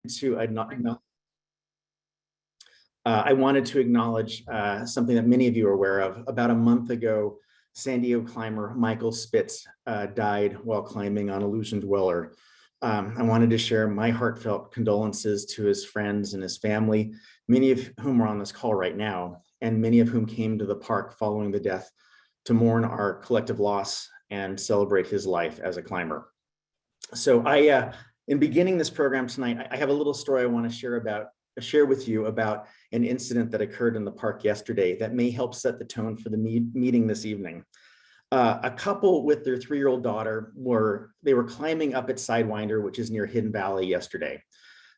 to I wanted to acknowledge something that many of you are aware of. About a month ago, San Diego climber Michael Spitz died while climbing on Illusion Dweller. I wanted to share my heartfelt condolences to his friends and his family, many of whom are on this call right now, and many of whom came to the park following the death to mourn our collective loss and celebrate his life as a climber. So in beginning this program tonight, I have a little story I want to share with you about an incident that occurred in the park yesterday that may help set the tone for the meeting this evening. A couple with their 3-year-old daughter were climbing up at Sidewinder, which is near Hidden Valley yesterday.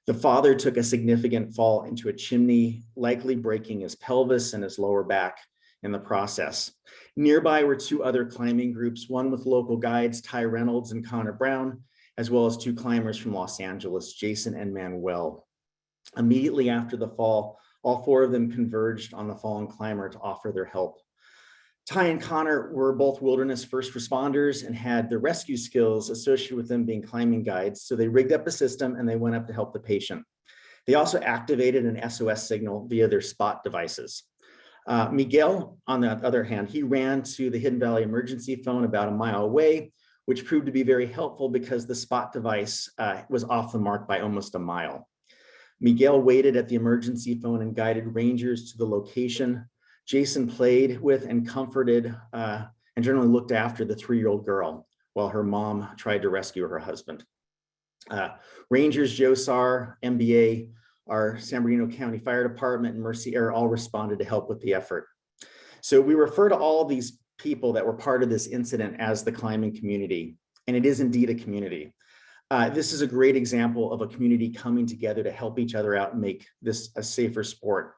The father took a significant fall into a chimney, likely breaking his pelvis and his lower back in the process. Nearby were 2 other climbing groups, one with local guides, Ty Reynolds and Connor Brown, as well as 2 climbers from Los Angeles, Jason and Manuel. Immediately after the fall, all 4 of them converged on the fallen climber to offer their help. Ty and Connor were both wilderness first responders and had the rescue skills associated with them being climbing guides, so they rigged up a system and they went up to help the patient. They also activated an SOS signal via their spot devices. Miguel, on the other hand, he ran to the Hidden Valley emergency phone about a mile away, which proved to be very helpful because the spot device was off the mark by almost a mile. Miguel waited at the emergency phone and guided rangers to the location. Jason played with and comforted and generally looked after the 3-year-old girl while her mom tried to rescue her husband. Rangers Joe Sar, MBA, our San Bernardino County Fire Department, and Mercy Air all responded to help with the effort. So we refer to all of these people that were part of this incident as the climbing community, and it is indeed a community. This is a great example of a community coming together to help each other out and make this a safer sport.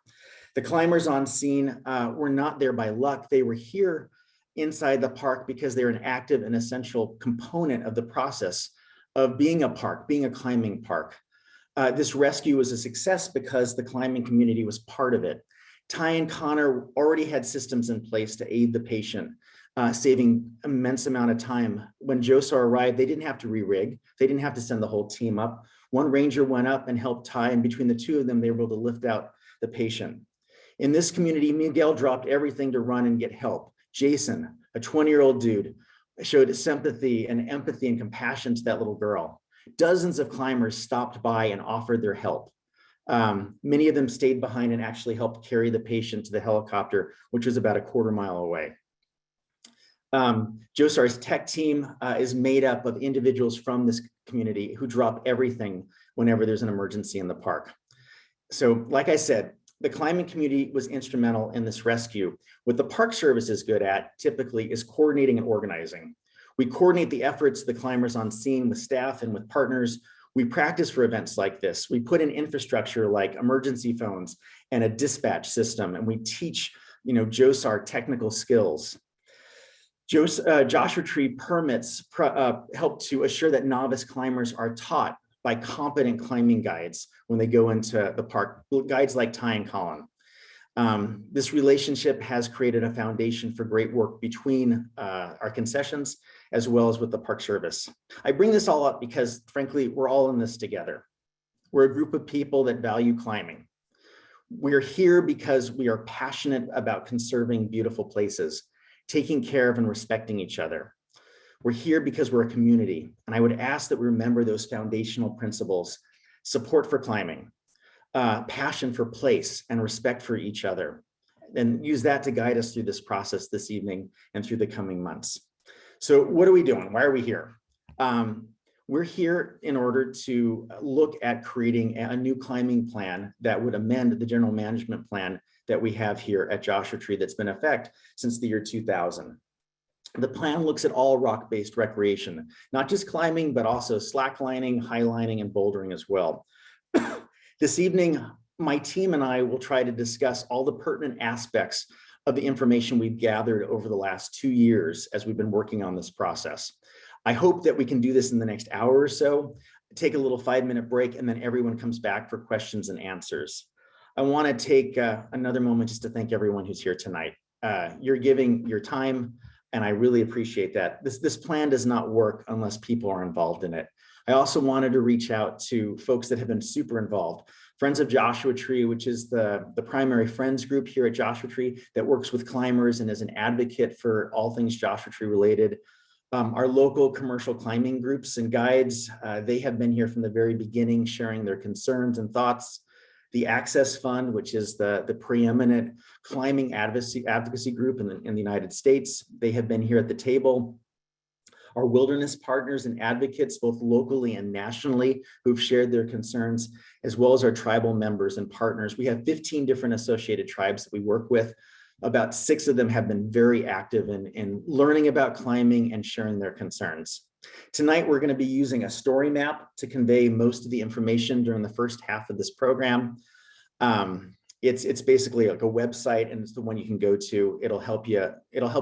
The climbers on scene were not there by luck. They were here inside the park because they're an active and essential component of the process of being a park, being a climbing park. This rescue was a success because the climbing community was part of it. Ty and Connor already had systems in place to aid the patient, saving immense amount of time. When JOSAR arrived, they didn't have to re-rig. They didn't have to send the whole team up. One ranger went up and helped Ty, and between the 2 of them, they were able to lift out the patient. In this community, Miguel dropped everything to run and get help. Jason, a 20-year-old dude, showed sympathy and empathy and compassion to that little girl. Dozens of climbers stopped by and offered their help. Many of them stayed behind and actually helped carry the patient to the helicopter, which was about a 1/4 mile away. JOSAR's tech team is made up of individuals from this community who drop everything whenever there's an emergency in the park. So like I said, the climbing community was instrumental in this rescue. What the Park Service is good at typically is coordinating and organizing. We coordinate the efforts of the climbers on scene with staff and with partners. We practice for events like this. We put in infrastructure like emergency phones and a dispatch system, and we teach, JOSAR technical skills. Joshua Tree permits help to assure that novice climbers are taught by competent climbing guides when they go into the park, guides like Ty and Colin. This relationship has created a foundation for great work between our concessions as well as with the Park Service. I bring this all up because, frankly, we're all in this together. We're a group of people that value climbing. We're here because we are passionate about conserving beautiful places, taking care of and respecting each other. We're here because we're a community, and I would ask that we remember those foundational principles: support for climbing, passion for place, and respect for each other, and use that to guide us through this process this evening and through the coming months. So what are we doing? Why are we here? We're here in order to look at creating a new climbing plan that would amend the general management plan that we have here at Joshua Tree that's been in effect since the year 2000. The plan looks at all rock-based recreation, not just climbing, but also slacklining, highlining, and bouldering as well. This evening, my team and I will try to discuss all the pertinent aspects of the information we've gathered over the last 2 years as we've been working on this process. I hope that we can do this in the next hour or so, take a little 5-minute break, and then everyone comes back for questions and answers. I want to take another moment just to thank everyone who's here tonight. You're giving your time, and I really appreciate that. This plan does not work unless people are involved in it. I also wanted to reach out to folks that have been super involved. Friends of Joshua Tree, which is the primary friends group here at Joshua Tree that works with climbers and is an advocate for all things Joshua Tree related. Our local commercial climbing groups and guides, they have been here from the very beginning, sharing their concerns and thoughts. The Access Fund, which is the preeminent climbing advocacy group in the United States, they have been here at the table. Our wilderness partners and advocates, both locally and nationally, who've shared their concerns, as well as our tribal members and partners. We have 15 different associated tribes that we work with. About 6 of them have been very active in learning about climbing and sharing their concerns. Tonight, we're going to be using a story map to convey most of the information during the first half of this program. It's basically like a website, and it's the one you can go to. It'll help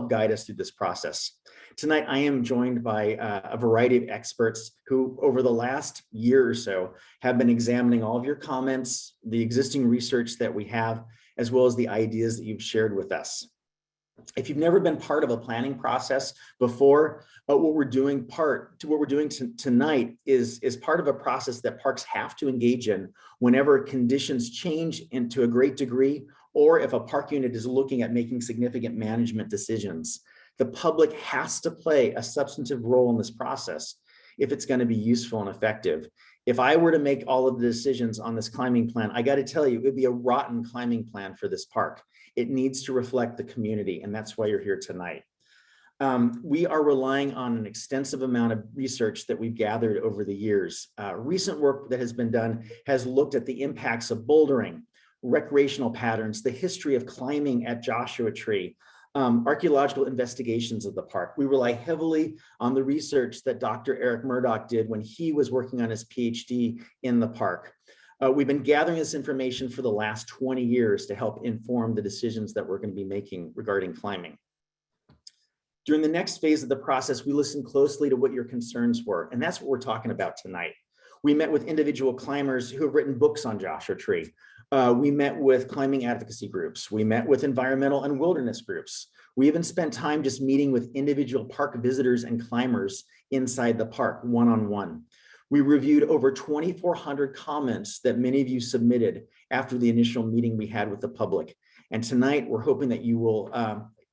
guide us through this process. Tonight, I am joined by a variety of experts who, over the last year or so, have been examining all of your comments, the existing research that we have, as well as the ideas that you've shared with us. If you've never been part of a planning process before, what we're doing tonight is part of a process that parks have to engage in whenever conditions change into a great degree, or if a park unit is looking at making significant management decisions. The public has to play a substantive role in this process if it's going to be useful and effective. If I were to make all of the decisions on this climbing plan, I got to tell you, it would be a rotten climbing plan for this park. It needs to reflect the community, and that's why you're here tonight. We are relying on an extensive amount of research that we've gathered over the years. Recent work that has been done has looked at the impacts of bouldering, recreational patterns, the history of climbing at Joshua Tree, archaeological investigations of the park. We rely heavily on the research that Dr. Eric Murdoch did when he was working on his PhD in the park. We've been gathering this information for the last 20 years to help inform the decisions that we're going to be making regarding climbing. During the next phase of the process, we listened closely to what your concerns were, and that's what we're talking about tonight. We met with individual climbers who have written books on Joshua Tree. We met with climbing advocacy groups. We met with environmental and wilderness groups. We even spent time just meeting with individual park visitors and climbers inside the park, one-on-one. We reviewed over 2,400 comments that many of you submitted after the initial meeting we had with the public. And tonight, we're hoping that you will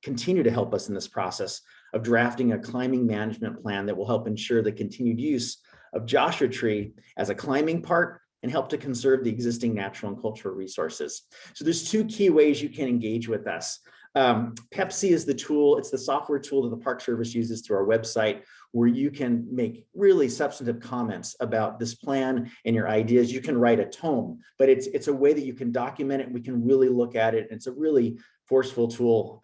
continue to help us in this process of drafting a climbing management plan that will help ensure the continued use of Joshua Tree as a climbing park and help to conserve the existing natural and cultural resources. So there's 2 key ways you can engage with us. Pepsi is the tool, it's the software tool that the Park Service uses through our website, where you can make really substantive comments about this plan and your ideas. You can write a tome, but it's a way that you can document it and we can really look at it. It's a really forceful tool.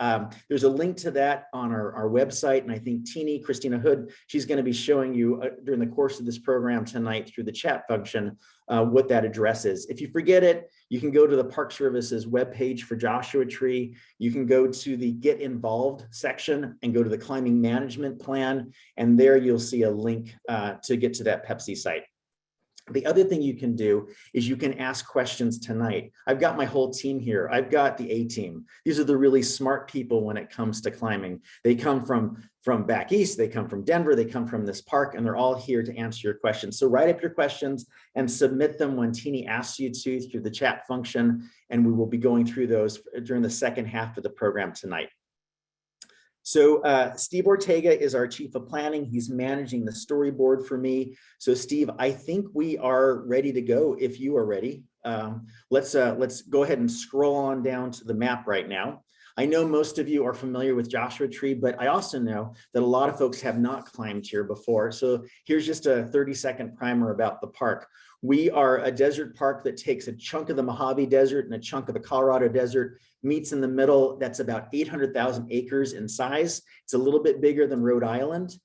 There's a link to that on our website, and I think Christina Hood, she's going to be showing you during the course of this program tonight through the chat function what that address is. If you forget it, you can go to the Park Service's webpage for Joshua Tree. You can go to the Get Involved section and go to the Climbing Management Plan, and there you'll see a link to get to that Pepsi site. The other thing you can do is you can ask questions tonight. I've got my whole team here. I've got the A-team. These are the really smart people when it comes to climbing. They come from back east, they come from Denver, they come from this park, and they're all here to answer your questions. So write up your questions and submit them when Teeny asks you to through the chat function, and we will be going through those during the second half of the program tonight. So Steve Ortega is our chief of planning. He's managing the storyboard for me. So Steve, I think we are ready to go if you are ready. Let's go ahead and scroll on down to the map right now. I know most of you are familiar with Joshua Tree, but I also know that a lot of folks have not climbed here before. So here's just a 30-second primer about the park. We are a desert park that takes a chunk of the Mojave Desert and a chunk of the Colorado Desert, meets in the middle. That's about 800,000 acres in size. It's a little bit bigger than Rhode Island.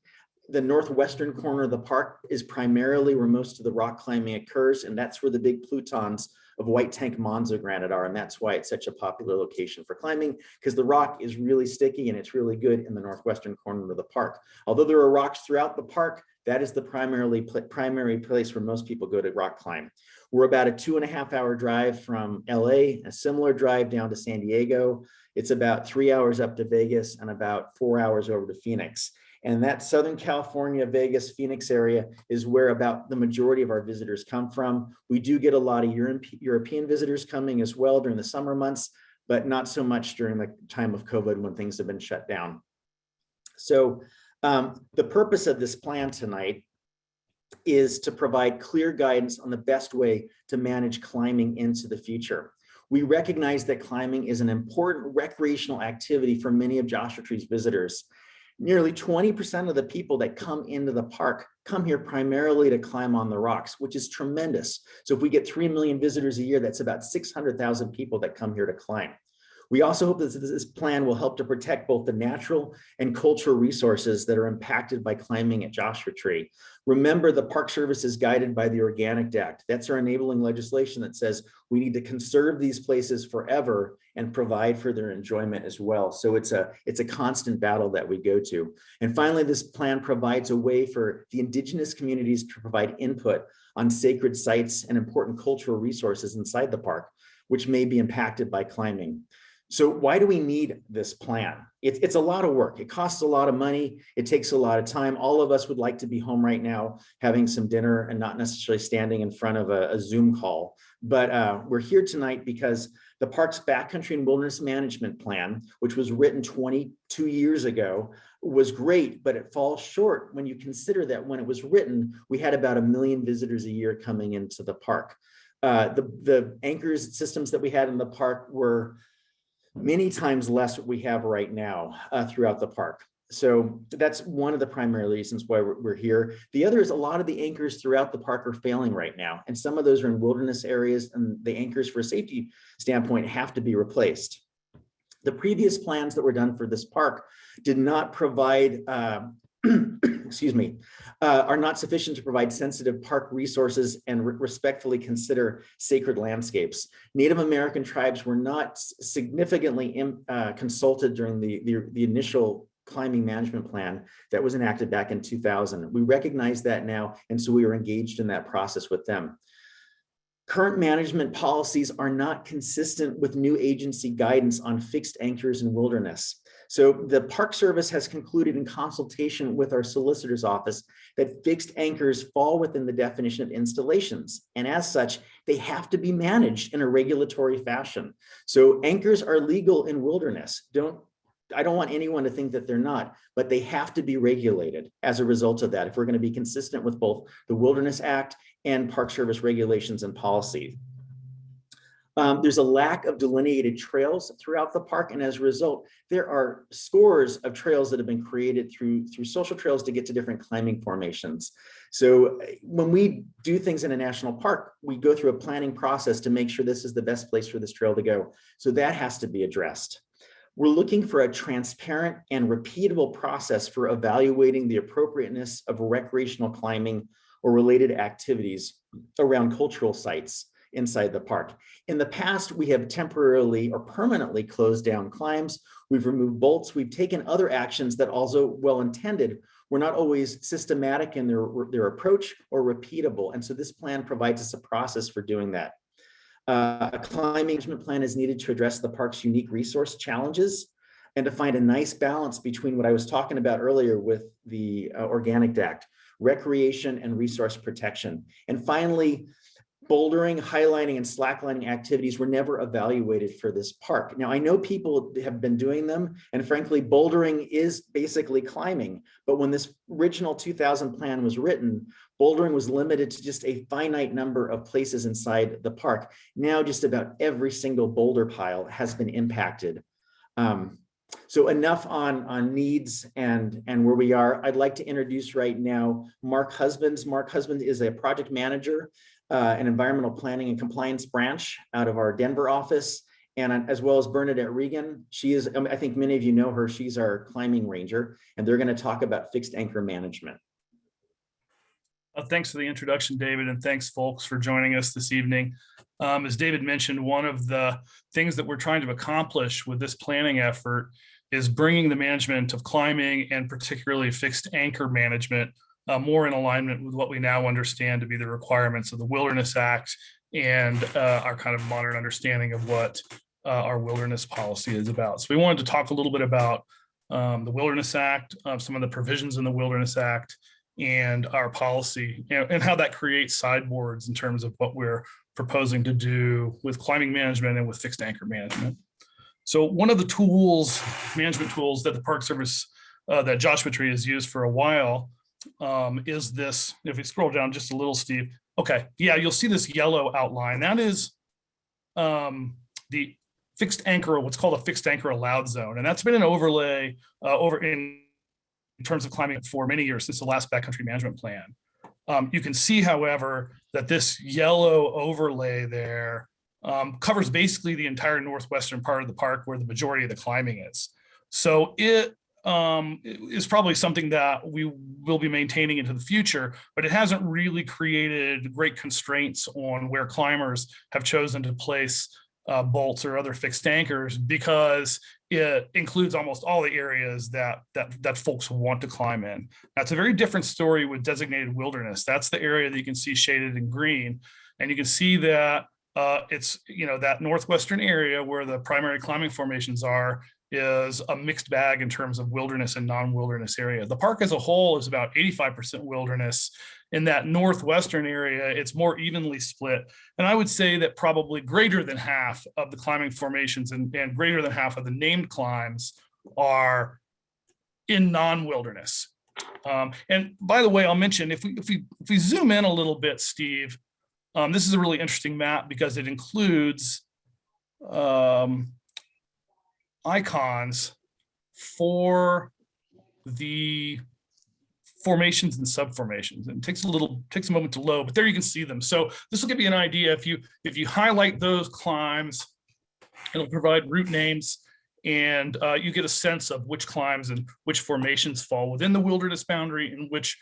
The northwestern corner of the park is primarily where most of the rock climbing occurs, and that's where the big plutons of white tank Monzo granite are, and that's why it's such a popular location for climbing, because the rock is really sticky and it's really good in the northwestern corner of the park. Although there are rocks throughout the park, that is the primary place where most people go to rock climb. We're about a 2.5-hour drive from LA, a similar drive down to San Diego. It's about 3 hours up to Vegas and about 4 hours over to Phoenix. And that Southern California, Vegas, Phoenix area is where about the majority of our visitors come from. We do get a lot of European visitors coming as well during the summer months, but not so much during the time of COVID when things have been shut down. So the purpose of this plan tonight is to provide clear guidance on the best way to manage climbing into the future. We recognize that climbing is an important recreational activity for many of Joshua Tree's visitors. Nearly 20% of the people that come into the park come here primarily to climb on the rocks, which is tremendous. So if we get 3 million visitors a year, that's about 600,000 people that come here to climb. We also hope that this plan will help to protect both the natural and cultural resources that are impacted by climbing at Joshua Tree. Remember, the Park Service is guided by the Organic Act. That's our enabling legislation that says we need to conserve these places forever and provide for their enjoyment as well. So it's a constant battle that we go to. And finally, this plan provides a way for the indigenous communities to provide input on sacred sites and important cultural resources inside the park, which may be impacted by climbing. So why do we need this plan? It's a lot of work. It costs a lot of money. It takes a lot of time. All of us would like to be home right now, having some dinner and not necessarily standing in front of a Zoom call. But we're here tonight because the park's backcountry and wilderness management plan, which was written 22 years ago, was great, but it falls short when you consider that when it was written, we had about 1 million visitors a year coming into the park. The anchors systems that we had in the park were many times less what we have right now throughout the park. So that's one of the primary reasons why we're here. The other is a lot of the anchors throughout the park are failing right now. And some of those are in wilderness areas, and the anchors for a safety standpoint have to be replaced. The previous plans that were done for this park did not provide are not sufficient to provide sensitive park resources and respectfully consider sacred landscapes. Native American tribes were not significantly consulted during the initial climbing management plan that was enacted back in 2000. We recognize that now, and so we are engaged in that process with them. Current management policies are not consistent with new agency guidance on fixed anchors in wilderness. So the Park Service has concluded in consultation with our solicitor's office that fixed anchors fall within the definition of installations. And as such, they have to be managed in a regulatory fashion. So anchors are legal in wilderness. I don't want anyone to think that they're not, but they have to be regulated as a result of that if we're going to be consistent with both the Wilderness Act and Park Service regulations and policy. There's a lack of delineated trails throughout the park, and as a result, there are scores of trails that have been created through social trails to get to different climbing formations. So when we do things in a national park, we go through a planning process to make sure this is the best place for this trail to go. So that has to be addressed. We're looking for a transparent and repeatable process for evaluating the appropriateness of recreational climbing or related activities around cultural sites inside the park. In the past, we have temporarily or permanently closed down climbs. We've removed bolts. We've taken other actions that, although well-intended, were not always systematic in their approach or repeatable. And so this plan provides us a process for doing that. A climbing management plan is needed to address the park's unique resource challenges and to find a nice balance between what I was talking about earlier with the Organic Act, recreation and resource protection. And finally, bouldering, highlining, and slacklining activities were never evaluated for this park. Now, I know people have been doing them, and frankly, bouldering is basically climbing. But when this original 2000 plan was written, bouldering was limited to just a finite number of places inside the park. Now, just about every single boulder pile has been impacted. So enough on needs and where we are. I'd like to introduce right now Mark Husbands. Mark Husbands is a project manager, an environmental planning and compliance branch out of our Denver office, and as well as Bernadette Regan. She is, I think many of you know her, she's our climbing ranger, and they're going to talk about fixed anchor management. Thanks for the introduction, David, and thanks, folks, for joining us this evening. As David mentioned, one of the things that we're trying to accomplish with this planning effort is bringing the management of climbing and particularly fixed anchor management more in alignment with what we now understand to be the requirements of the Wilderness Act and our kind of modern understanding of what our wilderness policy is about. So we wanted to talk a little bit about the Wilderness Act, some of the provisions in the Wilderness Act, and our policy, and how that creates sideboards in terms of what we're proposing to do with climbing management and with fixed anchor management. So one of the tools, management tools that the Park Service, that Joshua Tree has used for a while, is this. If you scroll down just a little, Steve. Okay, yeah, you'll see this yellow outline. That is the fixed anchor, what's called a fixed anchor allowed zone. And that's been an overlay over in terms of climbing for many years since the last backcountry management plan. You can see, however, that this yellow overlay there covers basically the entire northwestern part of the park where the majority of the climbing is. So it is probably something that we will be maintaining into the future, but it hasn't really created great constraints on where climbers have chosen to place bolts or other fixed anchors, because it includes almost all the areas that folks want to climb in. That's a very different story with designated wilderness. That's the area that you can see shaded in green, and you can see that it's, that northwestern area where the primary climbing formations are is a mixed bag in terms of wilderness and non-wilderness area. The park as a whole is about 85% wilderness. In that northwestern area, it's more evenly split. And I would say that probably greater than half of the climbing formations and greater than half of the named climbs are in non-wilderness. And by the way, I'll mention, if we zoom in a little bit, Steve, this is a really interesting map because it includes icons for the formations and subformations. And it takes a moment to load, but there you can see them. So this will give you an idea. If you highlight those climbs, it'll provide route names, and you get a sense of which climbs and which formations fall within the wilderness boundary and which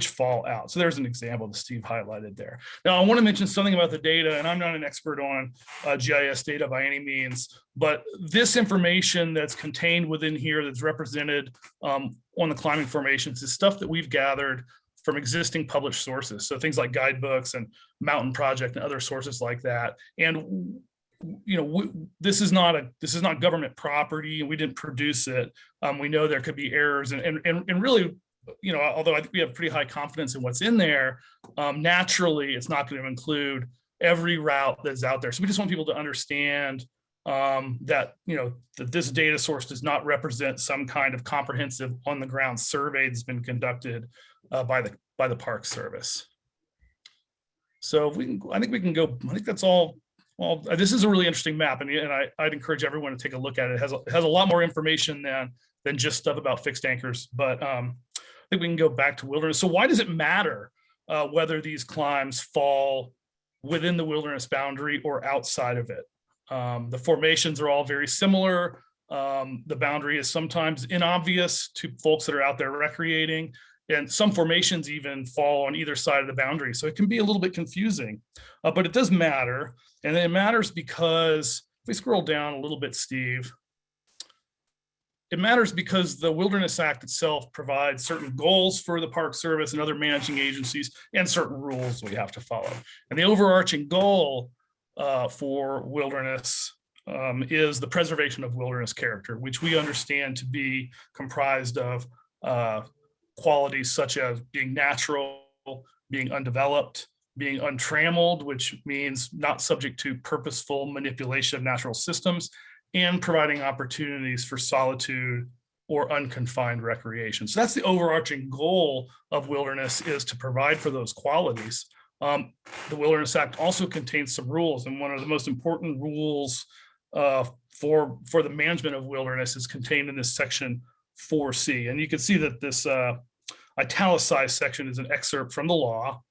fall out. So there's an example that Steve highlighted there. Now I want to mention something about the data, and I'm not an expert on GIS data by any means, but this information that's contained within here that's represented on the climbing formations is stuff that we've gathered from existing published sources. So things like guidebooks and Mountain Project and other sources like that. And this is not government property, and we didn't produce it. We know there could be errors, and really, although I think we have pretty high confidence in what's in there, naturally, it's not going to include every route that's out there. So we just want people to understand that this data source does not represent some kind of comprehensive on-the-ground survey that's been conducted by the Park Service. So I think we can go. I think that's all. Well, this is a really interesting map, and I'd encourage everyone to take a look at it. It has a lot more information than just stuff about fixed anchors, but I think we can go back to wilderness. So why does it matter whether these climbs fall within the wilderness boundary or outside of it? The formations are all very similar. The boundary is sometimes inobvious to folks that are out there recreating, and some formations even fall on either side of the boundary. So it can be a little bit confusing, but it does matter. And it matters because, if we scroll down a little bit, Steve, it matters because the Wilderness Act itself provides certain goals for the Park Service and other managing agencies, and certain rules we have to follow. And the overarching goal for wilderness is the preservation of wilderness character, which we understand to be comprised of qualities such as being natural, being undeveloped, being untrammeled, which means not subject to purposeful manipulation of natural systems, and providing opportunities for solitude or unconfined recreation. So that's the overarching goal of wilderness, is to provide for those qualities. The Wilderness Act also contains some rules, and one of the most important rules for the management of wilderness is contained in this section 4C. And you can see that this italicized section is an excerpt from the law.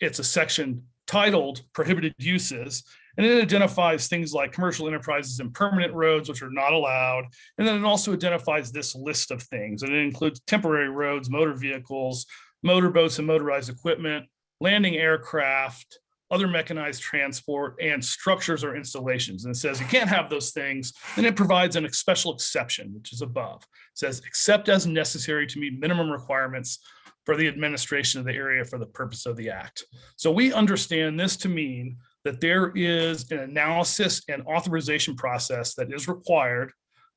It's a section titled Prohibited Uses, and it identifies things like commercial enterprises and permanent roads, which are not allowed. And then it also identifies this list of things, and it includes temporary roads, motor vehicles, motorboats and motorized equipment, landing aircraft, other mechanized transport, and structures or installations. And it says you can't have those things. Then it provides a special exception, which is above. It says, except as necessary to meet minimum requirements for the administration of the area for the purpose of the act. So we understand this to mean that there is an analysis and authorization process that is required,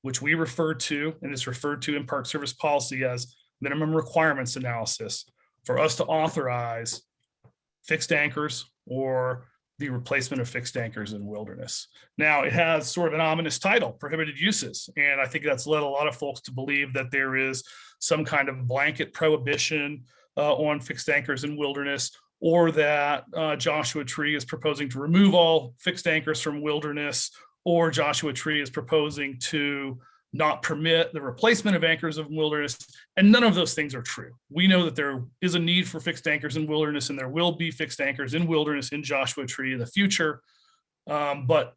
which we refer to and is referred to in Park Service policy as minimum requirements analysis, for us to authorize fixed anchors or the replacement of fixed anchors in wilderness. Now, it has sort of an ominous title, prohibited uses. And I think that's led a lot of folks to believe that there is some kind of blanket prohibition on fixed anchors in wilderness, or that Joshua Tree is proposing to remove all fixed anchors from wilderness, or Joshua Tree is proposing to not permit the replacement of anchors of wilderness. And none of those things are true. We know that there is a need for fixed anchors in wilderness, and there will be fixed anchors in wilderness in Joshua Tree in the future. But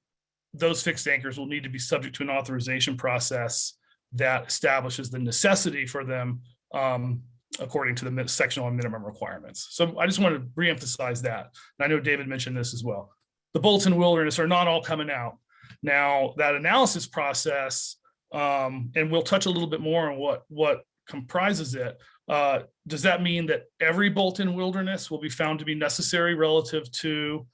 those fixed anchors will need to be subject to an authorization process that establishes the necessity for them according to the section on minimum requirements. So I just wanted to reemphasize that. And I know David mentioned this as well. The bolts in wilderness are not all coming out. Now, that analysis process, and we'll touch a little bit more on what comprises it. Does that mean that every bolt in wilderness will be found to be necessary relative to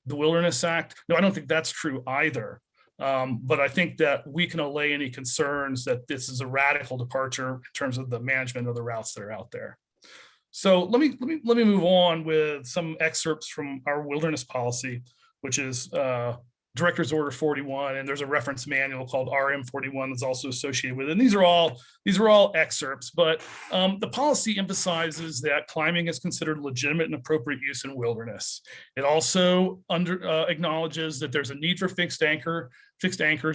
the Wilderness Act? No, I don't think that's true either. But I think that we can allay any concerns that this is a radical departure in terms of the management of the routes that are out there. So let me move on with some excerpts from our wilderness policy, which is Director's Order 41, and there's a reference manual called RM 41 that's also associated with it. And these are all excerpts, but the policy emphasizes that climbing is considered legitimate and appropriate use in wilderness. It also acknowledges that there's a need for fixed anchors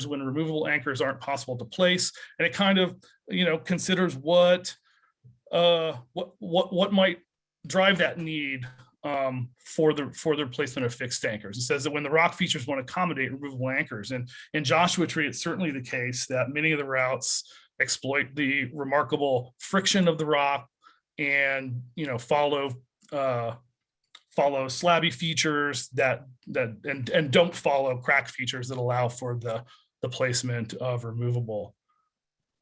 when removable anchors aren't possible to place, and it kind of considers what might drive that need for the replacement of fixed anchors. It says that when the rock features won't accommodate removable anchors, and in Joshua Tree, it's certainly the case that many of the routes exploit the remarkable friction of the rock and follow slabby features and don't follow crack features that allow for the placement of removable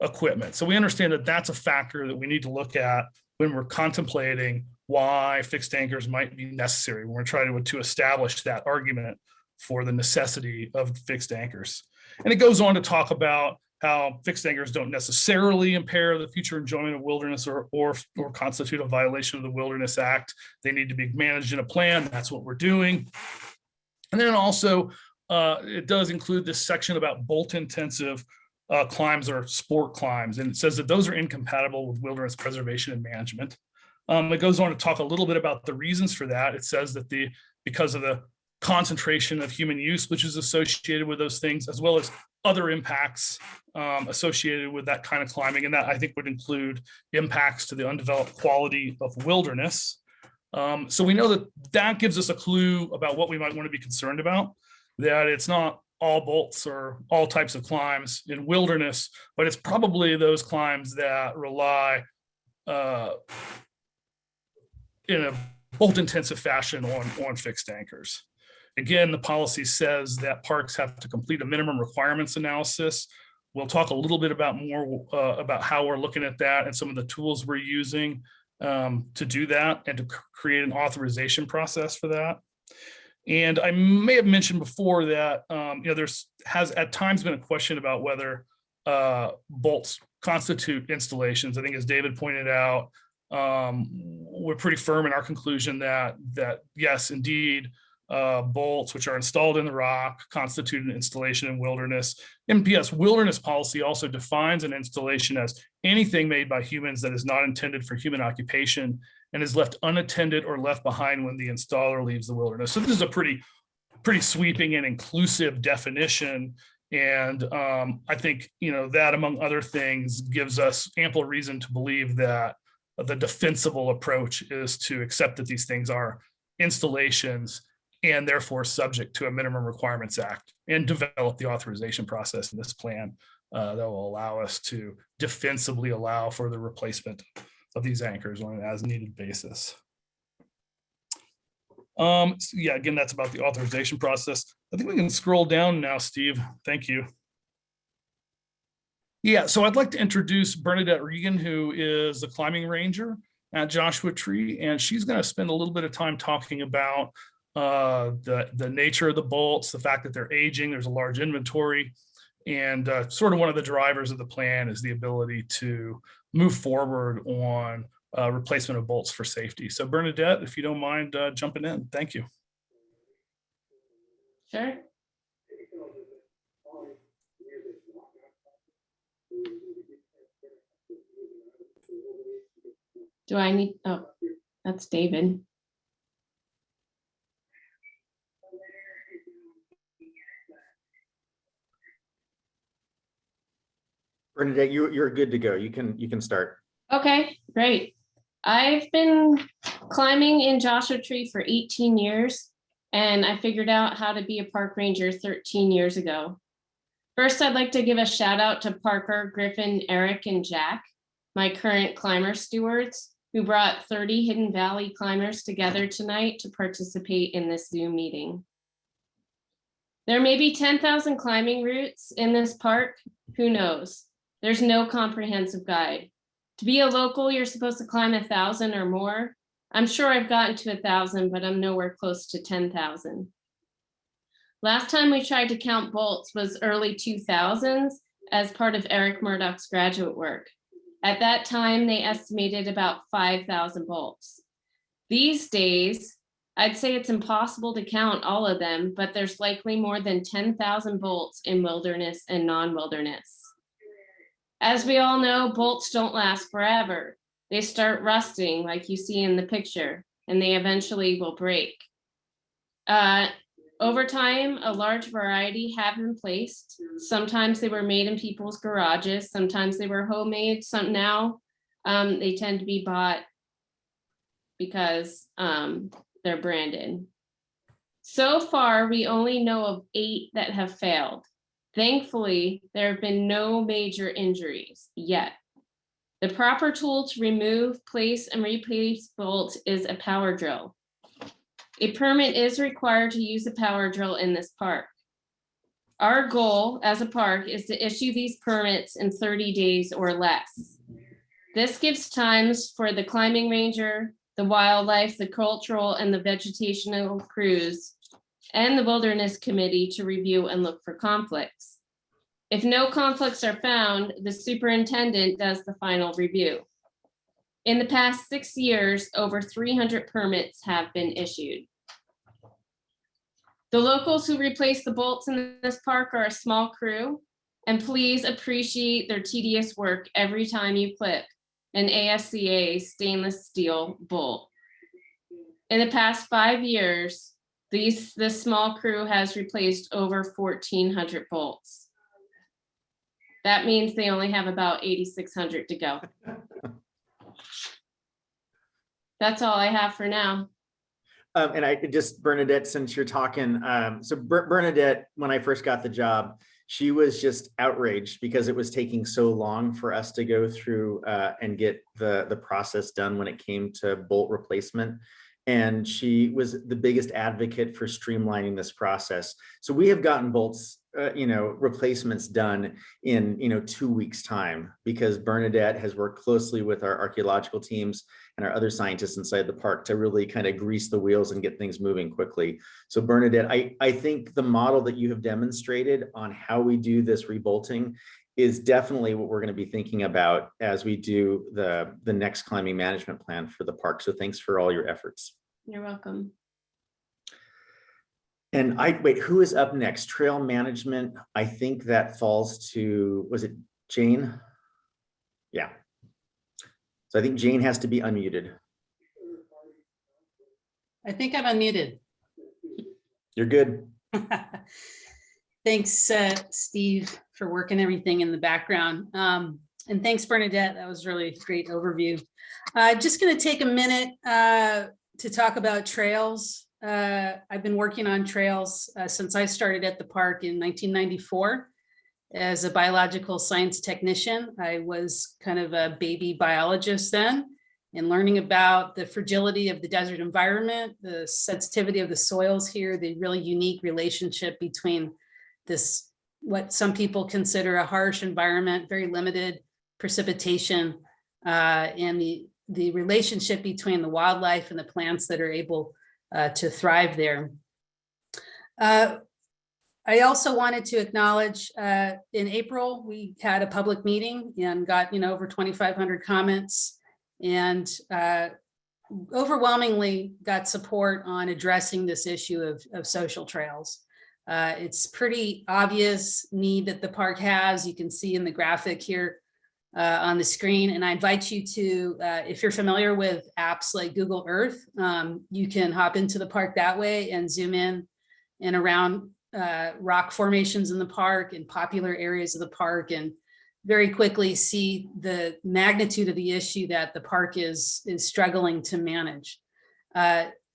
equipment. So we understand that that's a factor that we need to look at when we're contemplating why fixed anchors might be necessary, when we're trying to establish that argument for the necessity of fixed anchors. And it goes on to talk about how fixed anchors don't necessarily impair the future enjoyment of wilderness or constitute a violation of the Wilderness Act. They need to be managed in a plan. That's what we're doing. And then also, it does include this section about bolt intensive climbs or sport climbs. And it says that those are incompatible with wilderness preservation and management. It goes on to talk a little bit about the reasons for that. It says that because of the concentration of human use, which is associated with those things, as well as other impacts associated with that kind of climbing. And that I think would include impacts to the undeveloped quality of wilderness. So we know that gives us a clue about what we might want to be concerned about, that it's not all bolts or all types of climbs in wilderness, but it's probably those climbs that rely in a bolt intensive fashion on fixed anchors. Again, the policy says that parks have to complete a minimum requirements analysis. We'll talk a little bit more about how we're looking at that and some of the tools we're using to do that and to create an authorization process for that. And I may have mentioned before that has at times been a question about whether bolts constitute installations. I think, as David pointed out, we're pretty firm in our conclusion that yes, indeed, bolts which are installed in the rock constitute an installation in wilderness. MPS wilderness policy also defines an installation as anything made by humans that is not intended for human occupation and is left unattended or left behind when the installer leaves the wilderness. So this is a pretty sweeping and inclusive definition. And I think that, among other things, gives us ample reason to believe that the defensible approach is to accept that these things are installations and therefore subject to a Minimum Requirements Act, and develop the authorization process in this plan that will allow us to defensively allow for the replacement of these anchors on an as needed basis. So yeah, again, that's about the authorization process. I think we can scroll down now, Steve. Thank you. Yeah, so I'd like to introduce Bernadette Regan, who is the climbing ranger at Joshua Tree, and she's going to spend a little bit of time talking about the nature of the bolts, the fact that they're aging, there's a large inventory, And sort of one of the drivers of the plan is the ability to move forward on replacement of bolts for safety. So Bernadette, if you don't mind jumping in, thank you. Sure. Do I need, oh, that's David. Bernadette, you're good to go. You can start. Okay, great. I've been climbing in Joshua Tree for 18 years, and I figured out how to be a park ranger 13 years ago. First, I'd like to give a shout out to Parker, Griffin, Eric, and Jack, my current climber stewards, who brought 30 Hidden Valley climbers together tonight to participate in this Zoom meeting. There may be 10,000 climbing routes in this park. Who knows? There's no comprehensive guide. To be a local, you're supposed to climb 1,000 or more. I'm sure I've gotten to 1,000, but I'm nowhere close to 10,000. Last time we tried to count bolts was early 2000s as part of Eric Murdoch's graduate work. At that time, they estimated about 5,000 bolts. These days, I'd say it's impossible to count all of them, but there's likely more than 10,000 bolts in wilderness and non-wilderness. As we all know, bolts don't last forever. They start rusting like you see in the picture, and they eventually will break. Over time, a large variety have been placed. Sometimes they were made in people's garages. Sometimes they were homemade. Some now they tend to be bought because they're branded. So far, we only know of 8 that have failed. Thankfully, there have been no major injuries yet. The proper tool to remove, place, and replace bolts is a power drill. A permit is required to use a power drill in this park. Our goal as a park is to issue these permits in 30 days or less. This gives times for the climbing ranger, the wildlife, the cultural, and the vegetational crews, and the wilderness committee to review and look for conflicts. If no conflicts are found, the superintendent does the final review. In the past 6 years, over 300 permits have been issued. The locals who replace the bolts in this park are a small crew, and please appreciate their tedious work every time you clip an ASCA stainless steel bolt. In the past 5 years, this small crew has replaced over 1,400 bolts. That means they only have about 8,600 to go. That's all I have for now. And I just, Bernadette, since you're talking, so Bernadette, when I first got the job, she was just outraged because it was taking so long for us to go through and get the process done when it came to bolt replacement. And she was the biggest advocate for streamlining this process. So we have gotten bolts, replacements done in 2 weeks time, because Bernadette has worked closely with our archaeological teams and our other scientists inside the park to really kind of grease the wheels and get things moving quickly. So Bernadette, I think the model that you have demonstrated on how we do this rebolting is definitely what we're going to be thinking about as we do the next climbing management plan for the park. So thanks for all your efforts. You're welcome. And wait, who is up next? Trail management. I think that falls to, was it Jane? Yeah. So I think Jane has to be unmuted. I think I'm unmuted. You're good. Thanks, Steve, for working everything in the background. And thanks, Bernadette. That was really a great overview. Just going to take a minute to talk about trails. I've been working on trails since I started at the park in 1994 as a biological science technician. I was kind of a baby biologist then, and learning about the fragility of the desert environment, the sensitivity of the soils here, the really unique relationship between this, what some people consider a harsh environment, very limited precipitation, and the relationship between the wildlife and the plants that are able to thrive there. I also wanted to acknowledge in April, we had a public meeting and got, over 2,500 comments and overwhelmingly got support on addressing this issue of social trails. It's pretty obvious need that the park has. You can see in the graphic here on the screen. And I invite you to, if you're familiar with apps like Google Earth, you can hop into the park that way and zoom in and around rock formations in the park and popular areas of the park, and very quickly see the magnitude of the issue that the park is struggling to manage.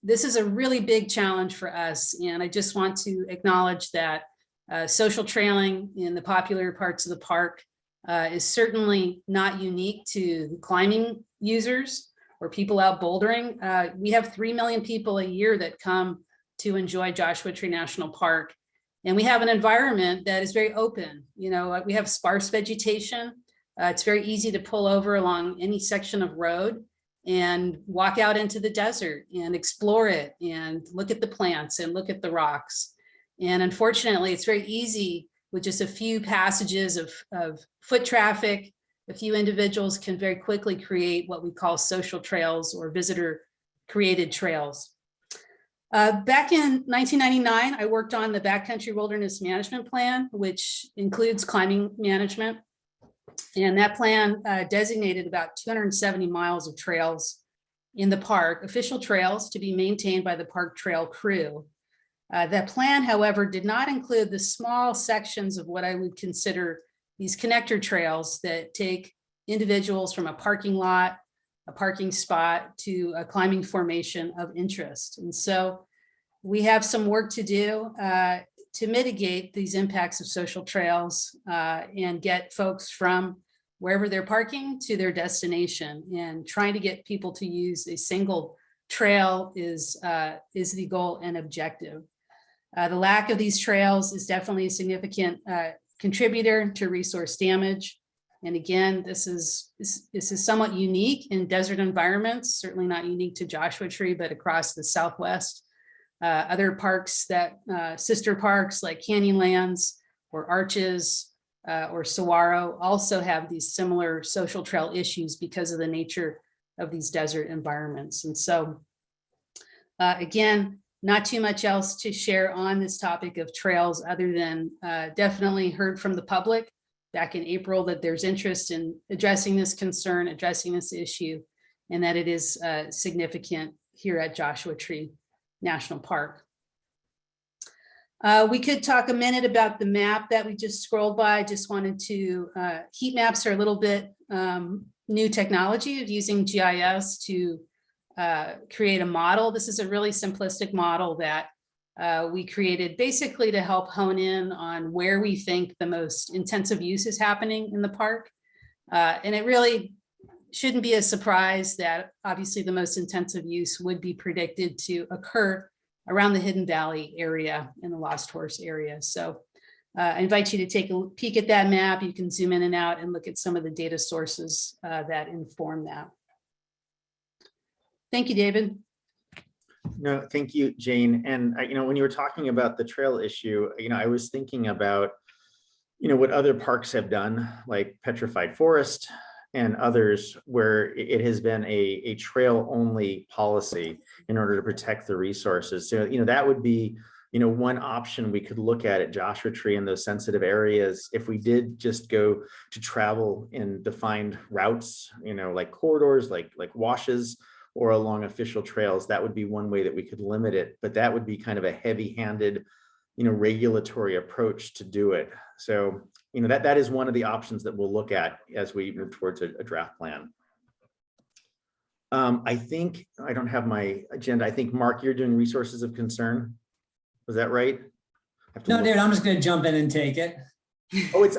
This is a really big challenge for us, and I just want to acknowledge that social trailing in the popular parts of the park is certainly not unique to climbing users or people out bouldering. We have 3 million people a year that come to enjoy Joshua Tree National Park. And we have an environment that is very open. We have sparse vegetation. It's very easy to pull over along any section of road and walk out into the desert and explore it and look at the plants and look at the rocks. And unfortunately, it's very easy with just a few passages of foot traffic. A few individuals can very quickly create what we call social trails or visitor created trails. Back in 1999, I worked on the Backcountry Wilderness Management Plan, which includes climbing management. And that plan designated about 270 miles of trails in the park, official trails to be maintained by the park trail crew. That plan, however, did not include the small sections of what I would consider these connector trails that take individuals from a parking lot, a parking spot, to a climbing formation of interest. And so we have some work to do to mitigate these impacts of social trails and get folks from wherever they're parking to their destination. And trying to get people to use a single trail is the goal and objective. The lack of these trails is definitely a significant contributor to resource damage. And again, this is somewhat unique in desert environments, certainly not unique to Joshua Tree, but across the Southwest. Other parks sister parks like Canyonlands or Arches or Saguaro also have these similar social trail issues because of the nature of these desert environments. And so again, not too much else to share on this topic of trails other than definitely heard from the public back in April that there's interest in addressing this concern, addressing this issue, and that it is significant here at Joshua Tree National Park. We could talk a minute about the map that we just scrolled by. Just wanted to, heat maps are a little bit new technology of using GIS to create a model. This is a really simplistic model that we created basically to help hone in on where we think the most intensive use is happening in the park. And it really shouldn't be a surprise that obviously the most intensive use would be predicted to occur around the Hidden Valley area and the Lost Horse area. So I invite you to take a peek at that map. You can zoom in and out and look at some of the data sources that inform that. Thank you, David. No, thank you, Jane. And when you were talking about the trail issue, I was thinking about, what other parks have done, like Petrified Forest and others, where it has been a trail only policy in order to protect the resources. So, that would be, one option we could look at Joshua Tree in those sensitive areas. If we did just go to travel in defined routes, like corridors, like washes, or along official trails, that would be one way that we could limit it. But that would be kind of a heavy-handed, regulatory approach to do it. So, that is one of the options that we'll look at as we move towards a draft plan. I think, I don't have my agenda. I think, Mark, you're doing resources of concern. Was that right? No, David, I'm just going to jump in and take it. Oh, it's,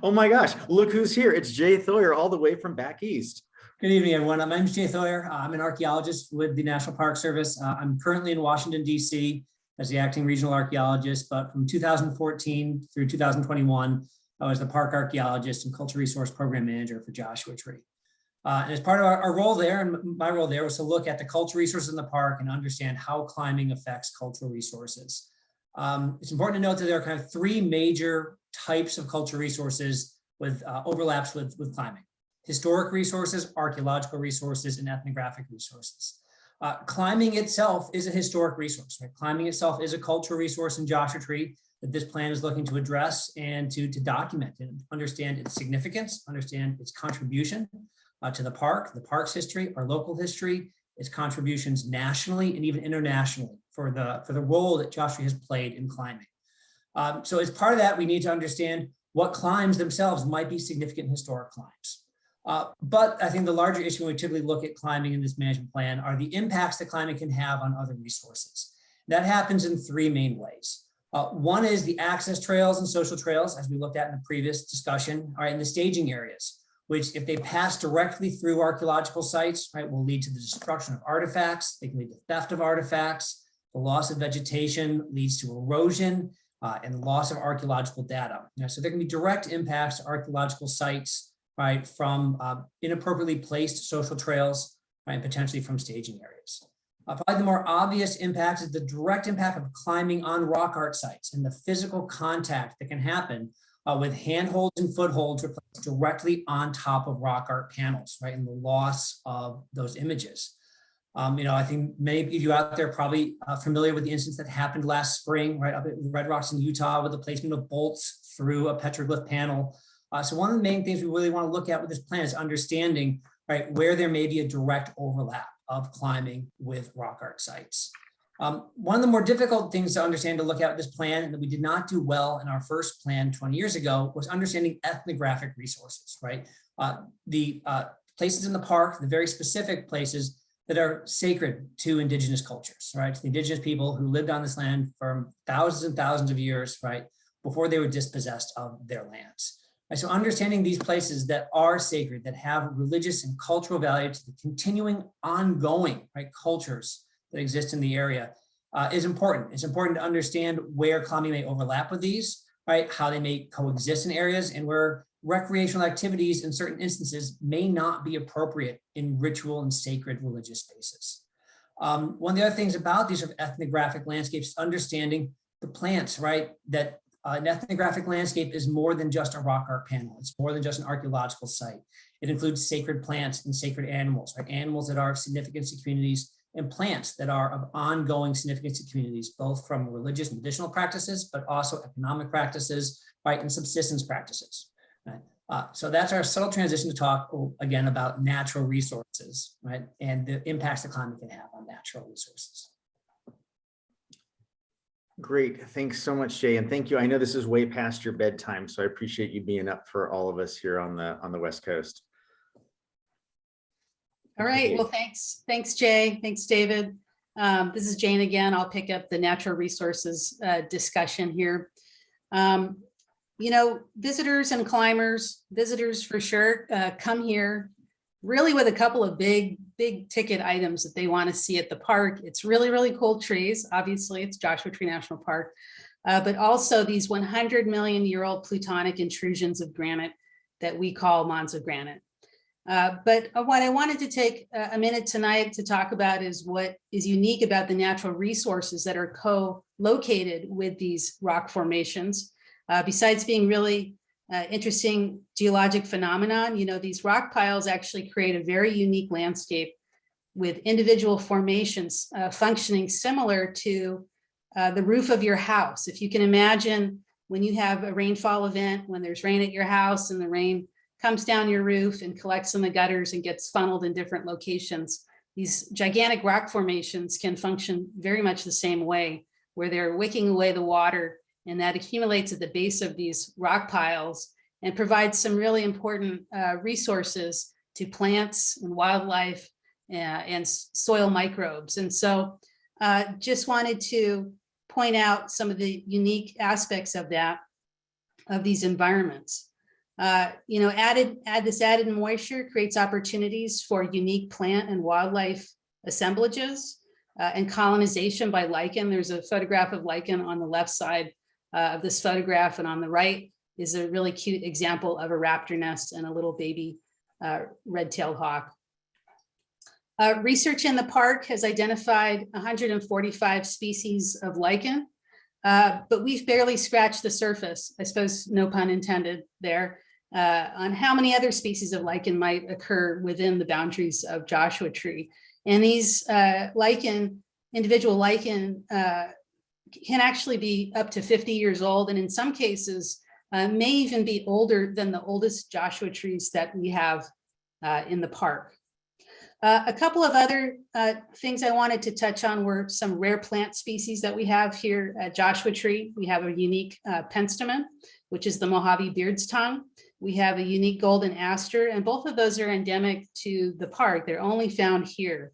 oh my gosh, look who's here. It's Jay Thoyer all the way from back east. Good evening, everyone. My name is Jay Thoyer. I'm an archaeologist with the National Park Service. I'm currently in Washington, D.C. as the acting regional archaeologist, but from 2014 through 2021, I was the park archaeologist and cultural resource program manager for Joshua Tree. And as part of our role there, and my role there was to look at the cultural resources in the park and understand how climbing affects cultural resources. It's important to note that there are kind of three major types of cultural resources with overlaps with climbing: historic resources, archaeological resources, and ethnographic resources. Climbing itself is a historic resource, right? Climbing itself is a cultural resource in Joshua Tree that this plan is looking to address and to document and understand its significance, understand its contribution to the park's history, our local history, its contributions nationally and even internationally for the role that Joshua Tree has played in climbing. So as part of that, we need to understand what climbs themselves might be significant historic climbs. But I think the larger issue when we typically look at climbing in this management plan are the impacts that climbing can have on other resources. That happens in three main ways. One is the access trails and social trails, as we looked at in the previous discussion, are in the staging areas, which if they pass directly through archaeological sites, right, will lead to the destruction of artifacts. They can lead to theft of artifacts. The loss of vegetation leads to erosion and loss of archaeological data. So there can be direct impacts to archaeological sites, right, from inappropriately placed social trails, right, and potentially from staging areas. Probably the more obvious impact is the direct impact of climbing on rock art sites and the physical contact that can happen with handholds and footholds directly on top of rock art panels, right, and the loss of those images. I think many of you out there are probably familiar with the incident that happened last spring, right, up at Red Rocks in Utah with the placement of bolts through a petroglyph panel. So one of the main things we really want to look at with this plan is understanding, right, where there may be a direct overlap of climbing with rock art sites. One of the more difficult things to understand to look at this plan, and that we did not do well in our first plan 20 years ago, was understanding ethnographic resources, right? The places in the park, the very specific places that are sacred to indigenous cultures, right? To the indigenous people who lived on this land for thousands and thousands of years, right, before they were dispossessed of their lands. Right? So understanding these places that are sacred, that have religious and cultural value to the continuing, ongoing, right, cultures that exist in the area is important. It's important to understand where climbing may overlap with these, right? How they may coexist in areas, and where recreational activities in certain instances may not be appropriate in ritual and sacred religious spaces. One of the other things about these sort of ethnographic landscapes is understanding the plants, right? That an ethnographic landscape is more than just a rock art panel. It's more than just an archaeological site. It includes sacred plants and sacred animals, right? Animals that are of significance to communities, and plants that are of ongoing significance to communities, both from religious medicinal practices, but also economic practices, right, and subsistence practices. Right? So that's our subtle transition to talk again about natural resources, right, and the impacts that climate can have on natural resources. Great, thanks so much, Jay, and thank you. I know this is way past your bedtime, so I appreciate you being up for all of us here on the West Coast. All right, well, thanks, Jay. Thanks, David. This is Jane again. I'll pick up the natural resources discussion here. Visitors and climbers, visitors for sure, come here really with a couple of big ticket items that they want to see at the park. It's really, really cool trees. Obviously, it's Joshua Tree National Park, but also these 100 million year old plutonic intrusions of granite that we call Monza granite. But what I wanted to take a minute tonight to talk about is what is unique about the natural resources that are co-located with these rock formations. Besides being really interesting geologic phenomenon, these rock piles actually create a very unique landscape with individual formations functioning similar to the roof of your house. If you can imagine when you have a rainfall event, when there's rain at your house and the rain comes down your roof and collects in the gutters and gets funneled in different locations, these gigantic rock formations can function very much the same way, where they're wicking away the water, and that accumulates at the base of these rock piles and provides some really important resources to plants and wildlife and soil microbes. And so just wanted to point out some of the unique aspects of these environments. This added moisture creates opportunities for unique plant and wildlife assemblages and colonization by lichen. There's a photograph of lichen on the left side of this photograph, and on the right is a really cute example of a raptor nest and a little baby red-tailed hawk. Research in the park has identified 145 species of lichen. But we've barely scratched the surface, I suppose, no pun intended there, on how many other species of lichen might occur within the boundaries of Joshua Tree. And these individual lichen can actually be up to 50 years old, and in some cases may even be older than the oldest Joshua trees that we have in the park. A couple of other things I wanted to touch on were some rare plant species that we have here at Joshua Tree. We have a unique penstemon, which is the Mojave beard's tongue. We have a unique golden aster, and both of those are endemic to the park. They're only found here.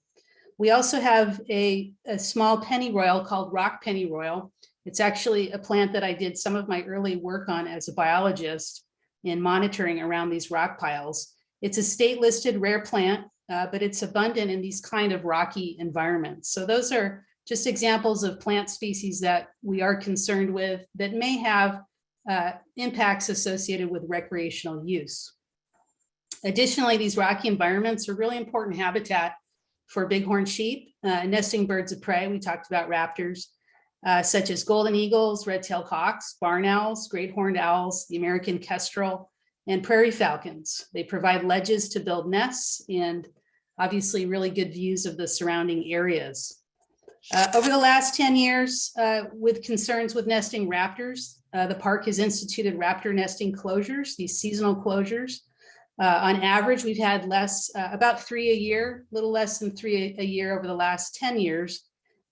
We also have a small pennyroyal called rock pennyroyal. It's actually a plant that I did some of my early work on as a biologist in monitoring around these rock piles. It's a state listed rare plant, but it's abundant in these kind of rocky environments. So those are just examples of plant species that we are concerned with that may have impacts associated with recreational use. Additionally, these rocky environments are really important habitat for bighorn sheep, nesting birds of prey. We talked about raptors, such as golden eagles, red-tailed hawks, barn owls, great horned owls, the American kestrel, and prairie falcons. They provide ledges to build nests and obviously really good views of the surrounding areas. Over the last 10 years, with concerns with nesting raptors, the park has instituted raptor nesting closures, these seasonal closures. On average, we've had about 3 a year, a little less than 3 a year over the last 10 years,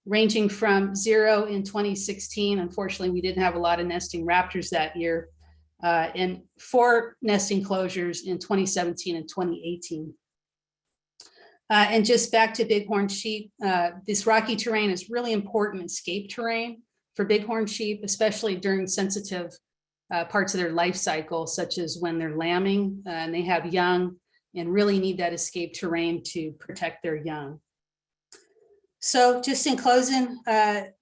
ranging from 0 in 2016. Unfortunately, we didn't have a lot of nesting raptors that year, and 4 nesting closures in 2017 and 2018. And just back to bighorn sheep, this rocky terrain is really important escape terrain for bighorn sheep, especially during sensitive parts of their life cycle, such as when they're lambing and they have young and really need that escape terrain to protect their young. So just in closing,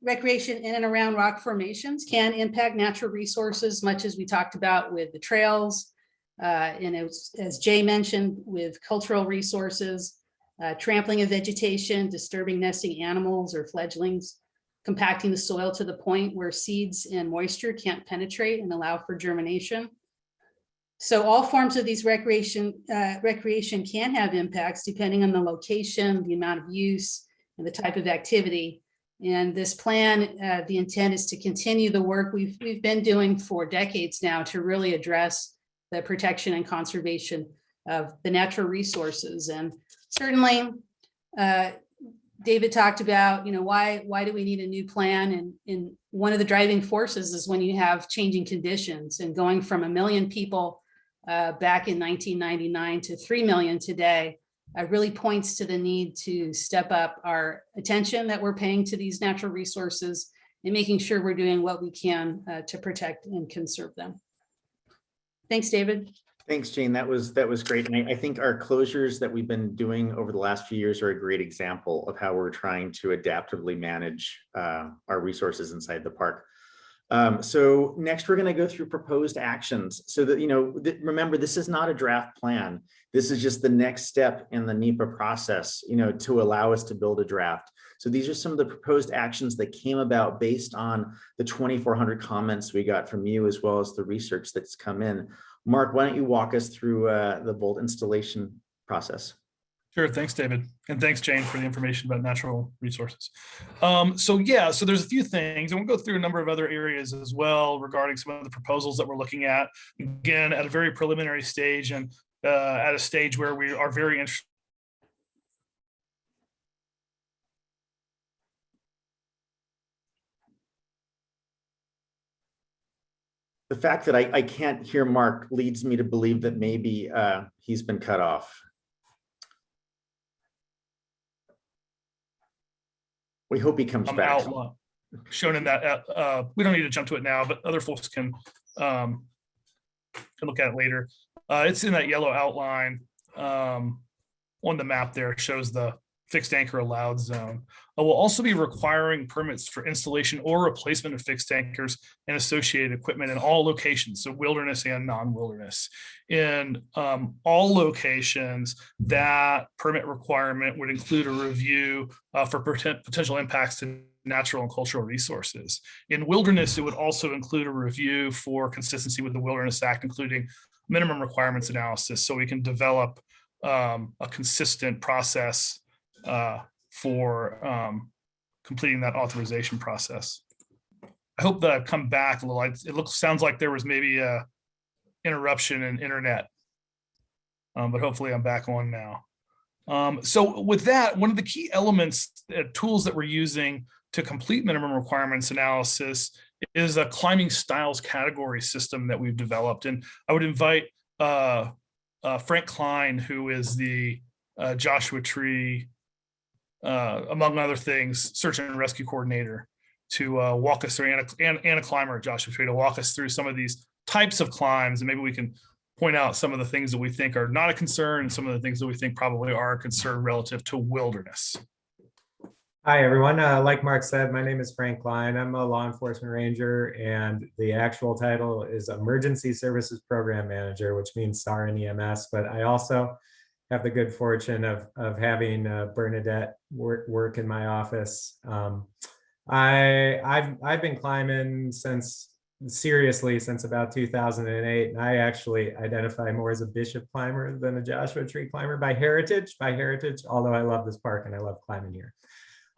recreation in and around rock formations can impact natural resources, much as we talked about with the trails, and as Jay mentioned, with cultural resources, trampling of vegetation, disturbing nesting animals or fledglings, compacting the soil to the point where seeds and moisture can't penetrate and allow for germination. So all forms of these recreation can have impacts depending on the location, the amount of use, and the type of activity. And this plan, the intent is to continue the work we've been doing for decades now to really address the protection and conservation of the natural resources. And certainly, David talked about, why do we need a new plan? And one of the driving forces is when you have changing conditions, and going from 1 million people back in 1999 to 3 million today really points to the need to step up our attention that we're paying to these natural resources and making sure we're doing what we can to protect and conserve them. Thanks, David. Thanks, Jane. That was great. And I think our closures that we've been doing over the last few years are a great example of how we're trying to adaptively manage our resources inside the park. So next, we're going to go through proposed actions. So that, remember, this is not a draft plan. This is just the next step in the NEPA process, to allow us to build a draft. So these are some of the proposed actions that came about based on the 2,400 comments we got from you, as well as the research that's come in. Mark, why don't you walk us through the Volt installation process? Sure. Thanks, David. And thanks, Jane, for the information about natural resources. So there's a few things, and we'll go through a number of other areas as well regarding some of the proposals that we're looking at, again, at a very preliminary stage, and at a stage where we are very interested. The fact that I can't hear Mark leads me to believe that maybe he's been cut off. We hope he comes back. Shown in that, we don't need to jump to it now, but other folks can look at it later. It's in that yellow outline on the map there. It shows the fixed anchor allowed zone. We'll also be requiring permits for installation or replacement of fixed anchors and associated equipment in all locations, so wilderness and non-wilderness. In all locations, that permit requirement would include a review for potential impacts to natural and cultural resources. In wilderness, it would also include a review for consistency with the Wilderness Act, including minimum requirements analysis, so we can develop a consistent process for completing that authorization process. I hope that I've come back a little. Sounds like there was maybe a interruption in internet, but hopefully I'm back on now. So with that, one of the key elements, tools that we're using to complete minimum requirements analysis is a climbing styles category system that we've developed. And I would invite Frank Klein, who is the Joshua Tree, among other things, search and rescue coordinator, to walk us through, and a climber at Joshua Tree, to walk us through some of these types of climbs. And maybe we can point out some of the things that we think are not a concern and some of the things that we think probably are a concern relative to wilderness. Hi, everyone. Like Mark said, my name is Frank Klein. I'm a law enforcement ranger, and the actual title is Emergency Services Program Manager, which means SAR and EMS. But I also have the good fortune of having Bernadette work in my office. I've been climbing seriously since about 2008, and I actually identify more as a Bishop climber than a Joshua Tree climber by heritage, although I love this park and I love climbing here.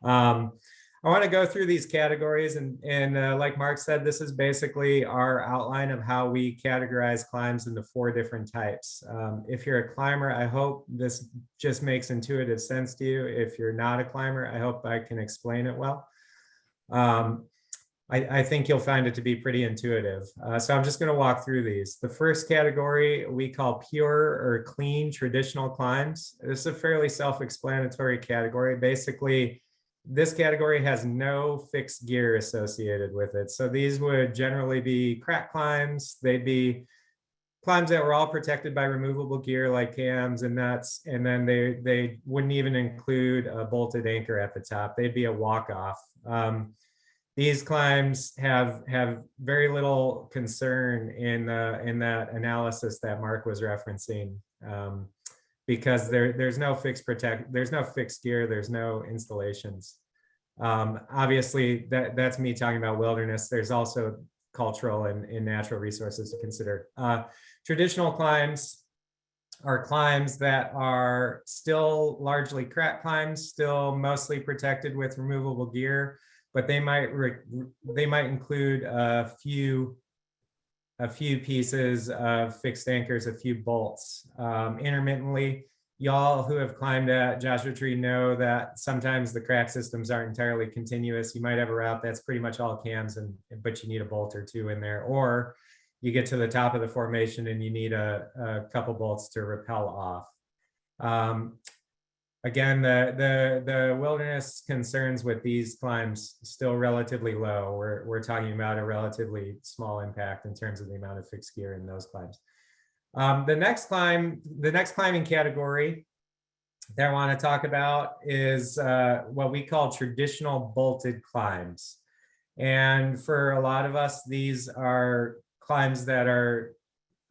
I want to go through these categories, and like Mark said, this is basically our outline of how we categorize climbs into 4 different types. If you're a climber, I hope this just makes intuitive sense to you. If you're not a climber, I hope I can explain it well. I think you'll find it to be pretty intuitive. So I'm just going to walk through these. The first category we call pure or clean traditional climbs. This is a fairly self-explanatory category. Basically, this category has no fixed gear associated with it. So these would generally be crack climbs. They'd be climbs that were all protected by removable gear like cams and nuts. And then they wouldn't even include a bolted anchor at the top. They'd be a walk-off. These climbs have very little concern in that analysis that Mark was referencing, because there's no fixed gear, there's no installations. Obviously, that's me talking about wilderness. There's also cultural and natural resources to consider. Traditional climbs are climbs that are still largely crack climbs, still mostly protected with removable gear, but they might include a few pieces of fixed anchors, a few bolts. Intermittently, y'all who have climbed at Joshua Tree know that sometimes the crack systems aren't entirely continuous. You might have a route that's pretty much all cams, but you need a bolt or 2 in there, or you get to the top of the formation and you need a couple bolts to rappel off. Again, the wilderness concerns with these climbs still relatively low. We're talking about a relatively small impact in terms of the amount of fixed gear in those climbs. The next climbing category that I want to talk about is what we call traditional bolted climbs. And for a lot of us, these are climbs that are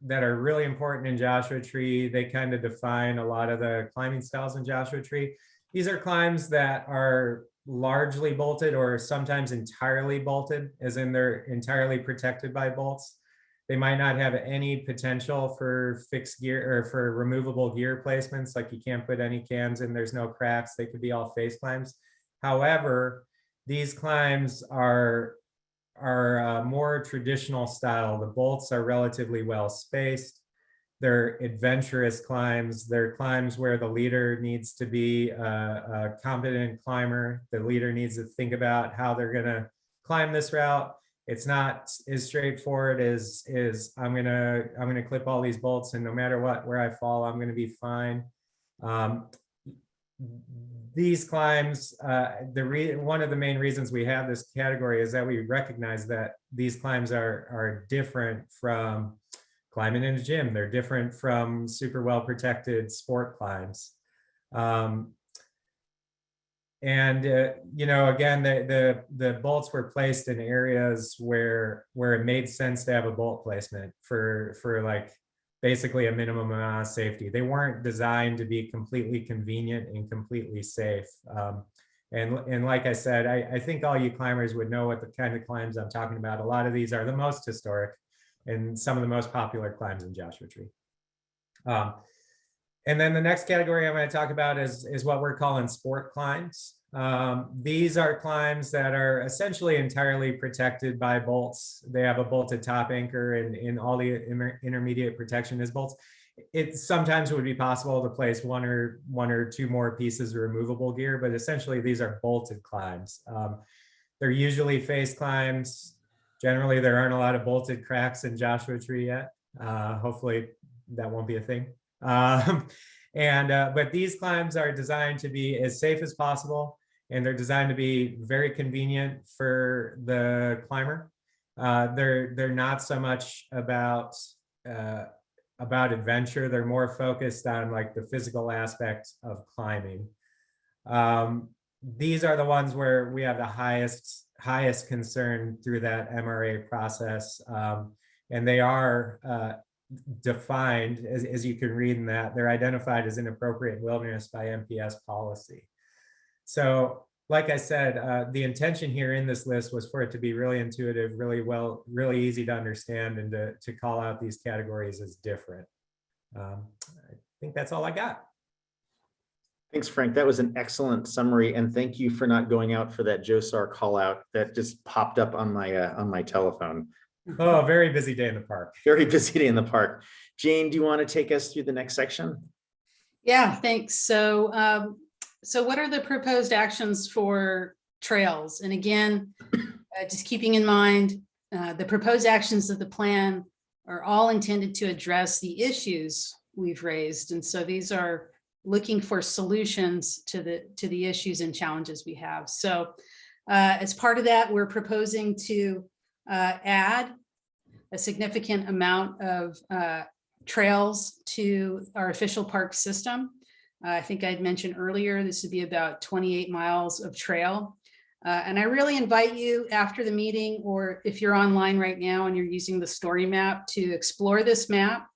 really important in Joshua Tree. They kind of define a lot of the climbing styles in Joshua Tree. These are climbs that are largely bolted or sometimes entirely bolted, as in they're entirely protected by bolts. They might not have any potential for fixed gear or for removable gear placements, like you can't put any cams in, there's no cracks, they could be all face climbs. However, these climbs are more traditional style. The bolts are relatively well spaced. They're adventurous climbs. They're climbs where the leader needs to be a competent climber. The leader needs to think about how they're gonna climb this route. It's not as straightforward as I'm gonna clip all these bolts and no matter where I fall, I'm gonna be fine. These climbs, one of the main reasons we have this category is that we recognize that these climbs are different from climbing in a gym. They're different from super well protected sport climbs. And again, the bolts were placed in areas where it made sense to have a bolt placement for like basically a minimum amount of safety. They weren't designed to be completely convenient and completely safe. And like I said, I think all you climbers would know what the kind of climbs I'm talking about. A lot of these are the most historic and some of the most popular climbs in Joshua Tree. And then the next category I'm going to talk about is what we're calling sport climbs. These are climbs that are essentially entirely protected by bolts. They have a bolted top anchor, and all the intermediate protection is bolts. It sometimes would be possible to place one or two more pieces of removable gear, but essentially these are bolted climbs. They're usually face climbs. Generally, there aren't a lot of bolted cracks in Joshua Tree yet. Hopefully that won't be a thing. But these climbs are designed to be as safe as possible, and they're designed to be very convenient for the climber. They're not so much about adventure. They're more focused on like the physical aspect of climbing. These are the ones where we have the highest concern through that MRA process, and they are defined, as you can read in that, they're identified as inappropriate wilderness by MPS policy. So like I said, the intention here in this list was for it to be really intuitive, really easy to understand, and to call out these categories as different. I think that's all I got. Thanks, Frank. That was an excellent summary, and thank you for not going out for that JOSAR call out that just popped up on my telephone. Oh, very busy day in the park. Very busy day in the park. Jane, do you want to take us through the next section? Yeah, thanks. So, so what are the proposed actions for trails? And again, just keeping in mind, the proposed actions of the plan are all intended to address the issues we've raised. And so these are looking for solutions to the issues and challenges we have. So as part of that, we're proposing to add a significant amount of trails to our official park system. I think I'd mentioned earlier, this would be about 28 miles of trail. And I really invite you after the meeting, or if you're online right now and you're using the story map, to explore this map.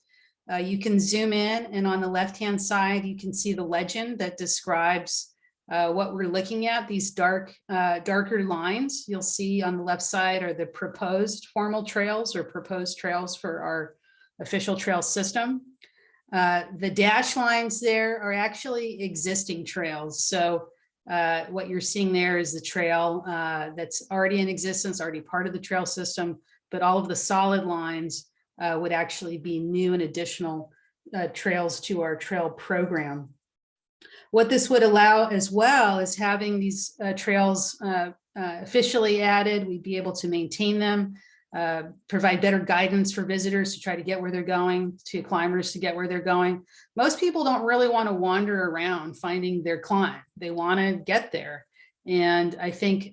You can zoom in, and on the left-hand side, you can see the legend that describes what we're looking at. These darker lines you'll see on the left side are the proposed formal trails or proposed trails for our official trail system. The dash lines there are actually existing trails. So what you're seeing there is the trail that's already in existence, already part of the trail system, but all of the solid lines would actually be new and additional trails to our trail program. What this would allow as well is having these trails officially added. We'd be able to maintain them, provide better guidance for visitors to try to get where they're going, to climbers to get where they're going. Most people don't really want to wander around finding their climb. They want to get there. And I think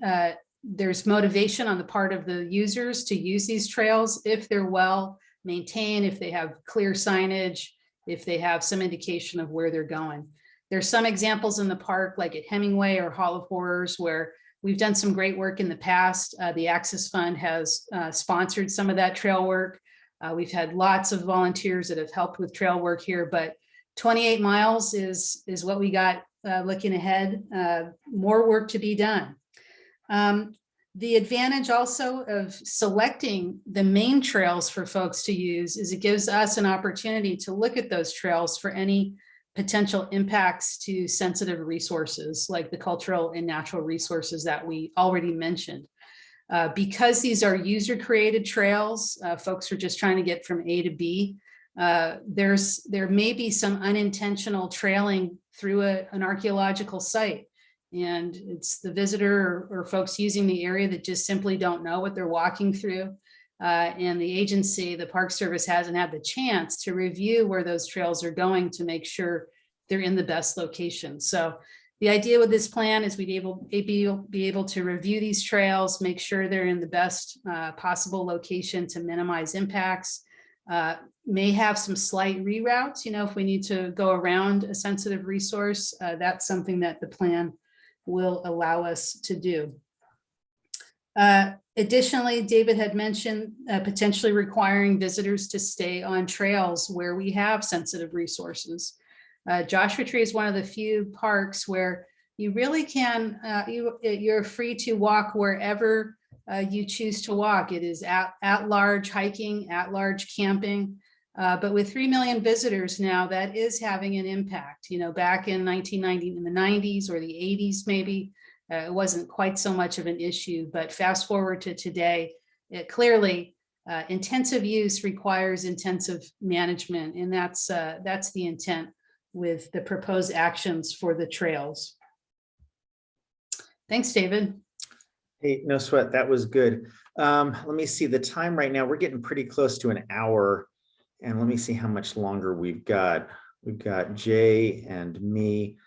there's motivation on the part of the users to use these trails if they're well maintained, if they have clear signage, if they have some indication of where they're going. There's some examples in the park, like at Hemingway or Hall of Horrors, where we've done some great work in the past. The Access Fund has sponsored some of that trail work. We've had lots of volunteers that have helped with trail work here, but 28 miles is what we got looking ahead. More work to be done. The advantage also of selecting the main trails for folks to use is it gives us an opportunity to look at those trails for any potential impacts to sensitive resources like the cultural and natural resources that we already mentioned. Because these are user-created trails, folks are just trying to get from A to B. There may be some unintentional trailing through an archaeological site. And it's the visitor or folks using the area that just simply don't know what they're walking through. And the agency, the Park Service, hasn't had the chance to review where those trails are going to make sure they're in the best location. So the idea with this plan is we'd be able to review these trails, make sure they're in the best possible location to minimize impacts. May have some slight reroutes, if we need to go around a sensitive resource, that's something that the plan will allow us to do. Additionally, David had mentioned potentially requiring visitors to stay on trails where we have sensitive resources. Joshua Tree is one of the few parks where you really can, you're free to walk wherever you choose to walk. It is at large hiking, at large camping. But with 3 million visitors now, that is having an impact. You know, back in 1990, in the 90s or the 80s, maybe, it wasn't quite so much of an issue. But fast forward to today, it clearly intensive use requires intensive management, and that's the intent with the proposed actions for the trails. Thanks, David. Hey, no sweat. That was good. Let me see the time right now. We're getting pretty close to an hour. And let me see how much longer we've got. We've got Jay and me.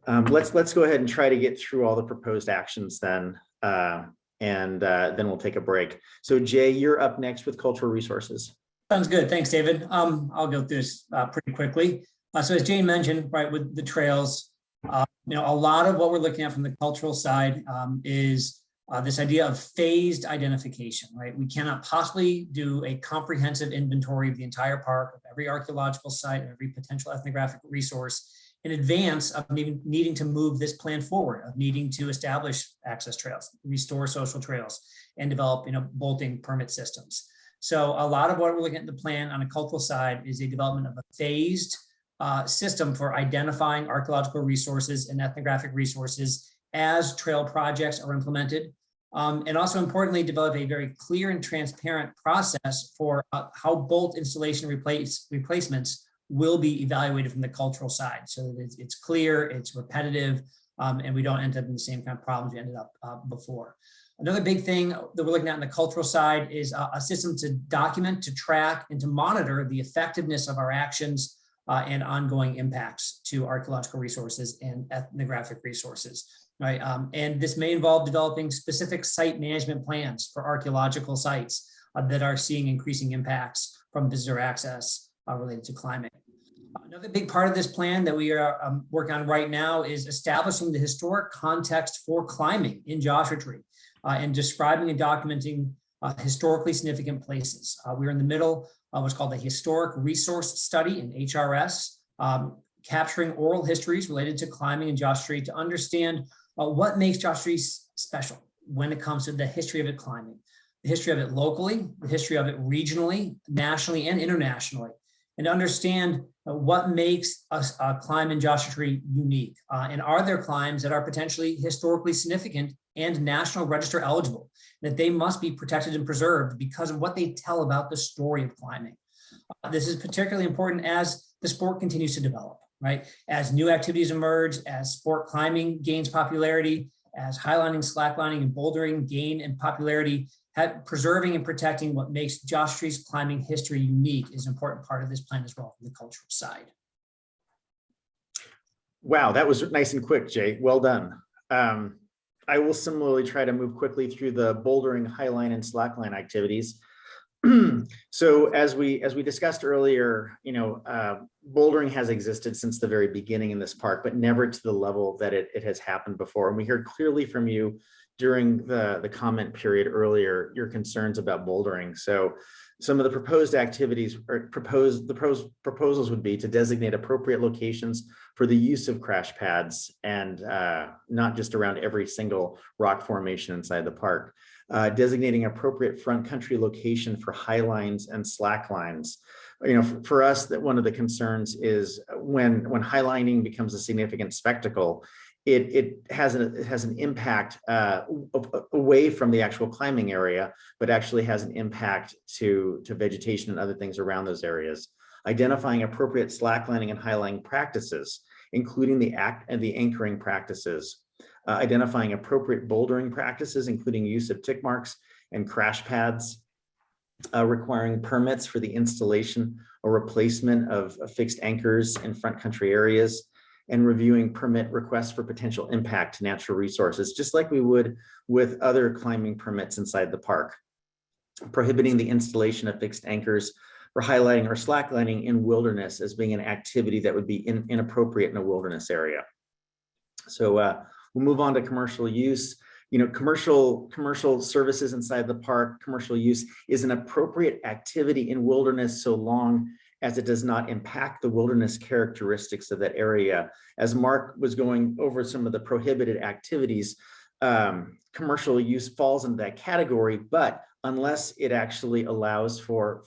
Let's go ahead and try to get through all the proposed actions then. And then we'll take a break. So Jay, you're up next with cultural resources. Sounds good. Thanks, David. I'll go through this pretty quickly. So as Jane mentioned, right, with the trails, a lot of what we're looking at from the cultural side is this idea of phased identification, right? We cannot possibly do a comprehensive inventory of the entire park, of every archaeological site, every potential ethnographic resource in advance of needing to move this plan forward, of needing to establish access trails, restore social trails, and develop, bolting permit systems. So a lot of what we're looking at in the plan on a cultural side is a development of a phased system for identifying archaeological resources and ethnographic resources as trail projects are implemented. And also importantly, develop a very clear and transparent process for how bolt installation replacements will be evaluated from the cultural side, so that it's clear, it's repetitive, and we don't end up in the same kind of problems we ended up before. Another big thing that we're looking at on the cultural side is a system to document, to track, and to monitor the effectiveness of our actions and ongoing impacts to archaeological resources and ethnographic resources. Right, and this may involve developing specific site management plans for archaeological sites that are seeing increasing impacts from visitor access related to climate. Another big part of this plan that we are working on right now is establishing the historic context for climbing in Joshua Tree and describing and documenting historically significant places. We're in the middle of what's called the Historic Resource Study in HRS, capturing oral histories related to climbing in Joshua Tree to understand what makes Joshua Tree special when it comes to the history of it climbing, the history of it locally, the history of it regionally, nationally, and internationally, and understand what makes us climb in Joshua Tree unique. And are there climbs that are potentially historically significant and National Register eligible, that they must be protected and preserved because of what they tell about the story of climbing. This is particularly important as the sport continues to develop. Right, as new activities emerge, as sport climbing gains popularity, as highlining, slacklining, and bouldering gain in popularity, preserving and protecting what makes Joshua Tree's climbing history unique is an important part of this plan as well from the cultural side. Wow, that was nice and quick, Jay. Well done. I will similarly try to move quickly through the bouldering, highline, and slackline activities. So as we discussed earlier, bouldering has existed since the very beginning in this park, but never to the level that it has happened before. And we heard clearly from you during the comment period earlier, your concerns about bouldering. So some of the proposed activities or proposals would be to designate appropriate locations for the use of crash pads and not just around every single rock formation inside the park. Designating appropriate front country location for high lines and slack lines. For us, that one of the concerns is when highlining becomes a significant spectacle, it has an impact away from the actual climbing area, but actually has an impact to vegetation and other things around those areas. Identifying appropriate slacklining and highlining practices, including the anchoring practices. Identifying appropriate bouldering practices, including use of tick marks and crash pads, requiring permits for the installation or replacement of fixed anchors in front country areas, and reviewing permit requests for potential impact to natural resources, just like we would with other climbing permits inside the park. Prohibiting the installation of fixed anchors for highlighting or slacklining in wilderness as being an activity that would be inappropriate in a wilderness area. So We'll move on to commercial use. Commercial services inside the park, commercial use is an appropriate activity in wilderness so long as it does not impact the wilderness characteristics of that area. As Mark was going over some of the prohibited activities, commercial use falls into that category, but unless it actually allows for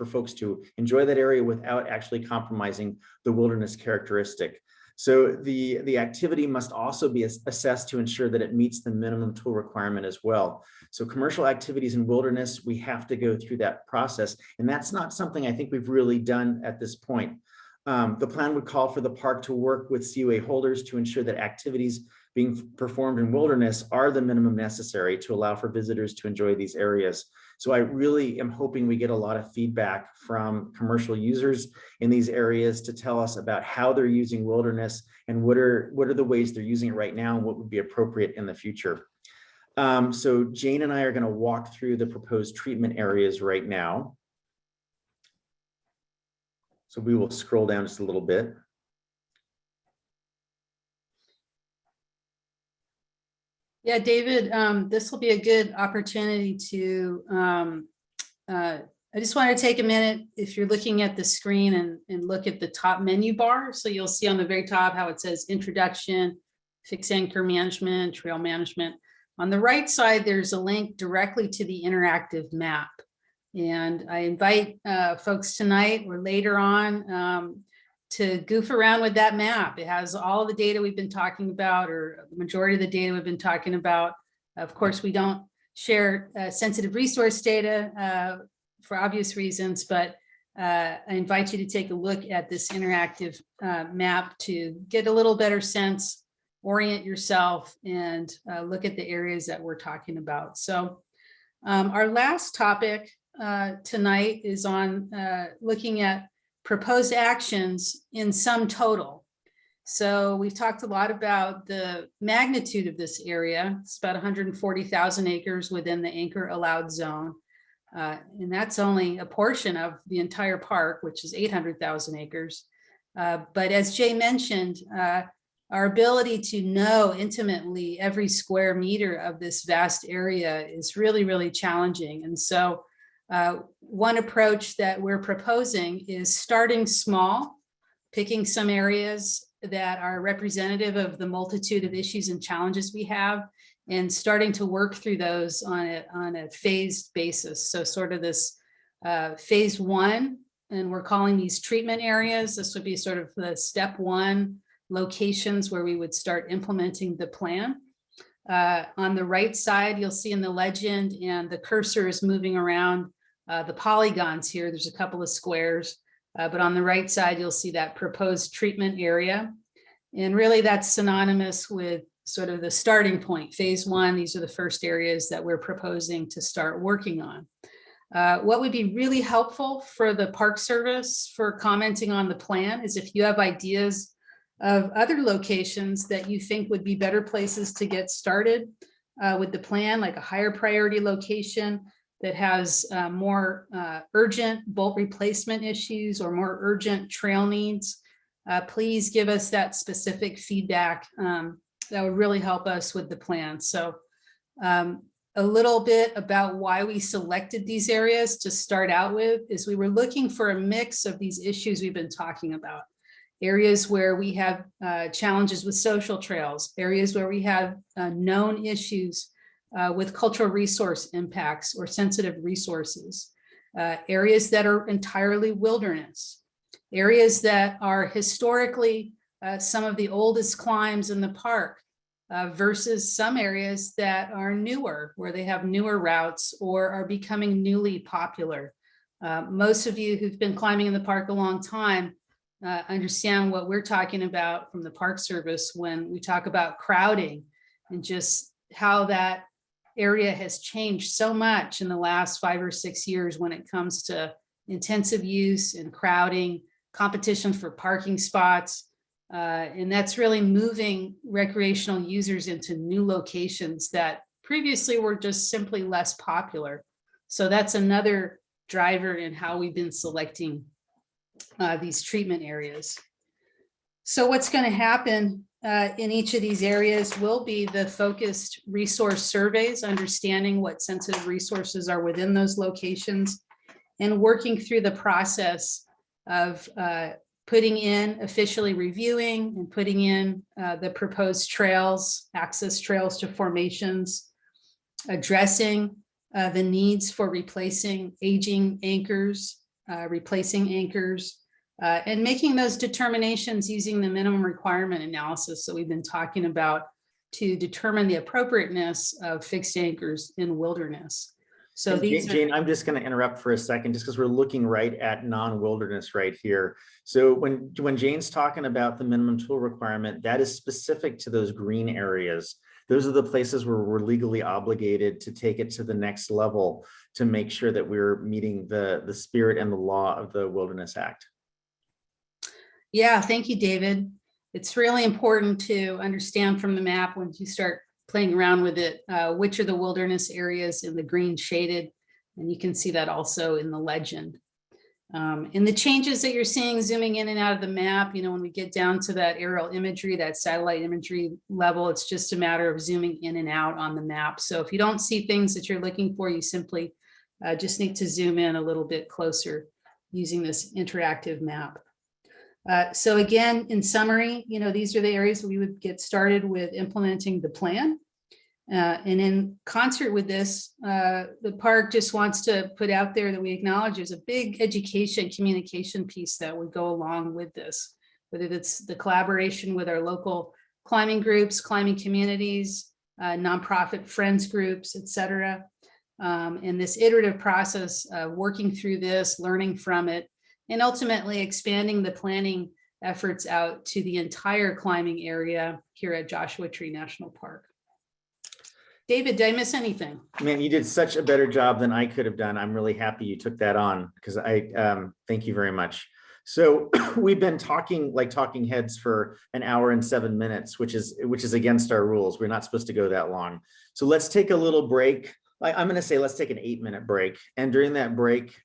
folks to enjoy that area without actually compromising the wilderness characteristic. So the activity must also be assessed to ensure that it meets the minimum tool requirement as well. So commercial activities in wilderness, we have to go through that process. And that's not something I think we've really done at this point. The plan would call for the park to work with COA holders to ensure that activities being performed in wilderness are the minimum necessary to allow for visitors to enjoy these areas. So I really am hoping we get a lot of feedback from commercial users in these areas to tell us about how they're using wilderness and what are the ways they're using it right now and what would be appropriate in the future. So Jane and I are going to walk through the proposed treatment areas right now. So we will scroll down just a little bit. Yeah, David, this will be a good opportunity to, I just want to take a minute, if you're looking at the screen and look at the top menu bar. So you'll see on the very top how it says introduction, fixed anchor management, trail management. On the right side, there's a link directly to the interactive map. And I invite folks tonight or later on to goof around with that map. It has all the data we've been talking about, or the majority of the data we've been talking about. Of course, we don't share sensitive resource data for obvious reasons, but I invite you to take a look at this interactive map to get a little better sense, orient yourself, and look at the areas that we're talking about. So our last topic tonight is on looking at proposed actions in sum total. So we've talked a lot about the magnitude of this area. It's about 140,000 acres within the anchor allowed zone. And that's only a portion of the entire park, which is 800,000 acres. But as Jay mentioned, our ability to know intimately every square meter of this vast area is really, really challenging. And so one approach that we're proposing is starting small, picking some areas that are representative of the multitude of issues and challenges we have, and starting to work through those on a phased basis. So sort of this phase one, and we're calling these treatment areas. This would be sort of the step one locations where we would start implementing the plan. On the right side, you'll see in the legend, and the cursor is moving around the polygons here. There's a couple of squares, but on the right side, you'll see that proposed treatment area. And really that's synonymous with sort of the starting point, phase one. These are the first areas that we're proposing to start working on. What would be really helpful for the Park Service for commenting on the plan is if you have ideas of other locations that you think would be better places to get started with the plan, like a higher priority location that has more urgent bolt replacement issues or more urgent trail needs. Please give us that specific feedback. That would really help us with the plan. So a little bit about why we selected these areas to start out with is we were looking for a mix of these issues we've been talking about. Areas where we have challenges with social trails, areas where we have known issues with cultural resource impacts or sensitive resources, areas that are entirely wilderness, areas that are historically some of the oldest climbs in the park versus some areas that are newer, where they have newer routes or are becoming newly popular. Most of you who've been climbing in the park a long time understand what we're talking about from the Park Service when we talk about crowding and just how that area has changed so much in the last 5 or 6 years when it comes to intensive use and crowding, competition for parking spots. And that's really moving recreational users into new locations that previously were just simply less popular. So that's another driver in how we've been selecting these treatment areas. So what's going to happen in each of these areas will be the focused resource surveys, understanding what sensitive resources are within those locations, and working through the process of putting in, officially reviewing and putting in the proposed trails, access trails to formations, addressing the needs for replacing aging anchors, and making those determinations using the minimum requirement analysis that we've been talking about to determine the appropriateness of fixed anchors in wilderness. So And these are, Jane, I'm just going to interrupt for a second, just because we're looking right at non-wilderness right here. So when Jane's talking about the minimum tool requirement, that is specific to those green areas. Those are the places where we're legally obligated to take it to the next level to make sure that we're meeting the spirit and the law of the Wilderness Act. yeah, thank you, David. It's really important to understand from the map once you start playing around with it, which are the wilderness areas in the green shaded, and you can see that also in the legend. And the changes that you're seeing zooming in and out of the map, you know, when we get down to that aerial imagery, that satellite imagery level, it's just a matter of zooming in and out on the map. So if you don't see things that you're looking for, you simply just need to zoom in a little bit closer using this interactive map. So again, in summary, you know, these are the areas we would get started with implementing the plan. And in concert with this, the park just wants to put out there that we acknowledge there's a big education communication piece that would go along with this, whether it's the collaboration with our local climbing groups, climbing communities, nonprofit friends groups, et cetera. And this iterative process of working through this, learning from it, and ultimately expanding the planning efforts out to the entire climbing area here at Joshua Tree National Park. David, did I miss anything? Man, you did such a better job than I could have done. I'm really happy you took that on, because I thank you very much. So we've been talking like talking heads for an hour and 7 minutes, which is against our rules. We're not supposed to go that long. So let's take a little break. I'm going to say let's take an 8-minute break. And during that break,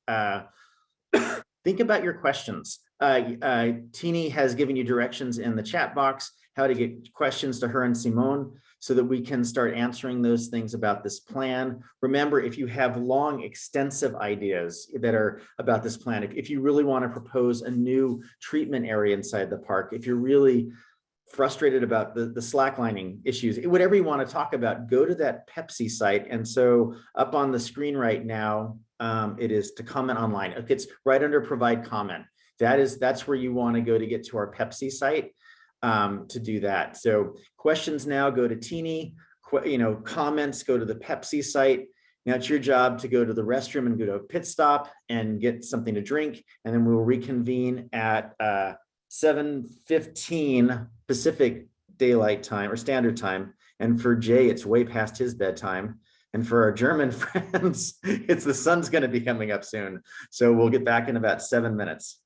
think about your questions. Teeny has given you directions in the chat box, how to get questions to her and Simone so that we can start answering those things about this plan. Remember, if you have long, extensive ideas that are about this plan, if you really want to propose a new treatment area inside the park, if you're really frustrated about the slacklining issues, whatever you want to talk about, go to that Pepsi site. And so up on the screen right now, it is to comment online. It's right under provide comment. That's where you want to go to get to our Pepsi site to do that. So questions now go to Teeny, comments go to the Pepsi site. Now it's your job to go to the restroom and go to a pit stop and get something to drink. And then we will reconvene at 7:15 Pacific Daylight Time or Standard Time. And for Jay, it's way past his bedtime. And for our German friends, it's the sun's going to be coming up soon. So we'll get back in about 7 minutes.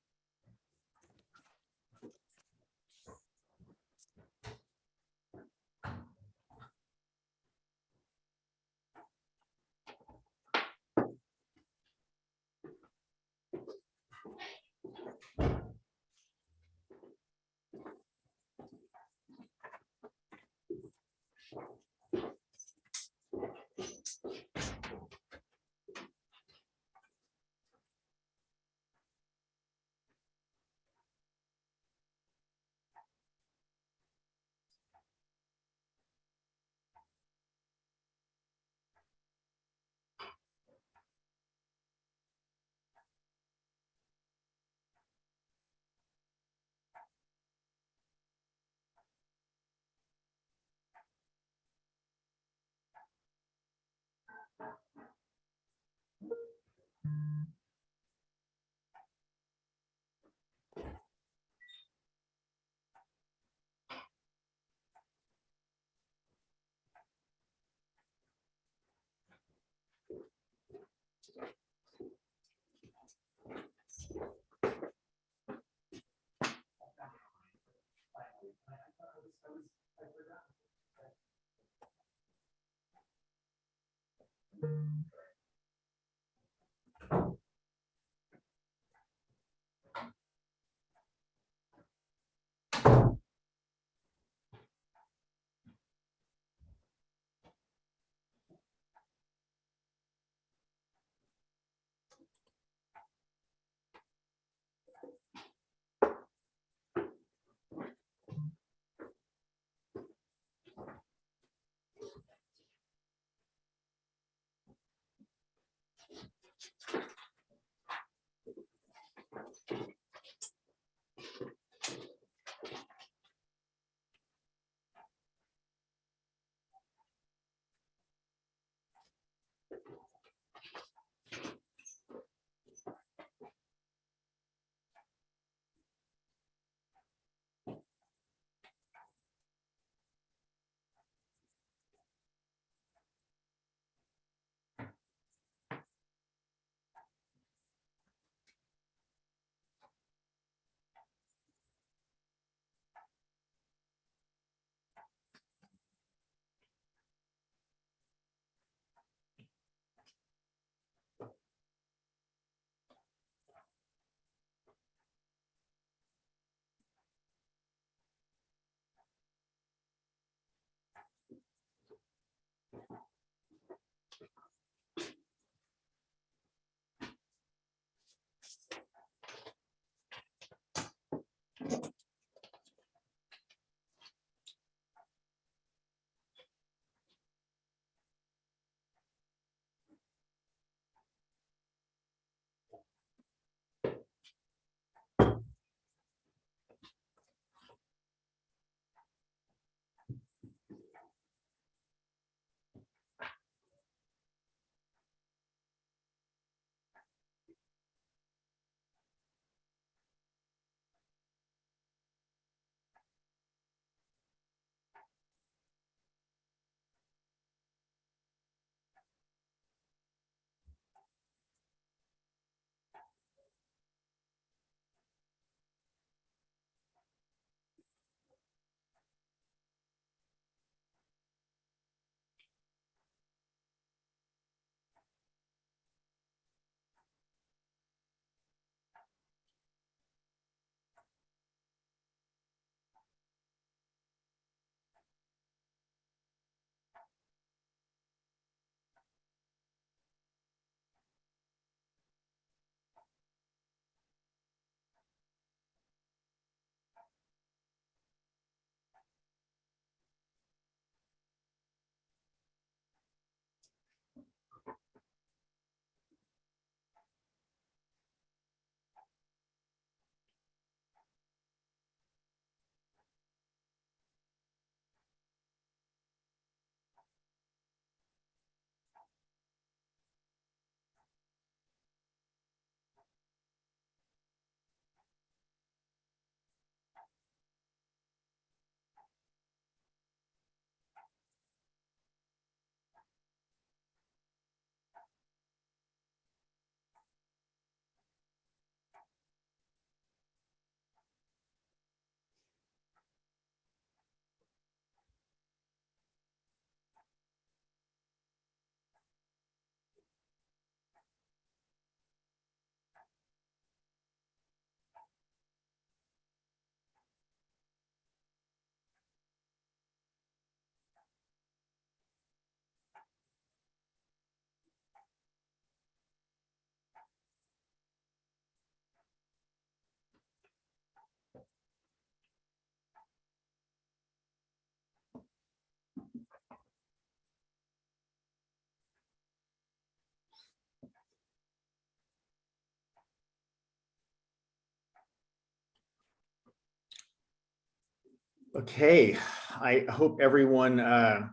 Okay, I hope everyone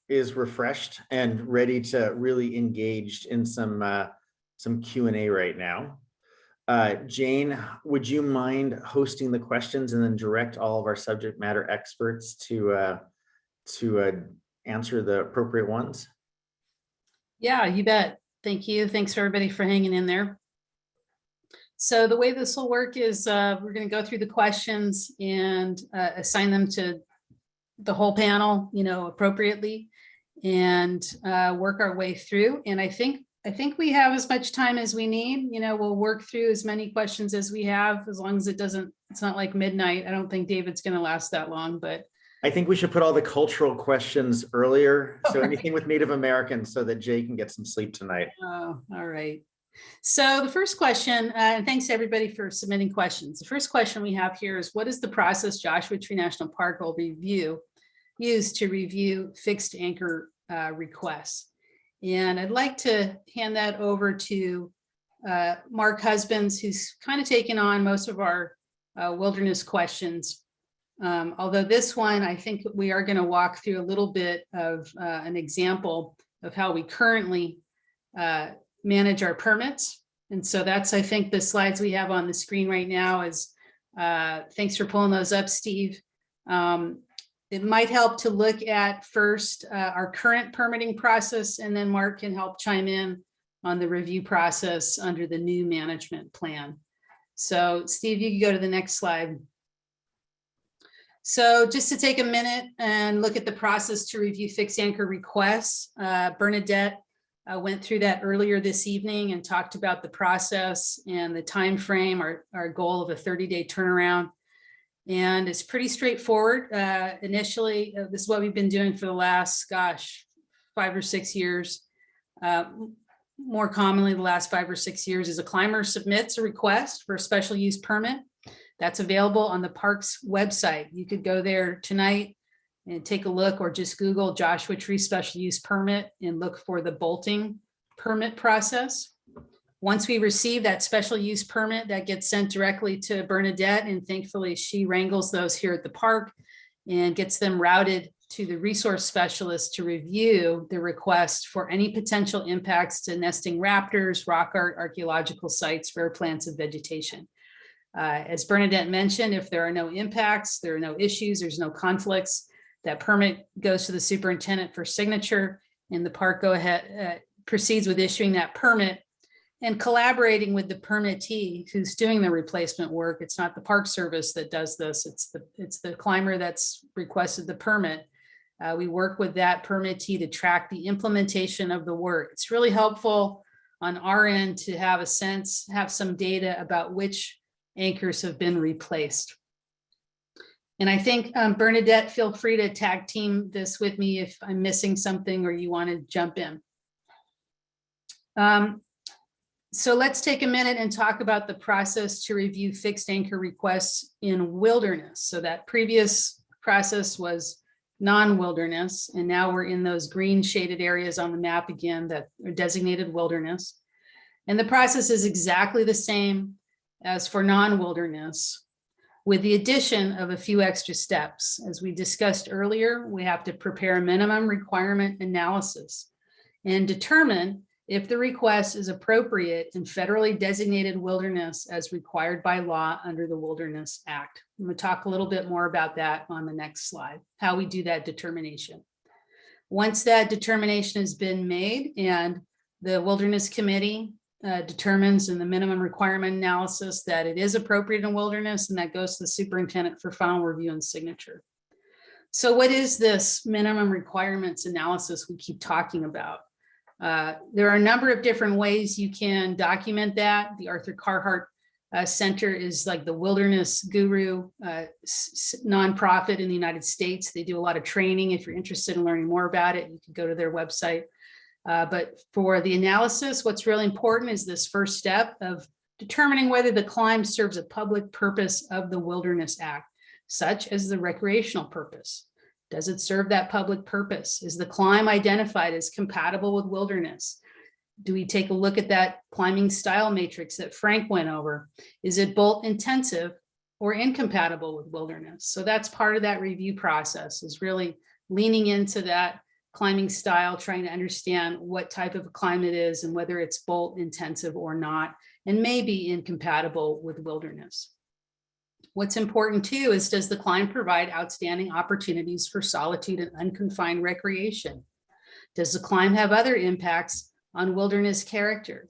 is refreshed and ready to really engage in some Q&A right now. Jane, would you mind hosting the questions and then direct all of our subject matter experts to answer the appropriate ones? Yeah, you bet. Thank you. Thanks for everybody for hanging in there. So the way this will work is we're going to go through the questions and assign them to the whole panel, appropriately, and work our way through. And I think we have as much time as we need. We'll work through as many questions as we have, as long as it's not like midnight. I don't think David's going to last that long, but I think we should put all the cultural questions earlier. So anything with Native Americans, so that Jay can get some sleep tonight. Oh, all right. So the first question, and thanks to everybody for submitting questions. The first question we have here is, what is the process Joshua Tree National Park will use to review fixed anchor requests? And I'd like to hand that over to Mark Husbands, who's kind of taken on most of our wilderness questions. Although this one, I think we are going to walk through a little bit of an example of how we currently manage our permits. And so that's, I think, the slides we have on the screen right now is, thanks for pulling those up, Steve. It might help to look at first our current permitting process, and then Mark can help chime in on the review process under the new management plan. So Steve, you can go to the next slide. So just to take a minute and look at the process to review fixed anchor requests, Bernadette went through that earlier this evening and talked about the process and the time frame, our goal of a 30-day turnaround. And it's pretty straightforward. Initially, this is what we've been doing for the last, 5 or 6 years. More commonly, the last 5 or 6 years, is a climber submits a request for a special use permit. That's available on the park's website. You could go there tonight and take a look, or just Google Joshua Tree special use permit and look for the bolting permit process. Once we receive that special use permit, that gets sent directly to Bernadette, and thankfully she wrangles those here at the park and gets them routed to the resource specialist to review the request for any potential impacts to nesting raptors, rock art, archaeological sites, rare plants, and vegetation. As Bernadette mentioned, if there are no impacts, there are no issues, there's no conflicts, that permit goes to the superintendent for signature, and the park proceeds with issuing that permit and collaborating with the permittee who's doing the replacement work. It's not the Park Service that does this. It's the climber that's requested the permit. We work with that permittee to track the implementation of the work. It's really helpful on our end to have some data about which anchors have been replaced. And I think, Bernadette, feel free to tag team this with me if I'm missing something or you want to jump in. So let's take a minute and talk about the process to review fixed anchor requests in wilderness. So that previous process was non-wilderness, and now we're in those green shaded areas on the map again that are designated wilderness. And the process is exactly the same as for non-wilderness, with the addition of a few extra steps. As we discussed earlier, we have to prepare a minimum requirement analysis and determine if the request is appropriate in federally designated wilderness as required by law under the Wilderness Act. I'm going to talk a little bit more about that on the next slide, how we do that determination. Once that determination has been made and the Wilderness Committee determines in the minimum requirement analysis that it is appropriate in wilderness, and that goes to the superintendent for final review and signature. So what is this minimum requirements analysis we keep talking about? There are a number of different ways you can document that. The Arthur Carhart Center is like the wilderness guru nonprofit in the United States. They do a lot of training. If you're interested in learning more about it, you can go to their website. But for the analysis, what's really important is this first step of determining whether the climb serves a public purpose of the Wilderness Act, such as the recreational purpose. Does it serve that public purpose? Is the climb identified as compatible with wilderness? Do we take a look at that climbing style matrix that Frank went over? Is it bolt intensive or incompatible with wilderness. So that's part of that review process, is really leaning into that climbing style, trying to understand what type of a climb it is and whether it's bolt intensive or not, and maybe incompatible with wilderness. What's important too is, does the climb provide outstanding opportunities for solitude and unconfined recreation? Does the climb have other impacts on wilderness character?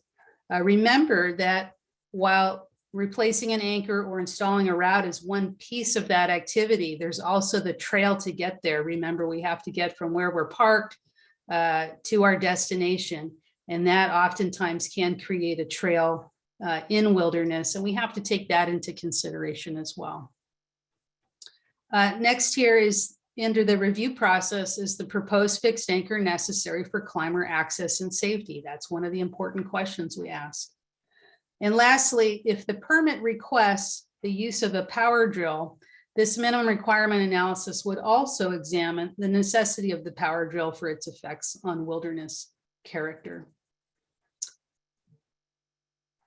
Remember that while replacing an anchor or installing a route is one piece of that activity, there's also the trail to get there. Remember, we have to get from where we're parked to our destination, and that oftentimes can create a trail in wilderness, and we have to take that into consideration as well. Next here is, under the review process, is the proposed fixed anchor necessary for climber access and safety? That's one of the important questions we ask. And lastly, if the permit requests the use of a power drill, this minimum requirement analysis would also examine the necessity of the power drill for its effects on wilderness character.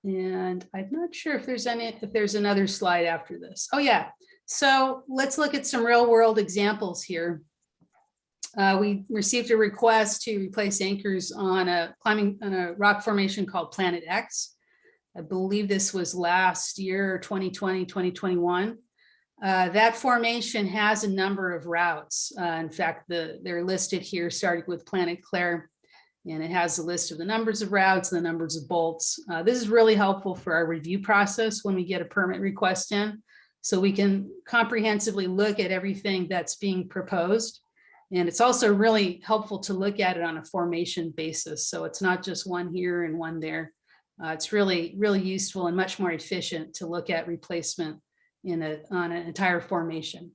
And I'm not sure if there's another slide after this. Oh yeah, so let's look at some real world examples here. We received a request to replace anchors on a rock formation called Planet X. I believe this was last year, 2020, 2021. That formation has a number of routes. In fact, they're listed here, starting with Planet Claire, and it has a list of the numbers of routes and the numbers of bolts. This is really helpful for our review process when we get a permit request in, so we can comprehensively look at everything that's being proposed. And it's also really helpful to look at it on a formation basis. So it's not just one here and one there. It's really, really useful and much more efficient to look at replacement on an entire formation.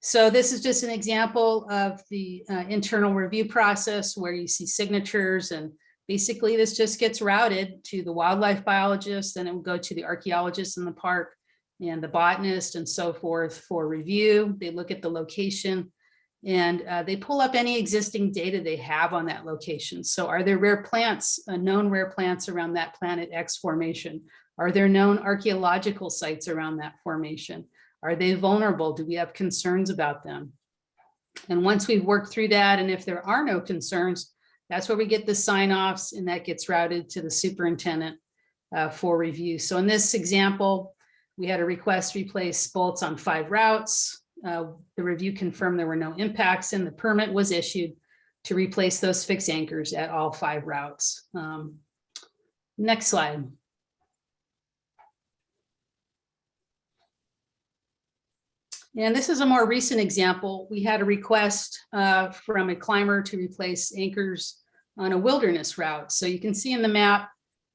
So this is just an example of the internal review process, where you see signatures, and basically this just gets routed to the wildlife biologist, and it will go to the archaeologist in the park and the botanist and so forth for review. They look at the location, and they pull up any existing data they have on that location. So are there rare plants, known rare plants around that Planet X formation? Are there known archaeological sites around that formation? Are they vulnerable? Do we have concerns about them? And once we've worked through that, and if there are no concerns, that's where we get the sign-offs, and that gets routed to the superintendent for review. So in this example, we had a request to replace bolts on 5 routes. The review confirmed there were no impacts, and the permit was issued to replace those fixed anchors at all 5 routes. Next slide. And this is a more recent example. We had a request from a climber to replace anchors on a wilderness route. So you can see in the map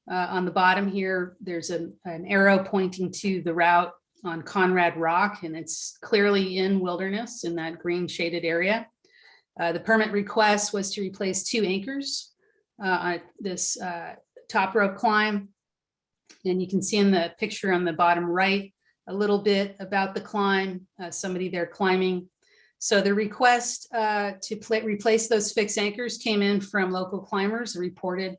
on the bottom here, there's an arrow pointing to the route on Conrad Rock, and it's clearly in wilderness in that green shaded area. The permit request was to replace 2 anchors on this top rope climb. And you can see in the picture on the bottom right a little bit about the climb, somebody there climbing. So the request to replace those fixed anchors came in from local climbers, reported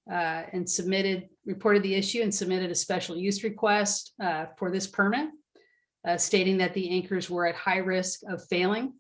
the issue and submitted a special use request for this permit, stating that the anchors were at high risk of failing.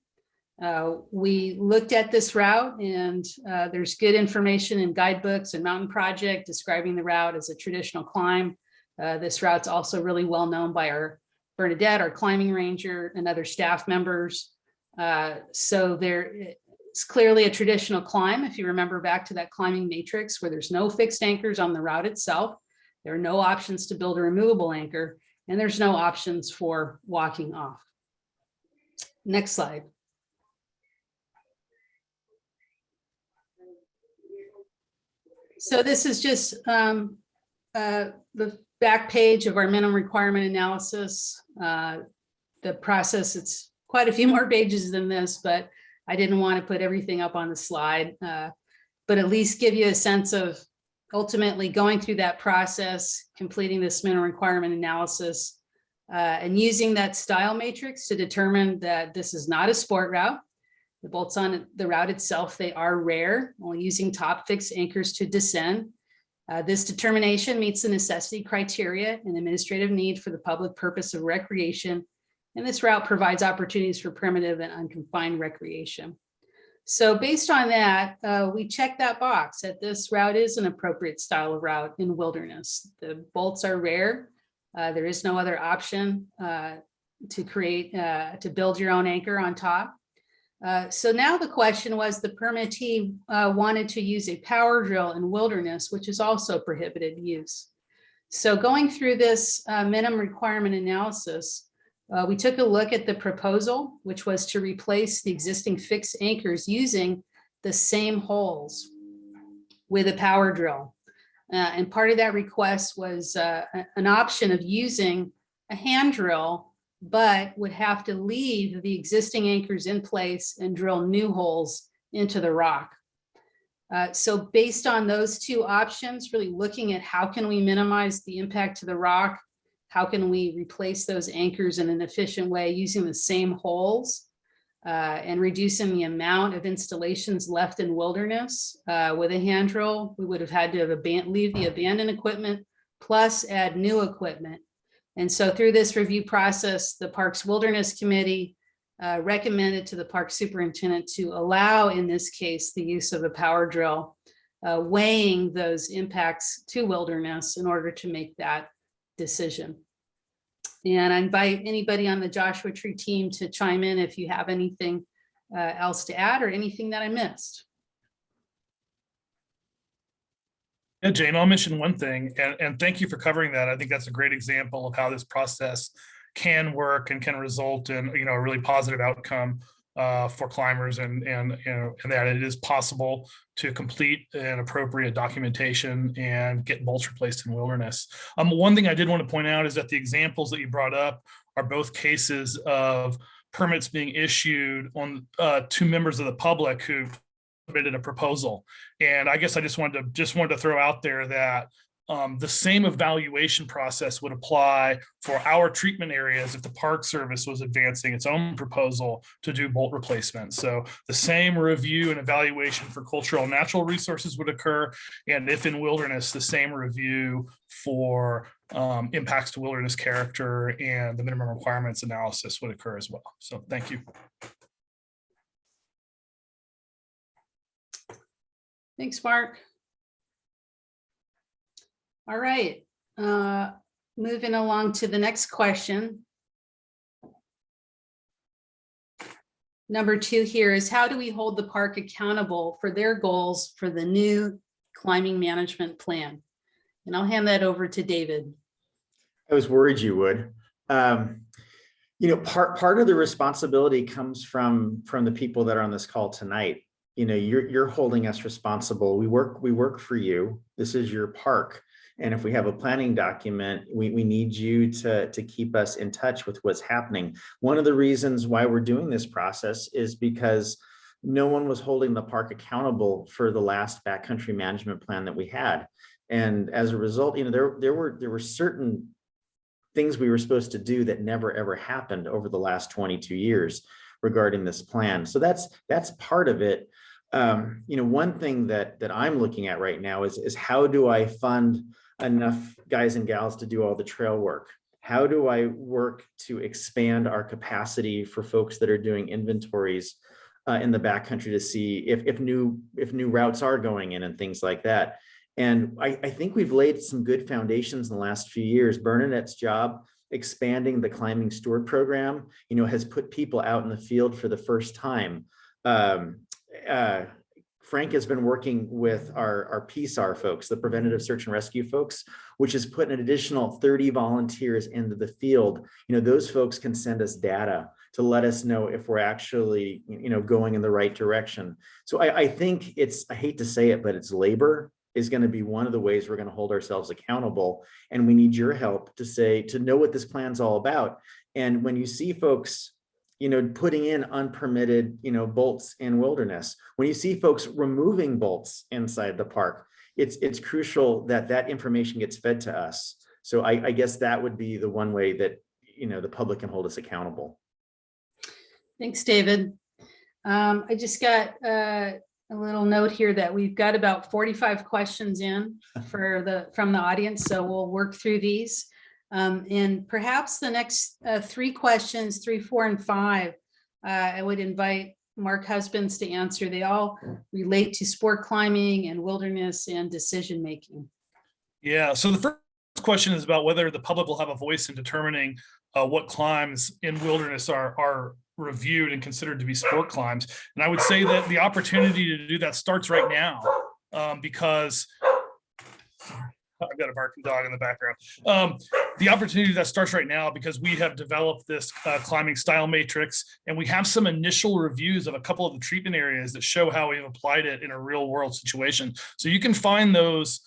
We looked at this route, and there's good information in guidebooks and Mountain Project describing the route as a traditional climb. This route's also really well known by our Bernadette, our climbing ranger, and other staff members. So it's clearly a traditional climb. If you remember back to that climbing matrix where there's no fixed anchors on the route itself, there are no options to build a removable anchor, and there's no options for walking off. Next slide. So this is just the back page of our minimum requirement analysis. The process, it's quite a few more pages than this, but I didn't want to put everything up on the slide, but at least give you a sense of ultimately going through that process, completing this minimum requirement analysis, and using that style matrix to determine that this is not a sport route. The bolts on the route itself, they are rare, only using top fixed anchors to descend. This determination meets the necessity criteria and administrative need for the public purpose of recreation, and this route provides opportunities for primitive and unconfined recreation. So based on that, we check that box that this route is an appropriate style of route in wilderness. The bolts are rare. There is no other option to build your own anchor on top. So now the question was, the permittee wanted to use a power drill in wilderness, which is also prohibited use. So going through this minimum requirement analysis, we took a look at the proposal, which was to replace the existing fixed anchors using the same holes with a power drill. And part of that request was an option of using a hand drill, but would have to leave the existing anchors in place and drill new holes into the rock. So based on those two options, really looking at how can we minimize the impact to the rock, how can we replace those anchors in an efficient way using the same holes, and reducing the amount of installations left in wilderness. With a hand drill, we would have had to have leave the abandoned equipment plus add new equipment. And so through this review process, the Parks Wilderness Committee recommended to the park superintendent to allow, in this case, the use of a power drill, weighing those impacts to wilderness in order to make that decision. And I invite anybody on the Joshua Tree team to chime in if you have anything else to add or anything that I missed. Yeah, Jane, I'll mention one thing, and thank you for covering that. I think that's a great example of how this process can work and can result in, you know, a really positive outcome for climbers, and that it is possible to complete an appropriate documentation and get bolts replaced in wilderness. One thing I did want to point out is that the examples that you brought up are both cases of permits being issued on to members of the public who submitted a proposal. And I guess I just wanted to throw out there that the same evaluation process would apply for our treatment areas if the Park Service was advancing its own proposal to do bolt replacement. So the same review and evaluation for cultural and natural resources would occur. And if in wilderness, the same review for impacts to wilderness character and the minimum requirements analysis would occur as well. So thank you. Thanks, Mark. All right, moving along to the next question. Number 2 here is, how do we hold the park accountable for their goals for the new climbing management plan? And I'll hand that over to David. I was worried you would. You know, part of the responsibility comes from the people that are on this call tonight. You know, you're holding us responsible. We work for you. This is your park. And if we have a planning document, we need you to keep us in touch with what's happening. One of the reasons why we're doing this process is because no one was holding the park accountable for the last backcountry management plan that we had. And as a result, you know, there were certain things we were supposed to do that never ever happened over the last 22 years regarding this plan. So that's part of it. You know, one thing that I'm looking at right now is how do I fund enough guys and gals to do all the trail work? How do I work to expand our capacity for folks that are doing inventories in the backcountry to see if new routes are going in and things like that? And I think we've laid some good foundations in the last few years. Bernadette's job expanding the climbing steward program, you know, has put people out in the field for the first time. Frank has been working with our PSAR folks, the preventative search and rescue folks, which has put an additional 30 volunteers into the field. You know, those folks can send us data to let us know if we're actually, you know, going in the right direction. So I think I hate to say it, but it's labor is going to be one of the ways we're going to hold ourselves accountable. And we need your help to know what this plan's all about. And when you see folks, you know, putting in unpermitted, you know, bolts in wilderness, when you see folks removing bolts inside the park, it's crucial that information gets fed to us. So I guess that would be the one way that, you know, the public can hold us accountable. Thanks, David. I just got a little note here that we've got about 45 questions in from the audience, so we'll work through these. And perhaps the next 3 questions, 3, 4, and 5, I would invite Mark Husbands to answer. They all relate to sport climbing and wilderness and decision making. Yeah, so the first question is about whether the public will have a voice in determining what climbs in wilderness are reviewed and considered to be sport climbs. And I would say that the opportunity to do that starts right now, because I've got a barking dog in the background. The opportunity that starts right now because we have developed this climbing style matrix, and we have some initial reviews of a couple of the treatment areas that show how we've applied it in a real world situation. So you can find those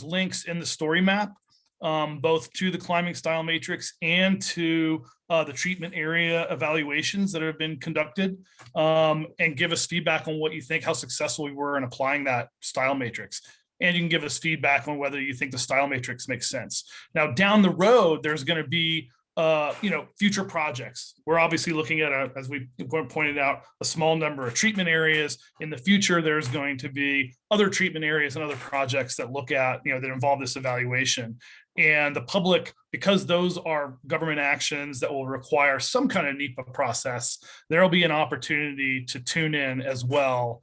links in the story map, both to the climbing style matrix and to the treatment area evaluations that have been conducted, and give us feedback on what you think, how successful we were in applying that style matrix. And you can give us feedback on whether you think the style matrix makes sense. Now, down the road, there's going to be future projects. We're obviously looking at, as we pointed out, a small number of treatment areas. In the future, there's going to be other treatment areas and other projects that look at, that involve this evaluation. And the public, because those are government actions that will require some kind of NEPA process, there'll be an opportunity to tune in as well,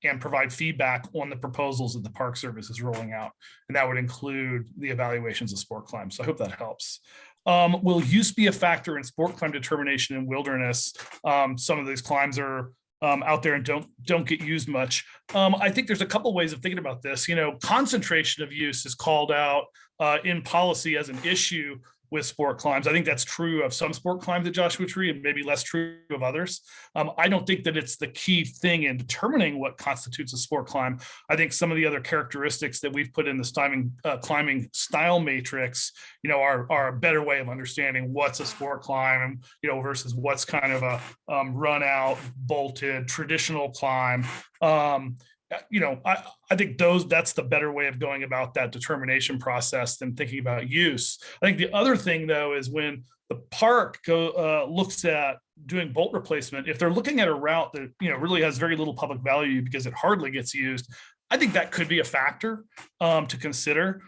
and provide feedback on the proposals that the Park Service is rolling out. And that would include the evaluations of sport climbs. So I hope that helps. Will use be a factor in sport climb determination in wilderness? Some of these climbs are out there and don't get used much. I think there's a couple ways of thinking about this. Concentration of use is called out in policy as an issue with sport climbs. I think that's true of some sport climbs at Joshua Tree and maybe less true of others. I don't think that it's the key thing in determining what constitutes a sport climb. I think some of the other characteristics that we've put in this climbing style matrix, are a better way of understanding what's a sport climb, versus what's kind of a run out, bolted, traditional climb. I think that's the better way of going about that determination process than thinking about use. I think the other thing, though, is when the park looks at doing bolt replacement, if they're looking at a route that really has very little public value because it hardly gets used, I think that could be a factor to consider.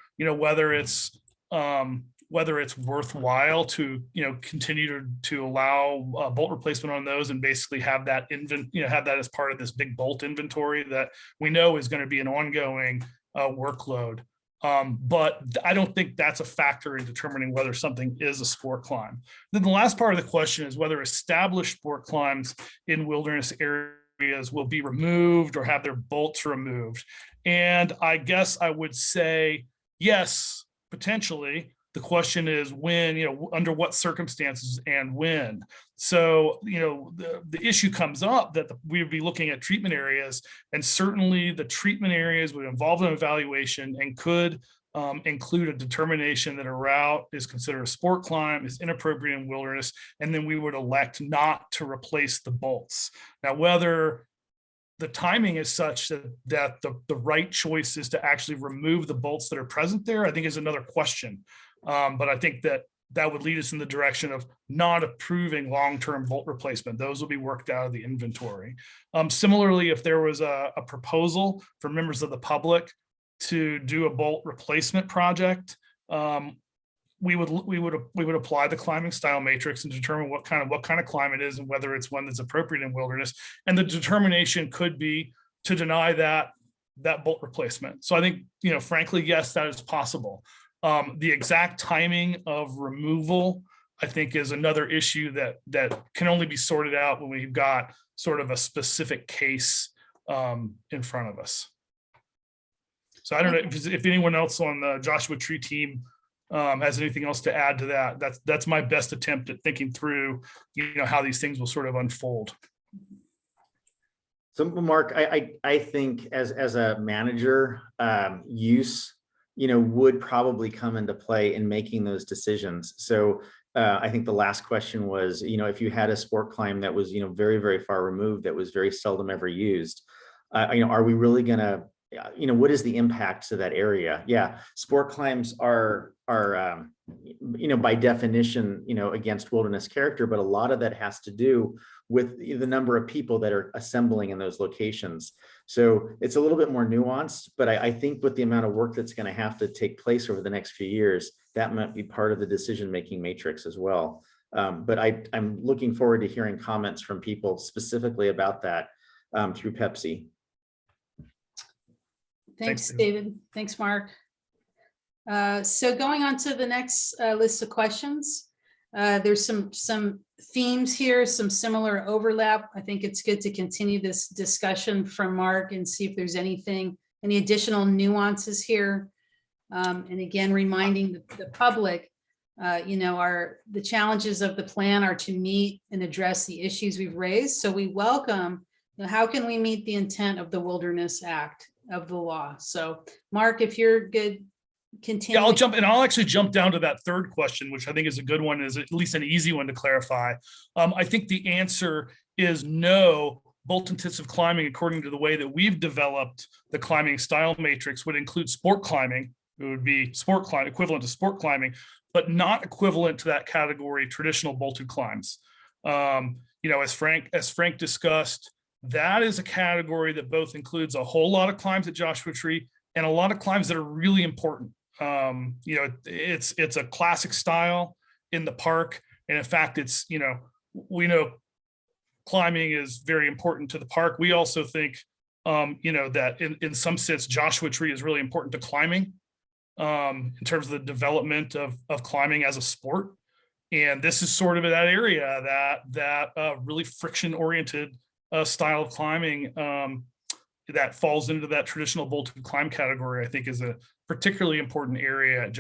Whether it's worthwhile to continue to allow bolt replacement on those and basically have that have that as part of this big bolt inventory that we know is going to be an ongoing workload. But I don't think that's a factor in determining whether something is a sport climb. Then the last part of the question is whether established sport climbs in wilderness areas will be removed or have their bolts removed. And I guess I would say yes, potentially. The question is when, under what circumstances and when. So, the issue comes up that we would be looking at treatment areas, and certainly the treatment areas would involve an evaluation and could include a determination that a route is considered a sport climb, is inappropriate in wilderness, and then we would elect not to replace the bolts. Now, whether the timing is such that the right choice is to actually remove the bolts that are present there, I think is another question. But I think that would lead us in the direction of not approving long-term bolt replacement. Those will be worked out of the inventory. Similarly, if there was a proposal for members of the public to do a bolt replacement project, we would apply the climbing style matrix and determine what kind of climb it is and whether it's one that's appropriate in wilderness. And the determination could be to deny that bolt replacement. So I think, frankly, yes, that is possible. The exact timing of removal, I think, is another issue that can only be sorted out when we've got sort of a specific case in front of us. So I don't know if anyone else on the Joshua Tree team has anything else to add to that. That's my best attempt at thinking through, how these things will sort of unfold. So, Mark, I think as a manager, use would probably come into play in making those decisions. So I think the last question was, if you had a sport climb that was, very, very far removed, that was very seldom ever used, are we really going to what is the impact to that area? Yeah, sport climbs are by definition, against wilderness character, but a lot of that has to do with the number of people that are assembling in those locations. So it's a little bit more nuanced, but I think with the amount of work that's going to have to take place over the next few years, that might be part of the decision-making matrix as well. But I'm looking forward to hearing comments from people specifically about that through Pepsi. Thanks, Thanks, David. Thanks, Mark. So going on to the next list of questions, there's some themes here, some similar overlap. I think it's good to continue this discussion from Mark and see if there's any additional nuances here. And again, reminding the public, the challenges of the plan are to meet and address the issues we've raised. So we welcome, how can we meet the intent of the Wilderness Act of the law? So Mark, if you're good, continue. Yeah, I'll actually jump down to that third question, which I think is a good one, is at least an easy one to clarify. I think the answer is no. Bolt intensive climbing, according to the way that we've developed the climbing style matrix, would include sport climbing. It would be sport climb equivalent to sport climbing, but not equivalent to that category, traditional bolted climbs. As Frank discussed, that is a category that both includes a whole lot of climbs at Joshua Tree and a lot of climbs that are really important. It's a classic style in the park. And in fact, we know climbing is very important to the park. We also think, that in some sense, Joshua Tree is really important to climbing in terms of the development of climbing as a sport. And this is sort of that area that really friction oriented style of climbing that falls into that traditional bolted climb category, I think is a particularly important area,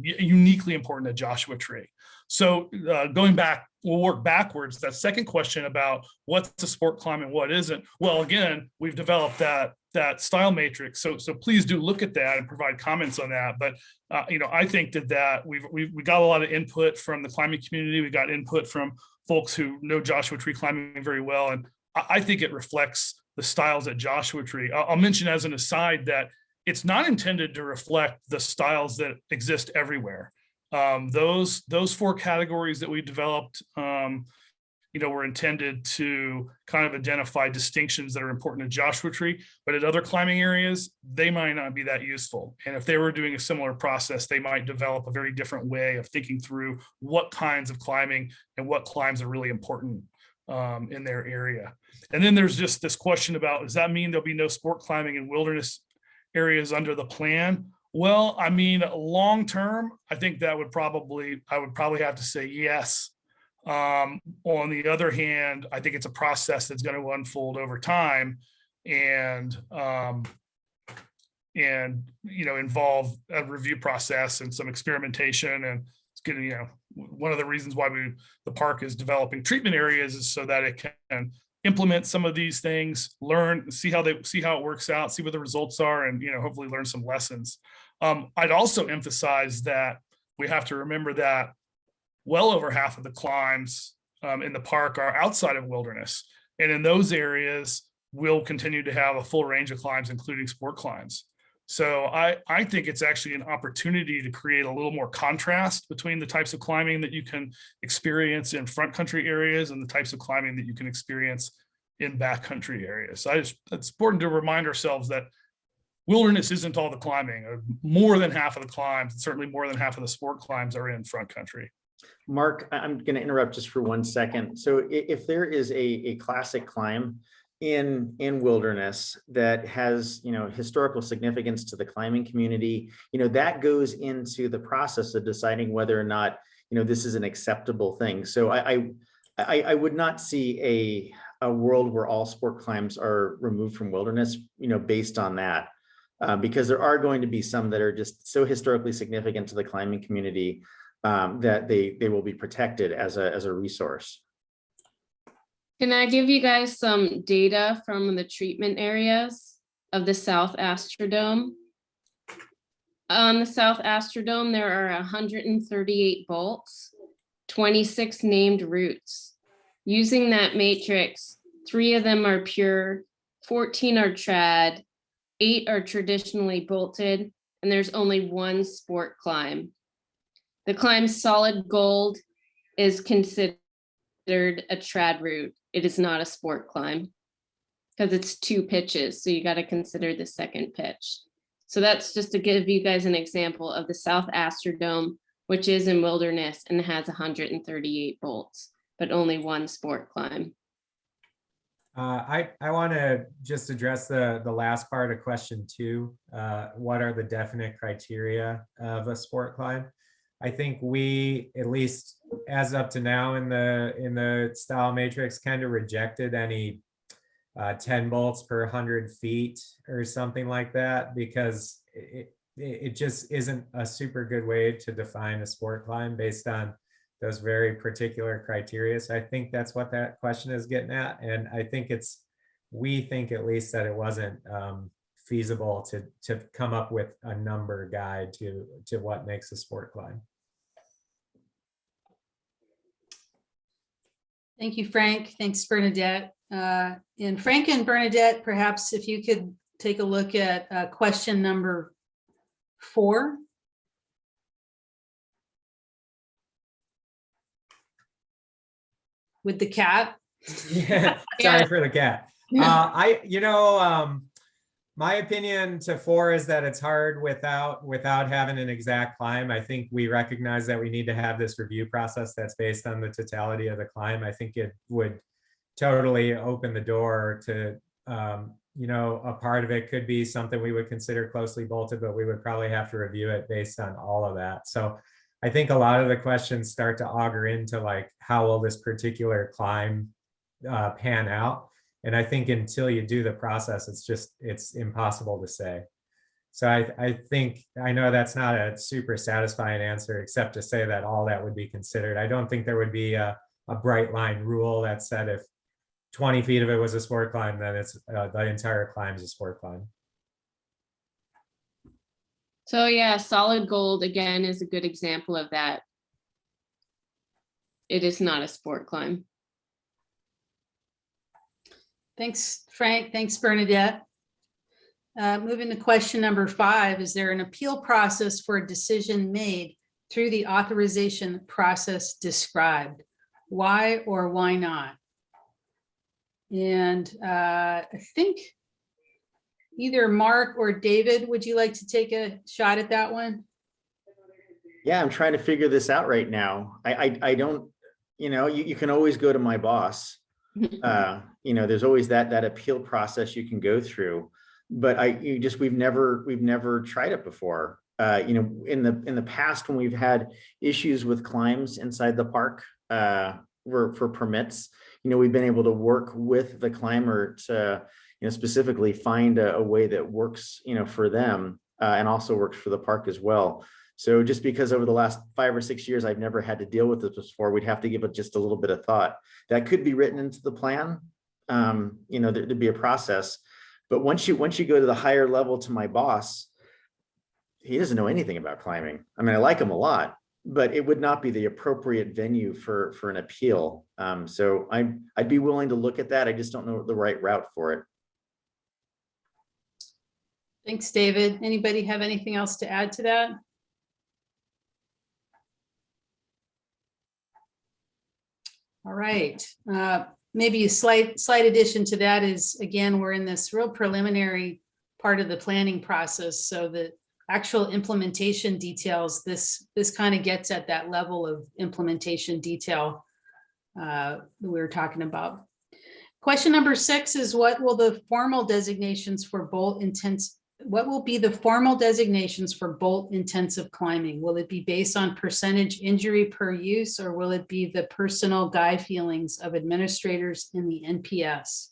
uniquely important at Joshua Tree. So going back, we'll work backwards. That second question about what's a sport climb and what isn't. Well, again, we've developed that style matrix. So please do look at that and provide comments on that. But I think that we got a lot of input from the climbing community. We got input from folks who know Joshua Tree climbing very well, and I think it reflects the styles at Joshua Tree. I'll mention as an aside that it's not intended to reflect the styles that exist everywhere. Those four categories that we developed, were intended to kind of identify distinctions that are important to Joshua Tree, but at other climbing areas, they might not be that useful. And if they were doing a similar process, they might develop a very different way of thinking through what kinds of climbing and what climbs are really important in their area. And then there's just this question about, does that mean there'll be no sport climbing in wilderness areas under the plan? Well, I mean, long term, I think I would probably have to say yes. On the other hand, I think it's a process that's going to unfold over time and involve a review process and some experimentation. And it's getting, one of the reasons why the park is developing treatment areas is so that it can implement some of these things, learn, see how it works out, see what the results are, and hopefully learn some lessons. I'd also emphasize that we have to remember that well over half of the climbs in the park are outside of wilderness, and in those areas, we'll continue to have a full range of climbs, including sport climbs. So I think it's actually an opportunity to create a little more contrast between the types of climbing that you can experience in front country areas and the types of climbing that you can experience in backcountry areas. So it's important to remind ourselves that wilderness isn't all the climbing. More than half of the climbs, certainly more than half of the sport climbs, are in front country. Mark, I'm going to interrupt just for 1 second. So if there is a classic climb in wilderness that has historical significance to the climbing community, that goes into the process of deciding whether or not this is an acceptable thing. So I would not see a world where all sport climbs are removed from wilderness, based on that, because there are going to be some that are just so historically significant to the climbing community that they will be protected as a resource. Can I give you guys some data from the treatment areas of the South Astrodome? On the South Astrodome, there are 138 bolts, 26 named routes. Using that matrix, 3 of them are pure, 14 are trad, 8 are traditionally bolted, and there's only 1 sport climb. The climb Solid Gold is considered a trad route. It is not a sport climb because it's 2 pitches. So you got to consider the second pitch. So that's just to give you guys an example of the South Astrodome, which is in Wilderness and has 138 bolts, but only 1 sport climb. I want to just address the last part of question 2. What are the definite criteria of a sport climb? I think we, at least as up to now in the style matrix, kind of rejected any 10 bolts per 100 feet or something like that, because it just isn't a super good way to define a sport climb based on those very particular criteria. So I think that's what that question is getting at. And I think we think at least that it wasn't feasible to come up with a number guide to what makes a sport climb. Thank you, Frank. Thanks, Bernadette. And Frank and Bernadette, perhaps if you could take a look at question number 4. With the cat. Yeah, sorry for the cat. My opinion to 4 is that it's hard without having an exact climb. I think we recognize that we need to have this review process that's based on the totality of the climb. I think it would totally open the door to, a part of it could be something we would consider closely bolted, but we would probably have to review it based on all of that. So I think a lot of the questions start to augur into like, how will this particular climb pan out? And I think until you do the process, it's impossible to say. So I know that's not a super satisfying answer, except to say that all that would be considered. I don't think there would be a bright line rule that said if 20 feet of it was a sport climb, then it's the entire climb is a sport climb. So yeah, Solid Gold again is a good example of that. It is not a sport climb. Thanks, Frank. Thanks, Bernadette. Moving to question number 5, is there an appeal process for a decision made through the authorization process described? Why or why not? And I think either Mark or David, would you like to take a shot at that one? Yeah, I'm trying to figure this out right now. I don't, you can always go to my boss. There's always that appeal process you can go through, but we've never tried it before. In the past, when we've had issues with climbs inside the park for permits, we've been able to work with the climber to, specifically find a way that works, for them and also works for the park as well. So just because over the last 5 or 6 years, I've never had to deal with this before, we'd have to give it just a little bit of thought. That could be written into the plan. There'd be a process, but once you go to the higher level to my boss, he doesn't know anything about climbing. I mean, I like him a lot, but it would not be the appropriate venue for an appeal. So I'd be willing to look at that. I just don't know the right route for it. Thanks, David. Anybody have anything else to add to that? All right. Maybe a slight addition to that is, again, we're in this real preliminary part of the planning process. So the actual implementation details, this kind of gets at that level of implementation detail that we were talking about. Question number 6 is what will be the formal designations for bolt intensive climbing? Will it be based on percentage injury per use, or will it be the personal guide feelings of administrators in the NPS?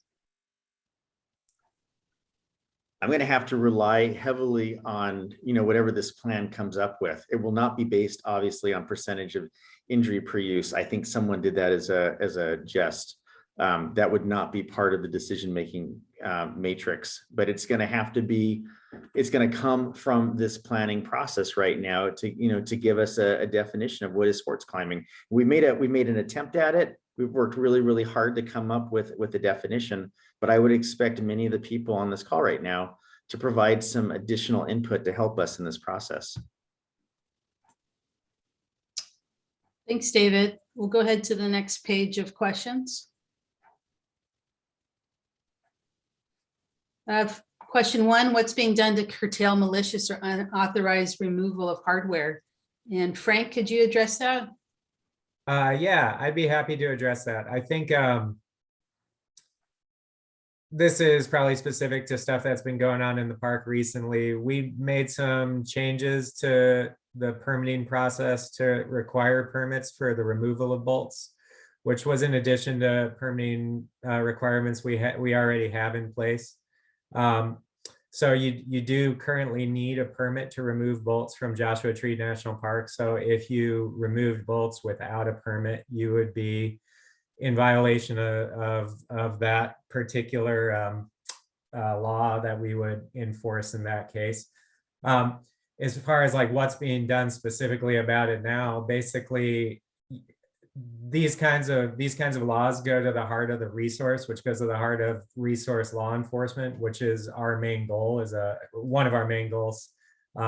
I'm going to have to rely heavily on, whatever this plan comes up with. It will not be based, obviously, on percentage of injury per use. I think someone did that as a jest. That would not be part of the decision-making matrix, but it's going to come from this planning process right now to give us a definition of what is sports climbing. We made an attempt at it. We've worked really, really hard to come up with the definition, but I would expect many of the people on this call right now to provide some additional input to help us in this process. Thanks, David. We'll go ahead to the next page of questions. Question 1, what's being done to curtail malicious or unauthorized removal of hardware? And Frank, could you address that? Yeah, I'd be happy to address that. I think this is probably specific to stuff that's been going on in the park recently. We made some changes to the permitting process to require permits for the removal of bolts, which was in addition to permitting requirements we already have in place. So you do currently need a permit to remove bolts from Joshua Tree National Park. So if you removed bolts without a permit, you would be in violation of that particular law that we would enforce in that case. As far as like what's being done specifically about it now, basically these kinds of laws go to the heart of the resource, which goes to the heart of resource law enforcement, which is our main goal, is one of our main goals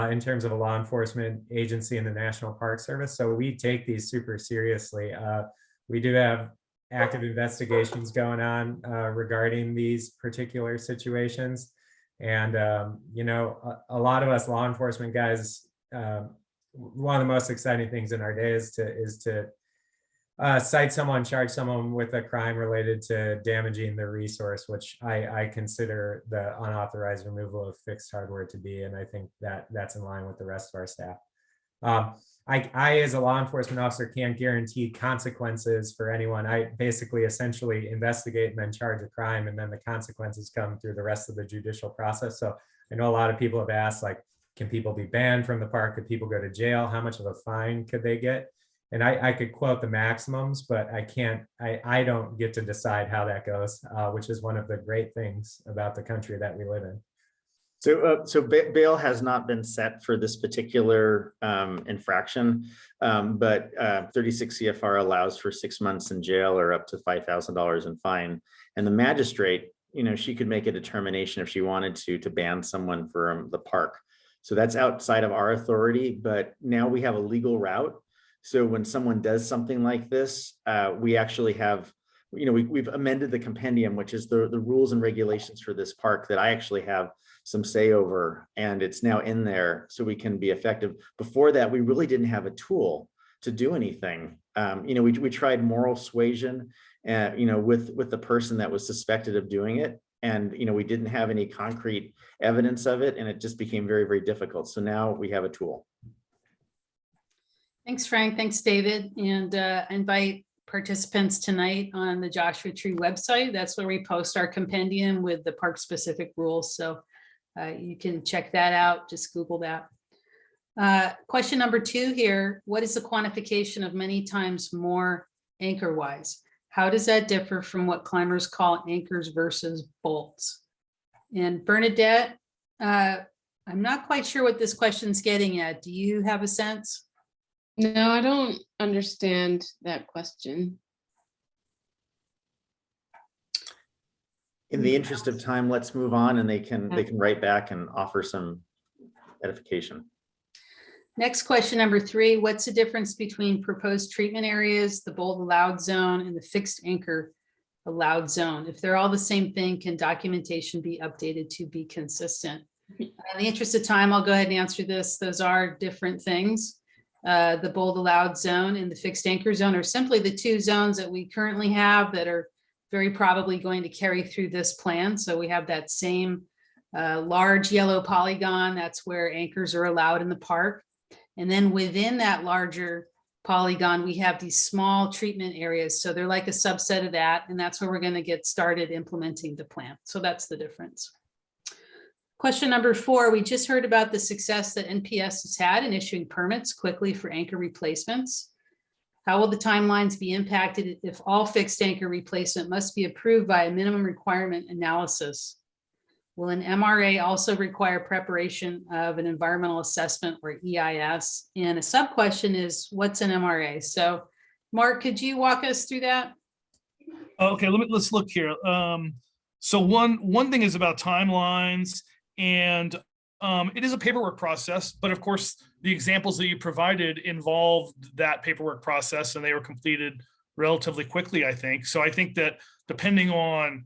in terms of a law enforcement agency in the National Park Service. So we take these super seriously. We do have active investigations going on regarding these particular situations. And, you know, a lot of us law enforcement guys, one of the most exciting things in our day is to cite someone, charge someone with a crime related to damaging the resource, which I consider the unauthorized removal of fixed hardware to be. And I think that that's in line with the rest of our staff. I, as a law enforcement officer, can't guarantee consequences for anyone. I basically essentially investigate and then charge a crime, and then the consequences come through the rest of the judicial process. So I know a lot of people have asked, like, can people be banned from the park? Could people go to jail? How much of a fine could they get? And I could quote the maximums, but I don't get to decide how that goes, which is one of the great things about the country that we live in. So bail has not been set for this particular infraction, but 36 CFR allows for 6 months in jail or up to $5,000 in fine. And the magistrate, you know, she could make a determination if she wanted to ban someone from the park. So that's outside of our authority, but now we have a legal route. So when someone does something like this, we actually have, you know, we've amended the compendium, which is the rules and regulations for this park that I actually have some say over, and it's now in there so we can be effective. Before that, we really didn't have a tool to do anything. You know, we tried moral suasion, you know, with the person that was suspected of doing it. And, you know, we didn't have any concrete evidence of it, and it just became very, very difficult. So now we have a tool. Thanks, Frank. Thanks, David. And I invite participants tonight on the Joshua Tree website. That's where we post our compendium with the park specific rules. So you can check that out. Just Google that. Question number 2 here. What is the quantification of many times more anchor wise? How does that differ from what climbers call anchors versus bolts? And Bernadette, I'm not quite sure what this question's getting at. Do you have a sense? No, I don't understand that question. In the interest of time, let's move on, and they can write back and offer some edification. Next question, number 3, what's the difference between proposed treatment areas, the bolt allowed zone, and the fixed anchor allowed zone? If they're all the same thing, can documentation be updated to be consistent? In the interest of time, I'll go ahead and answer this. Those are different things. The bolt allowed zone and the fixed anchor zone are simply the 2 zones that we currently have that are very probably going to carry through this plan. So we have that same large yellow polygon. That's where anchors are allowed in the park. And then within that larger polygon, we have these small treatment areas. So they're like a subset of that. And that's where we're going to get started implementing the plan. So that's the difference. Question number 4, we just heard about the success that NPS has had in issuing permits quickly for anchor replacements. How will the timelines be impacted if all fixed anchor replacement must be approved by a minimum requirement analysis? Will an MRA also require preparation of an environmental assessment or EIS? And a sub question is, what's an MRA? So Mark, could you walk us through that? Okay, let's look here. So one thing is about timelines. And it is a paperwork process, but of course, the examples that you provided involved that paperwork process and they were completed relatively quickly, I think. So I think that depending on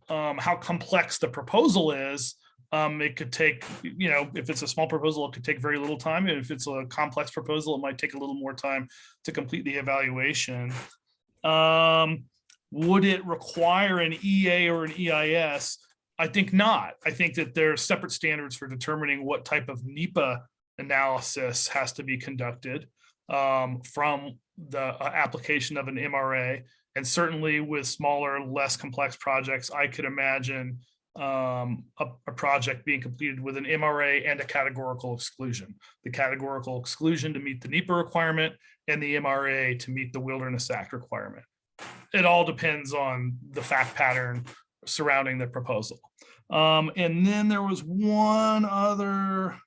how complex the proposal is, it could take, if it's a small proposal, it could take very little time. And if it's a complex proposal, it might take a little more time to complete the evaluation. Would it require an EA or an EIS? I think not. I think that there are separate standards for determining what type of NEPA analysis has to be conducted from the application of an MRA. And certainly with smaller, less complex projects, I could imagine a project being completed with an MRA and a categorical exclusion. The categorical exclusion to meet the NEPA requirement and the MRA to meet the Wilderness Act requirement. It all depends on the fact pattern surrounding the proposal. And then there was one other,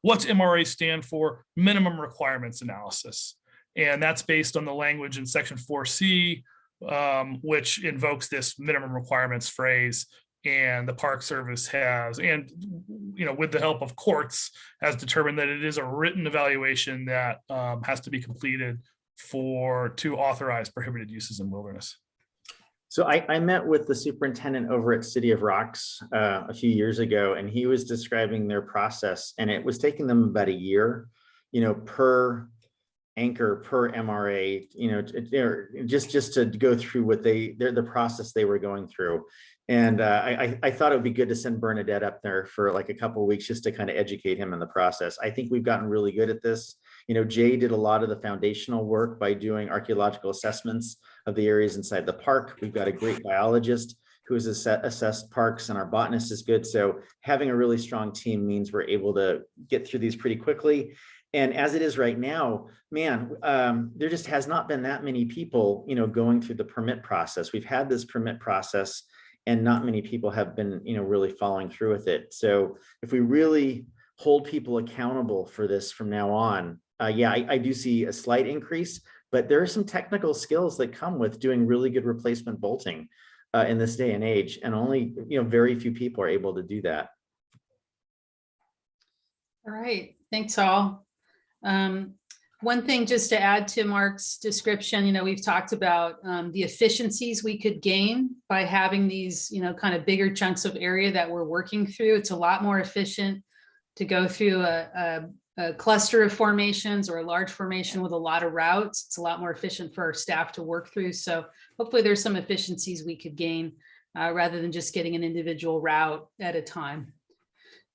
what's MRA stand for? Minimum requirements analysis. And that's based on the language in section 4C, which invokes this minimum requirements phrase. And the Park Service has, and with the help of courts, has determined that it is a written evaluation that has to be completed to authorize prohibited uses in wilderness. So I met with the superintendent over at City of Rocks a few years ago, and he was describing their process, and it was taking them about a year, per anchor, per MRA, just to go through what the process they were going through. And I thought it would be good to send Bernadette up there for like a couple of weeks just to kind of educate him in the process. I think we've gotten really good at this. Jay did a lot of the foundational work by doing archaeological assessments of the areas inside the park. We've got a great biologist who has assessed parks, and our botanist is good. So having a really strong team means we're able to get through these pretty quickly. And as it is right now, man, there just has not been that many people, going through the permit process. We've had this permit process and not many people have been, really following through with it. So if we really hold people accountable for this from now on, I do see a slight increase, but there are some technical skills that come with doing really good replacement bolting in this day and age. And only, very few people are able to do that. All right, thanks all. One thing just to add to Mark's description, we've talked about the efficiencies we could gain by having these, kind of bigger chunks of area that we're working through. It's a lot more efficient to go through a cluster of formations or a large formation with a lot of routes. It's a lot more efficient for our staff to work through. So hopefully there's some efficiencies we could gain rather than just getting an individual route at a time.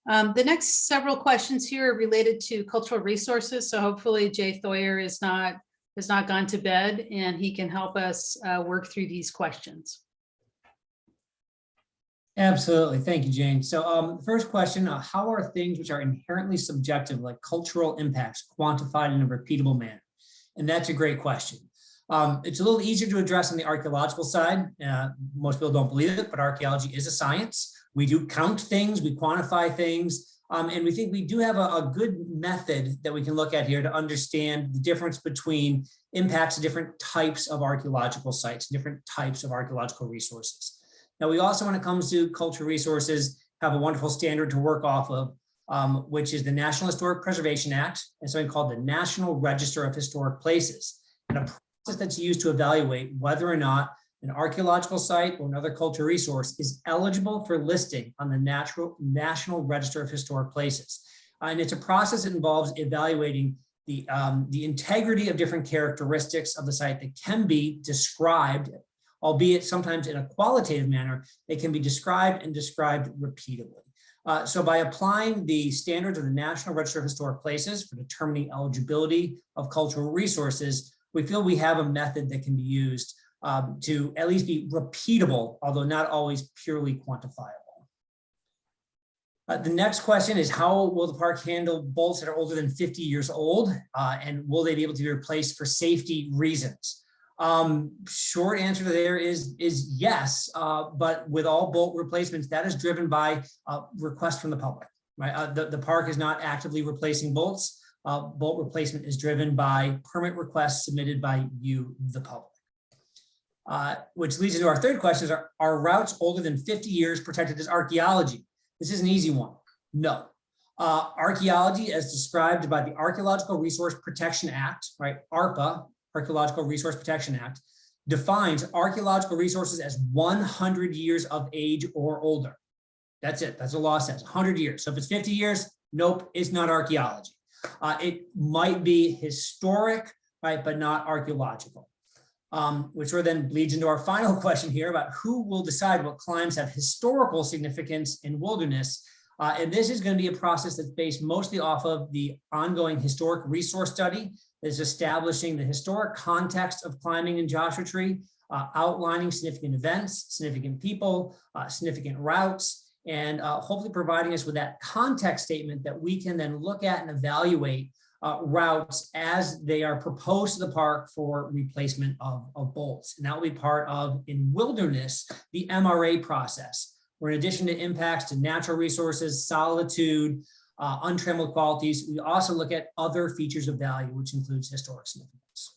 The next several questions here are related to cultural resources. So hopefully Jay Thoyer has not gone to bed and he can help us work through these questions. Absolutely. Thank you, Jane. So first question, how are things which are inherently subjective, like cultural impacts, quantified in a repeatable manner? And that's a great question. It's a little easier to address on the archaeological side. Most people don't believe it, but archaeology is a science. We do count things, we quantify things, and we think we do have a good method that we can look at here to understand the difference between impacts of different types of archaeological sites, different types of archaeological resources. Now, we also, when it comes to cultural resources, have a wonderful standard to work off of, which is the National Historic Preservation Act, and something called the National Register of Historic Places, and a process that's used to evaluate whether or not an archaeological site or another cultural resource is eligible for listing on the National Register of Historic Places. And it's a process that involves evaluating the integrity of different characteristics of the site that can be described, albeit sometimes in a qualitative manner. They can be described and described repeatedly. So by applying the standards of the National Register of Historic Places for determining eligibility of cultural resources, we feel we have a method that can be used to at least be repeatable, although not always purely quantifiable. The next question is, how will the park handle bolts that are older than 50 years old? And will they be able to be replaced for safety reasons? Short answer to there is yes, but with all bolt replacements, that is driven by request from the public, right? The park is not actively replacing bolts. Bolt replacement is driven by permit requests submitted by you, the public. Which leads into our third question: are routes older than 50 years protected as archaeology? This is an easy one. No. Archaeology, as described by the Archaeological Resource Protection Act, right? ARPA, Archaeological Resource Protection Act, defines archaeological resources as 100 years of age or older. That's it. That's what the law says, 100 years. So if it's 50 years, nope, it's not archaeology. It might be historic, right, but not archaeological. Which then leads into our final question here about who will decide what climbs have historical significance in wilderness. And this is going to be a process that's based mostly off of the ongoing historic resource study that is establishing the historic context of climbing in Joshua Tree, outlining significant events, significant people, significant routes, and hopefully providing us with that context statement that we can then look at and evaluate routes as they are proposed to the park for replacement of bolts. And that will be part of, in wilderness, the MRA process, where in addition to impacts to natural resources, solitude, untrammeled qualities, we also look at other features of value, which includes historic significance.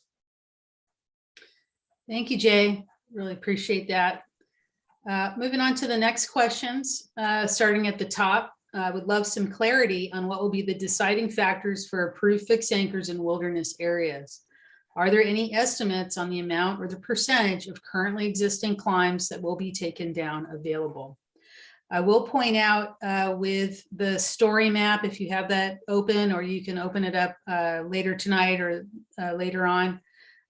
Thank you, Jay. Really appreciate that. Moving on to the next questions, starting at the top. I would love some clarity on what will be the deciding factors for approved fixed anchors in wilderness areas. Are there any estimates on the amount or the percentage of currently existing climbs that will be taken down available? I will point out with the story map, if you have that open, or you can open it up later tonight or later on,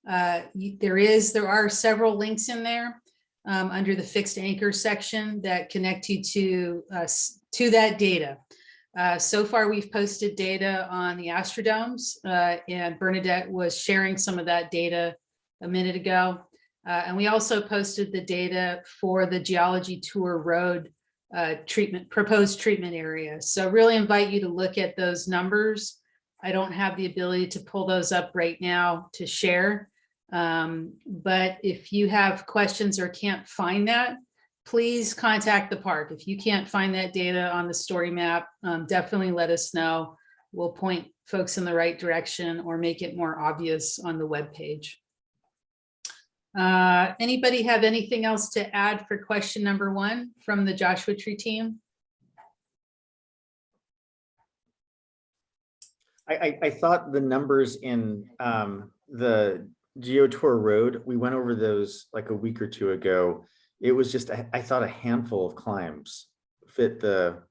there are several links in there under the fixed anchor section that connect you to that data. So far, we've posted data on the Astrodomes, and Bernadette was sharing some of that data a minute ago. And we also posted the data for the Geology Tour Road proposed treatment area. So really invite you to look at those numbers. I don't have the ability to pull those up right now to share. But if you have questions or can't find that, please contact the park. If you can't find that data on the story map, definitely let us know. We'll point folks in the right direction or make it more obvious on the webpage. Anybody have anything else to add for question number 1 from the Joshua Tree team? I thought the numbers in the GeoTour Road, we went over those like a week or two ago. It was just, I thought a handful of climbs fit the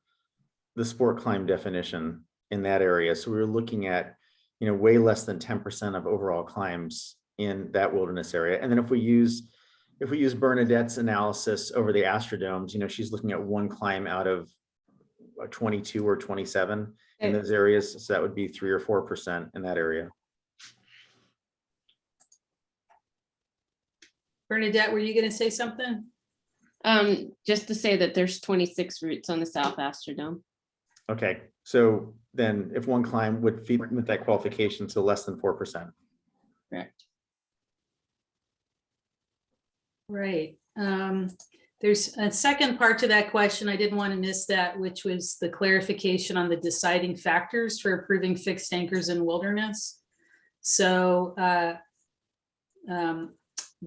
sport climb definition in that area. So we were looking at, way less than 10% of overall climbs in that wilderness area. And then if we use Bernadette's analysis over the Astrodomes, she's looking at one climb out of 22 or 27 in those areas. So that would be 3 or 4% in that area. Bernadette, were you going to say something? Just to say that there's 26 routes on the South Astrodome. Okay, so then if one climb would fit with that qualification, so less than 4%. Correct. Right. There's a second part to that question. I didn't want to miss that, which was the clarification on the deciding factors for approving fixed anchors in wilderness. So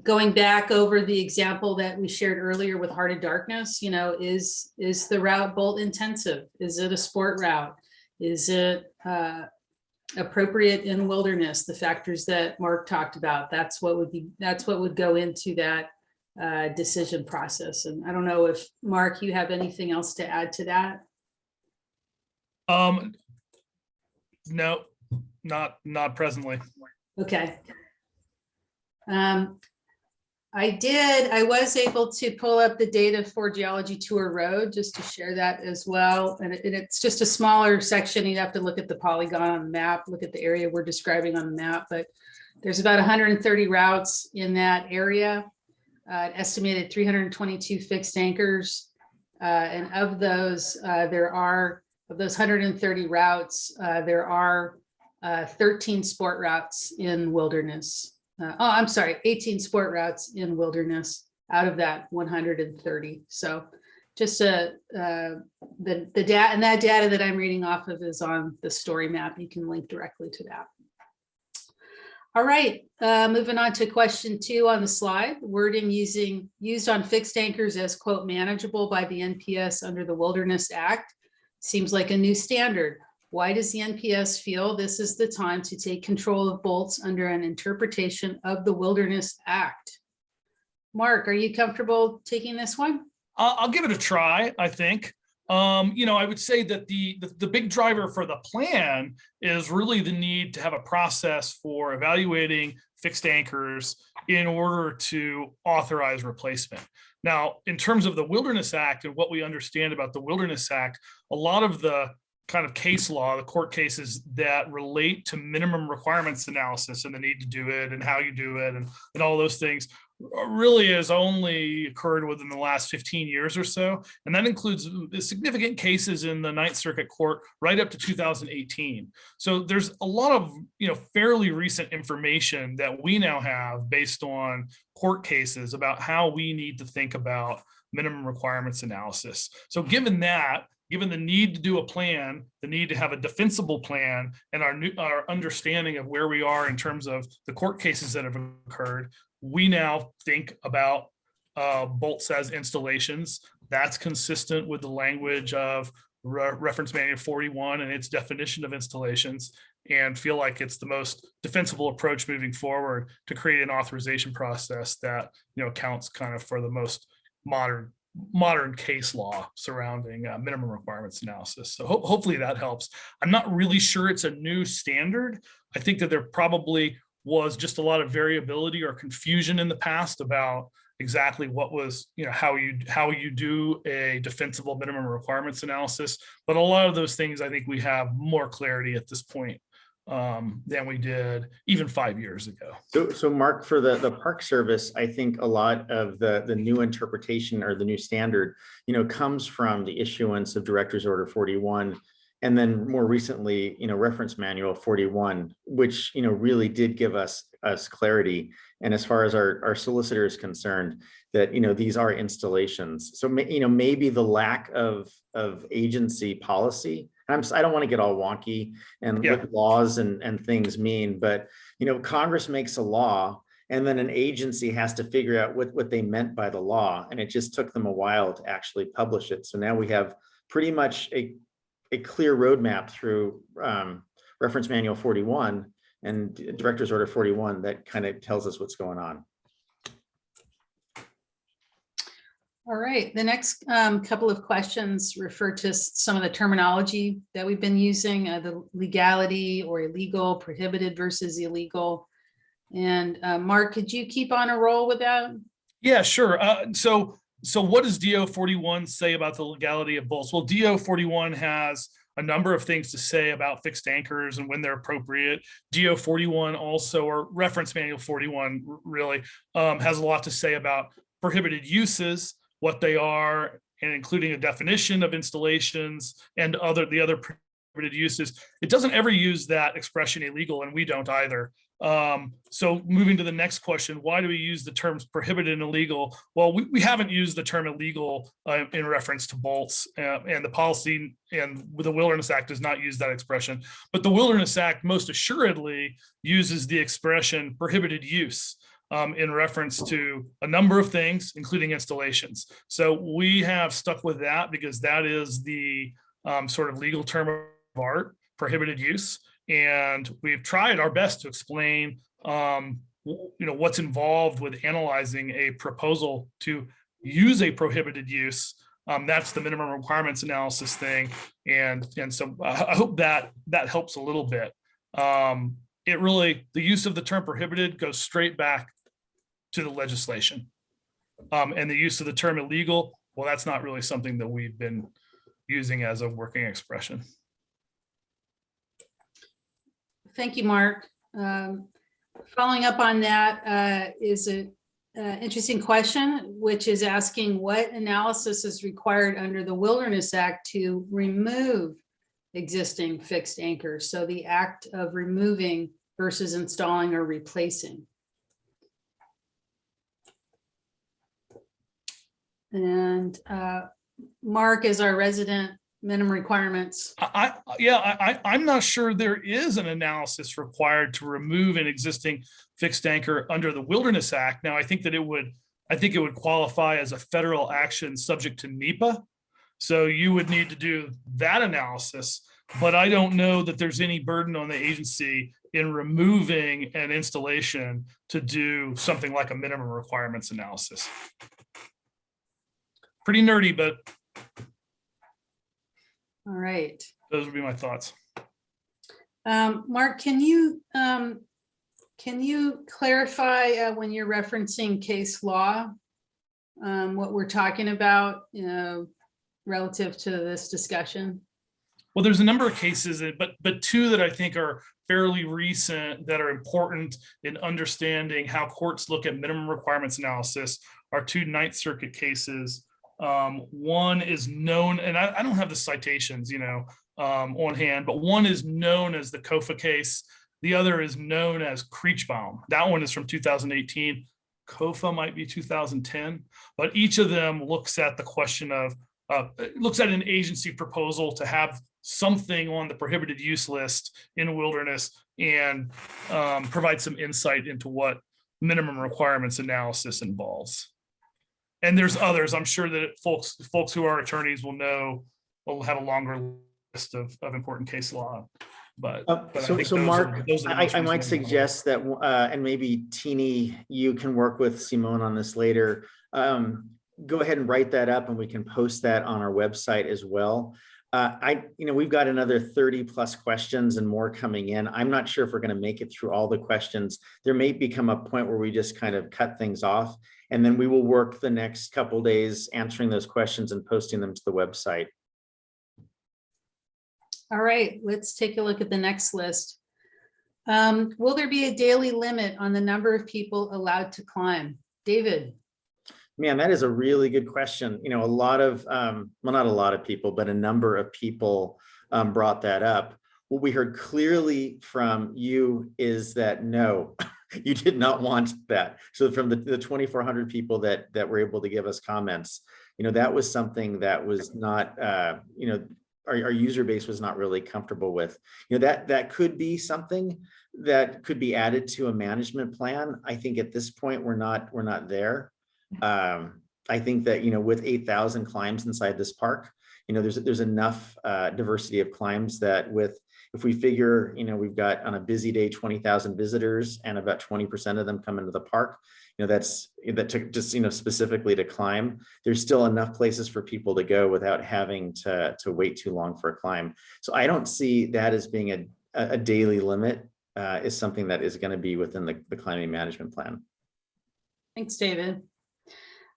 going back over the example that we shared earlier with Heart of Darkness, is the route bolt intensive? Is it a sport route? Is it appropriate in wilderness? The factors that Mark talked about, that's what would go into that decision process. And I don't know if Mark, you have anything else to add to that? No, not presently. Okay. I was able to pull up the data for Geology Tour Road just to share that as well. And it's just a smaller section. You'd have to look at the polygon on the map, look at the area we're describing on the map, but there's about 130 routes in that area, estimated 322 fixed anchors. And of those, of those 130 routes, there are 13 sport routes in wilderness. I'm sorry, 18 sport routes in wilderness out of that 130. So just the data, and that data that I'm reading off of is on the story map. You can link directly to that. All right, moving on to question 2 on the slide. Wording used on fixed anchors as quote manageable by the NPS under the Wilderness Act Seems like a new standard. Why does the NPS feel this is the time to take control of bolts under an interpretation of the Wilderness Act? Mark, are you comfortable taking this one? I'll give it a try, I think. I would say that the big driver for the plan is really the need to have a process for evaluating fixed anchors in order to authorize replacement. Now, in terms of the Wilderness Act and what we understand about the Wilderness Act, a lot of the kind of case law, the court cases that relate to minimum requirements analysis and the need to do it and how you do it and all those things really has only occurred within the last 15 years or so. And that includes significant cases in the Ninth Circuit Court right up to 2018. So there's a lot of, fairly recent information that we now have based on court cases about how we need to think about minimum requirements analysis. So given the need to do a plan, the need to have a defensible plan, and our understanding of where we are in terms of the court cases that have occurred, we now think about bolts as installations. That's consistent with the language of Reference Manual 41 and its definition of installations, and feel like it's the most defensible approach moving forward to create an authorization process that accounts kind of for the most modern case law surrounding minimum requirements analysis. So hopefully that helps. I'm not really sure it's a new standard. I think that there probably was just a lot of variability or confusion in the past about exactly what was, how you do a defensible minimum requirements analysis. But a lot of those things, I think we have more clarity at this point than we did even 5 years ago. So Mark, for the Park Service, I think a lot of the new interpretation or the new standard, comes from the issuance of Director's Order 41. And then more recently, Reference Manual 41, which, really did give us clarity. And as far as our solicitor is concerned, that, these are installations. So, maybe the lack of agency policy, I don't want to get all wonky and what laws and things mean, but, Congress makes a law and then an agency has to figure out what they meant by the law. And it just took them a while to actually publish it. So now we have pretty much a clear roadmap through Reference Manual 41 and Director's Order 41 that kind of tells us what's going on. All right, the next couple of questions refer to some of the terminology that we've been using, the legality or illegal, prohibited versus illegal. And Mark, could you keep on a roll with that? Yeah, sure. So what does DO 41 say about the legality of bolts? Well, DO 41 has a number of things to say about fixed anchors and when they're appropriate. DO 41 also, or Reference Manual 41 really, has a lot to say about prohibited uses, what they are, and including a definition of installations and the other prohibited uses. It doesn't ever use that expression illegal, and we don't either. So moving to the next question, why do we use the terms prohibited and illegal? Well, we haven't used the term illegal in reference to bolts, and the policy and the Wilderness Act does not use that expression. But the Wilderness Act most assuredly uses the expression prohibited use in reference to a number of things, including installations. So we have stuck with that because that is the sort of legal term of art, prohibited use. And we've tried our best to explain, what's involved with analyzing a proposal to use a prohibited use. That's the minimum requirements analysis thing. And so I hope that helps a little bit. The use of the term prohibited goes straight back to the legislation. And the use of the term illegal, well, that's not really something that we've been using as a working expression. Thank you, Mark. Following up on that is an interesting question, which is asking what analysis is required under the Wilderness Act to remove existing fixed anchors. So the act of removing versus installing or replacing. And Mark is our resident minimum requirements. I'm not sure there is an analysis required to remove an existing fixed anchor under the Wilderness Act. Now, I think it would qualify as a federal action subject to NEPA. So you would need to do that analysis, but I don't know that there's any burden on the agency in removing an installation to do something like a minimum requirements analysis. Pretty nerdy, but All right. those would be my thoughts. Mark, can you clarify when you're referencing case law, what we're talking about, relative to this discussion? Well, there's a number of cases, but two that I think are fairly recent that are important in understanding how courts look at minimum requirements analysis are two Ninth Circuit cases. One is known, and I don't have the citations, on hand, but one is known as the Kofa case. The other is known as Kriechbaum. That one is from 2018. Kofa might be 2010, but each of them looks at the question of, looks at an agency proposal to have something on the prohibited use list in a wilderness and provide some insight into what minimum requirements analysis involves. And there's others. I'm sure that folks who are attorneys will have a longer list of important case law. But I think So those Mark, are the most I recent might ones. suggest that, and maybe Teeny, you can work with Simone on this later. Go ahead and write that up and we can post that on our website as well. We've got another 30 plus questions and more coming in. I'm not sure if we're going to make it through all the questions. There may become a point where we just kind of cut things off, and then we will work the next couple days answering those questions and posting them to the website. All right, let's take a look at the next list. Will there be a daily limit on the number of people allowed to climb? David? Man, that is a really good question. A lot of, well, not a lot of people, but a number of people brought that up. What we heard clearly from you is that no, you did not want that. So from the 2,400 people that were able to give us comments, that was something that was not, our user base was not really comfortable with. That could be something that could be added to a management plan. I think at this point, we're not there. I think that, with 8,000 climbs inside this park, there's enough diversity of climbs that if we figure, we've got on a busy day, 20,000 visitors and about 20% of them come into the park, that took just, specifically to climb, there's still enough places for people to go without having to wait too long for a climb. So I don't see that as being a daily limit, is something that is going to be within the climbing management plan. Thanks, David.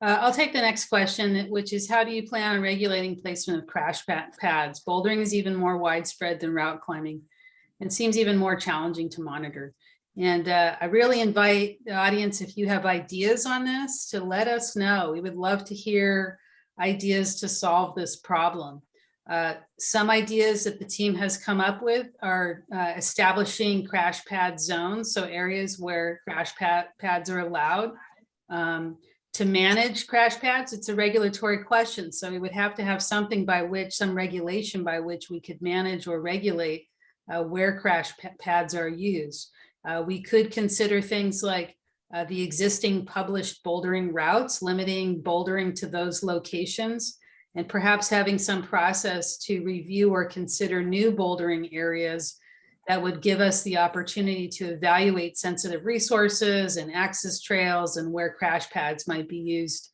I'll take the next question, which is how do you plan on regulating placement of crash pads? Bouldering is even more widespread than route climbing and seems even more challenging to monitor. And I really invite the audience, if you have ideas on this, to let us know. We would love to hear ideas to solve this problem. Some ideas that the team has come up with are establishing crash pad zones, so areas where crash pads are allowed. To manage crash pads, it's a regulatory question. So we would have to have something some regulation by which we could manage or regulate where crash pads are used. We could consider things like the existing published bouldering routes, limiting bouldering to those locations, and perhaps having some process to review or consider new bouldering areas that would give us the opportunity to evaluate sensitive resources and access trails and where crash pads might be used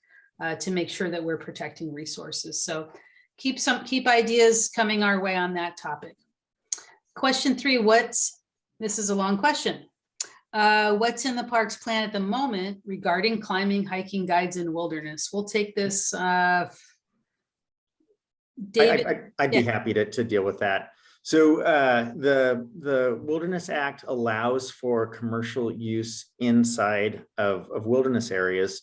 to make sure that we're protecting resources. So keep ideas coming our way on that topic. Question 3, this is a long question. What's in the park's plan at the moment regarding climbing, hiking guides in wilderness? We'll take this. David? I'd be happy to deal with that. So the Wilderness Act allows for commercial use inside of wilderness areas,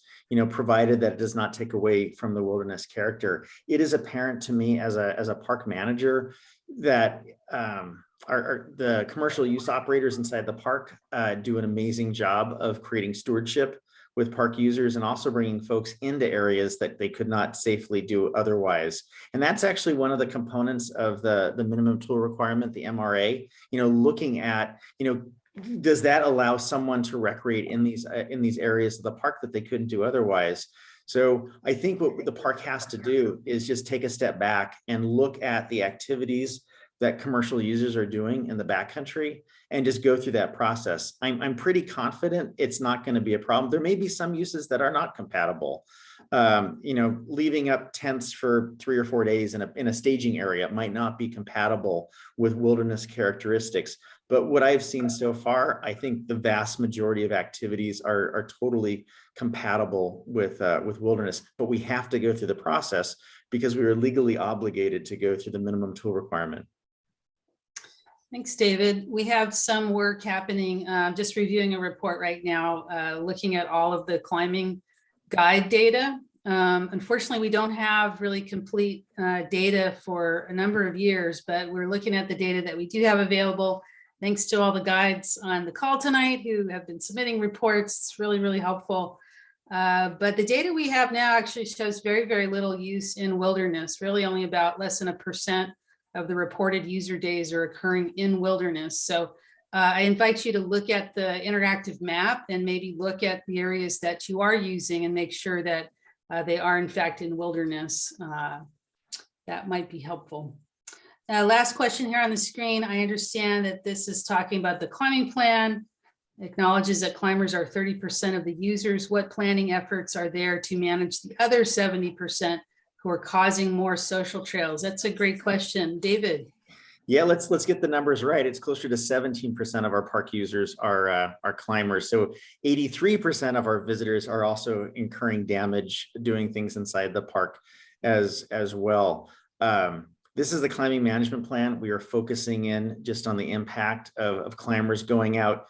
provided that it does not take away from the wilderness character. It is apparent to me as a park manager that the commercial use operators inside the park do an amazing job of creating stewardship with park users and also bringing folks into areas that they could not safely do otherwise. And that's actually one of the components of the minimum tool requirement, the MRA, looking at, does that allow someone to recreate in these areas of the park that they couldn't do otherwise? So I think what the park has to do is just take a step back and look at the activities that commercial users are doing in the backcountry and just go through that process. I'm pretty confident it's not going to be a problem. There may be some uses that are not compatible. Leaving up tents for 3 or 4 days in a staging area might not be compatible with wilderness characteristics. But what I've seen so far, I think the vast majority of activities are totally compatible with wilderness. But we have to go through the process because we are legally obligated to go through the minimum tool requirement. Thanks, David. We have some work happening, just reviewing a report right now, looking at all of the climbing guide data. Unfortunately, we don't have really complete data for a number of years, but we're looking at the data that we do have available. Thanks to all the guides on the call tonight who have been submitting reports. It's really, really helpful. But the data we have now actually shows very, very little use in wilderness, really only about less than 1% of the reported user days are occurring in wilderness. So I invite you to look at the interactive map and maybe look at the areas that you are using and make sure that they are in fact in wilderness. That might be helpful. Last question here on the screen. I understand that this is talking about the climbing plan. Acknowledges that climbers are 30% of the users. What planning efforts are there to manage the other 70% who are causing more social trails? That's a great question. David. Yeah, let's get the numbers right. It's closer to 17% of our park users are climbers. So 83% of our visitors are also incurring damage doing things inside the park as well. This is the climbing management plan. We are focusing in just on the impact of climbers going out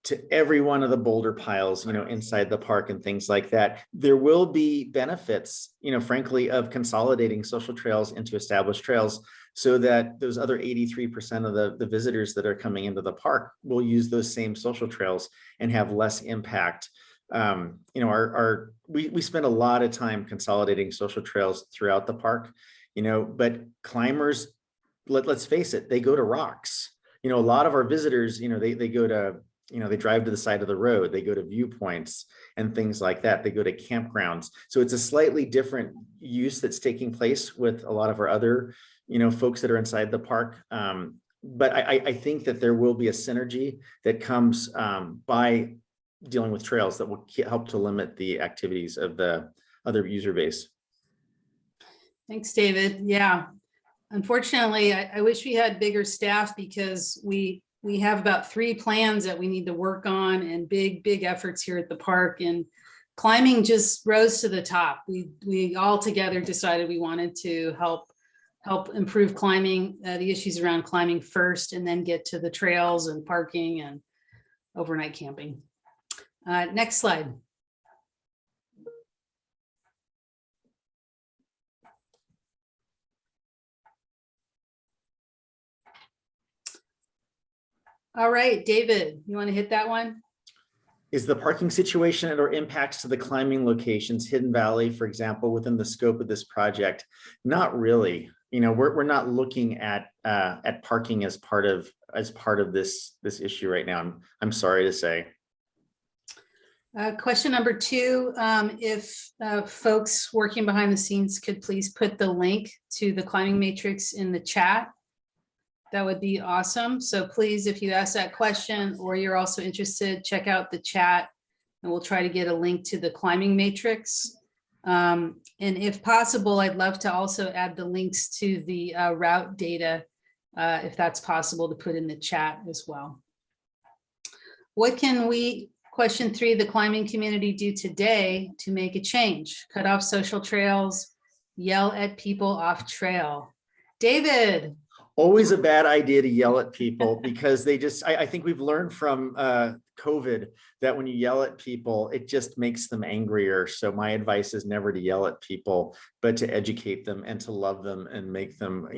to every one of the boulder piles, inside the park and things like that. There will be benefits, frankly, of consolidating social trails into established trails so that those other 83% of the visitors that are coming into the park will use those same social trails and have less impact. We spend a lot of time consolidating social trails throughout the park, but climbers, let's face it, they go to rocks. A lot of our visitors, they go to, they drive to the side of the road, they go to viewpoints and things like that. They go to campgrounds. So it's a slightly different use that's taking place with a lot of our other, folks that are inside the park. But I think that there will be a synergy that comes by dealing with trails that will help to limit the activities of the other user base. Thanks, David. Yeah, unfortunately, I wish we had bigger staff because we have about 3 plans that we need to work on and big efforts here at the park, and climbing just rose to the top. We all together decided we wanted to help improve climbing, the issues around climbing first, and then get to the trails and parking and overnight camping. Next slide. All right, David, you want to hit that one? Is the parking situation or impacts to the climbing locations, Hidden Valley, for example, within the scope of this project? Not really. We're not looking at parking as part of this issue right now. I'm sorry to say. Question number 2, if folks working behind the scenes could please put the link to the climbing matrix in the chat. That would be awesome. So please, if you ask that question or you're also interested, check out the chat and we'll try to get a link to the climbing matrix. And if possible, I'd love to also add the links to the route data, if that's possible, to put in the chat as well. What can question 3, the climbing community do today to make a change? Cut off social trails, yell at people off trail. David. Always a bad idea to yell at people because I think we've learned from COVID that when you yell at people, it just makes them angrier. So my advice is never to yell at people, but to educate them and to love them and make them,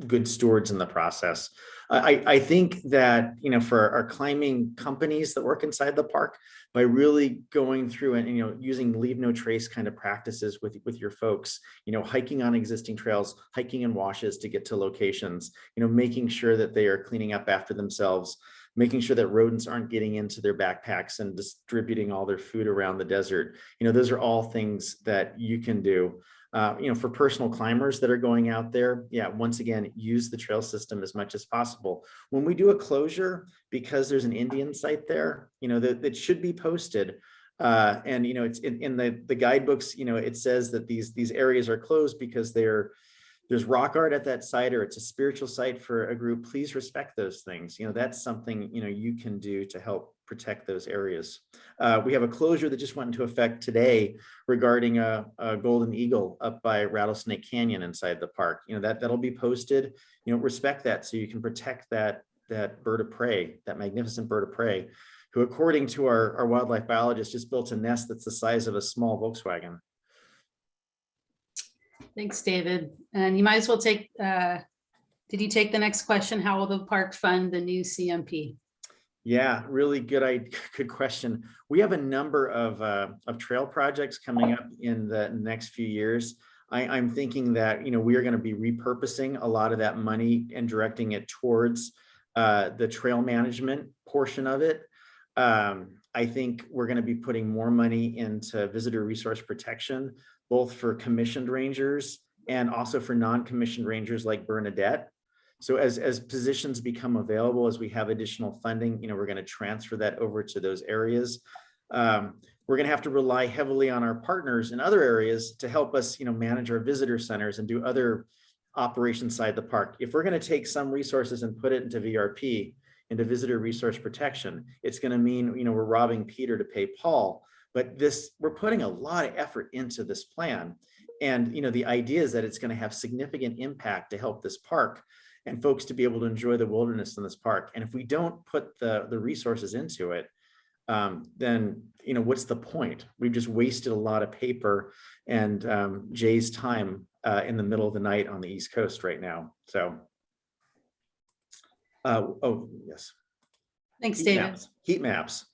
good stewards in the process. I think that, for our climbing companies that work inside the park, by really going through and, using leave no trace kind of practices with your folks, hiking on existing trails, hiking in washes to get to locations, making sure that they are cleaning up after themselves, making sure that rodents aren't getting into their backpacks and distributing all their food around the desert. Those are all things that you can do. For personal climbers that are going out there, yeah, once again, use the trail system as much as possible. When we do a closure, because there's an Indian site there, that should be posted. And it's in the guidebooks, it says that these areas are closed because there's rock art at that site, or it's a spiritual site for a group. Please respect those things. That's something, you can do to help protect those areas. We have a closure that just went into effect today regarding a golden eagle up by Rattlesnake Canyon inside the park. That'll be posted. Respect that so you can protect that bird of prey, that magnificent bird of prey, who, according to our wildlife biologist, just built a nest that's the size of a small Volkswagen. Thanks, David. And you might as well take, did you take the next question? How will the park fund the new CMP? Yeah, really good question. We have a number of trail projects coming up in the next few years. I'm thinking that, we are going to be repurposing a lot of that money and directing it towards the trail management portion of it. I think we're going to be putting more money into visitor resource protection, both for commissioned rangers and also for non-commissioned rangers like Bernadette. So as positions become available, as we have additional funding, we're going to transfer that over to those areas. We're going to have to rely heavily on our partners in other areas to help us, manage our visitor centers and do other operations inside the park. If we're going to take some resources and put it into VRP, into visitor resource protection, it's going to mean, we're robbing Peter to pay Paul. But we're putting a lot of effort into this plan. And, the idea is that it's going to have significant impact to help this park and folks to be able to enjoy the wilderness in this park. And if we don't put the resources into it, then, what's the point? We've just wasted a lot of paper and Jay's time in the middle of the night on the East Coast right now. So, oh, yes. Thanks, David. Heat maps.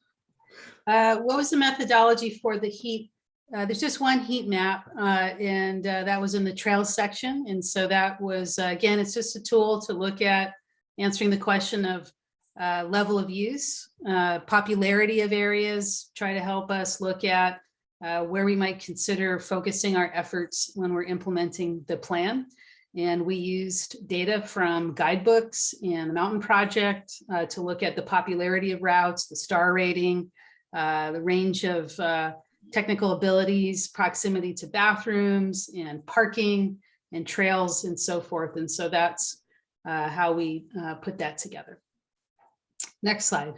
What was the methodology for the heat? There's just one heat map, and that was in the trails section. And so that was, again, it's just a tool to look at answering the question of level of use, popularity of areas, try to help us look at where we might consider focusing our efforts when we're implementing the plan. And we used data from guidebooks and the Mountain Project to look at the popularity of routes, the star rating, the range of technical abilities, proximity to bathrooms and parking and trails and so forth. And so that's how we put that together. Next slide.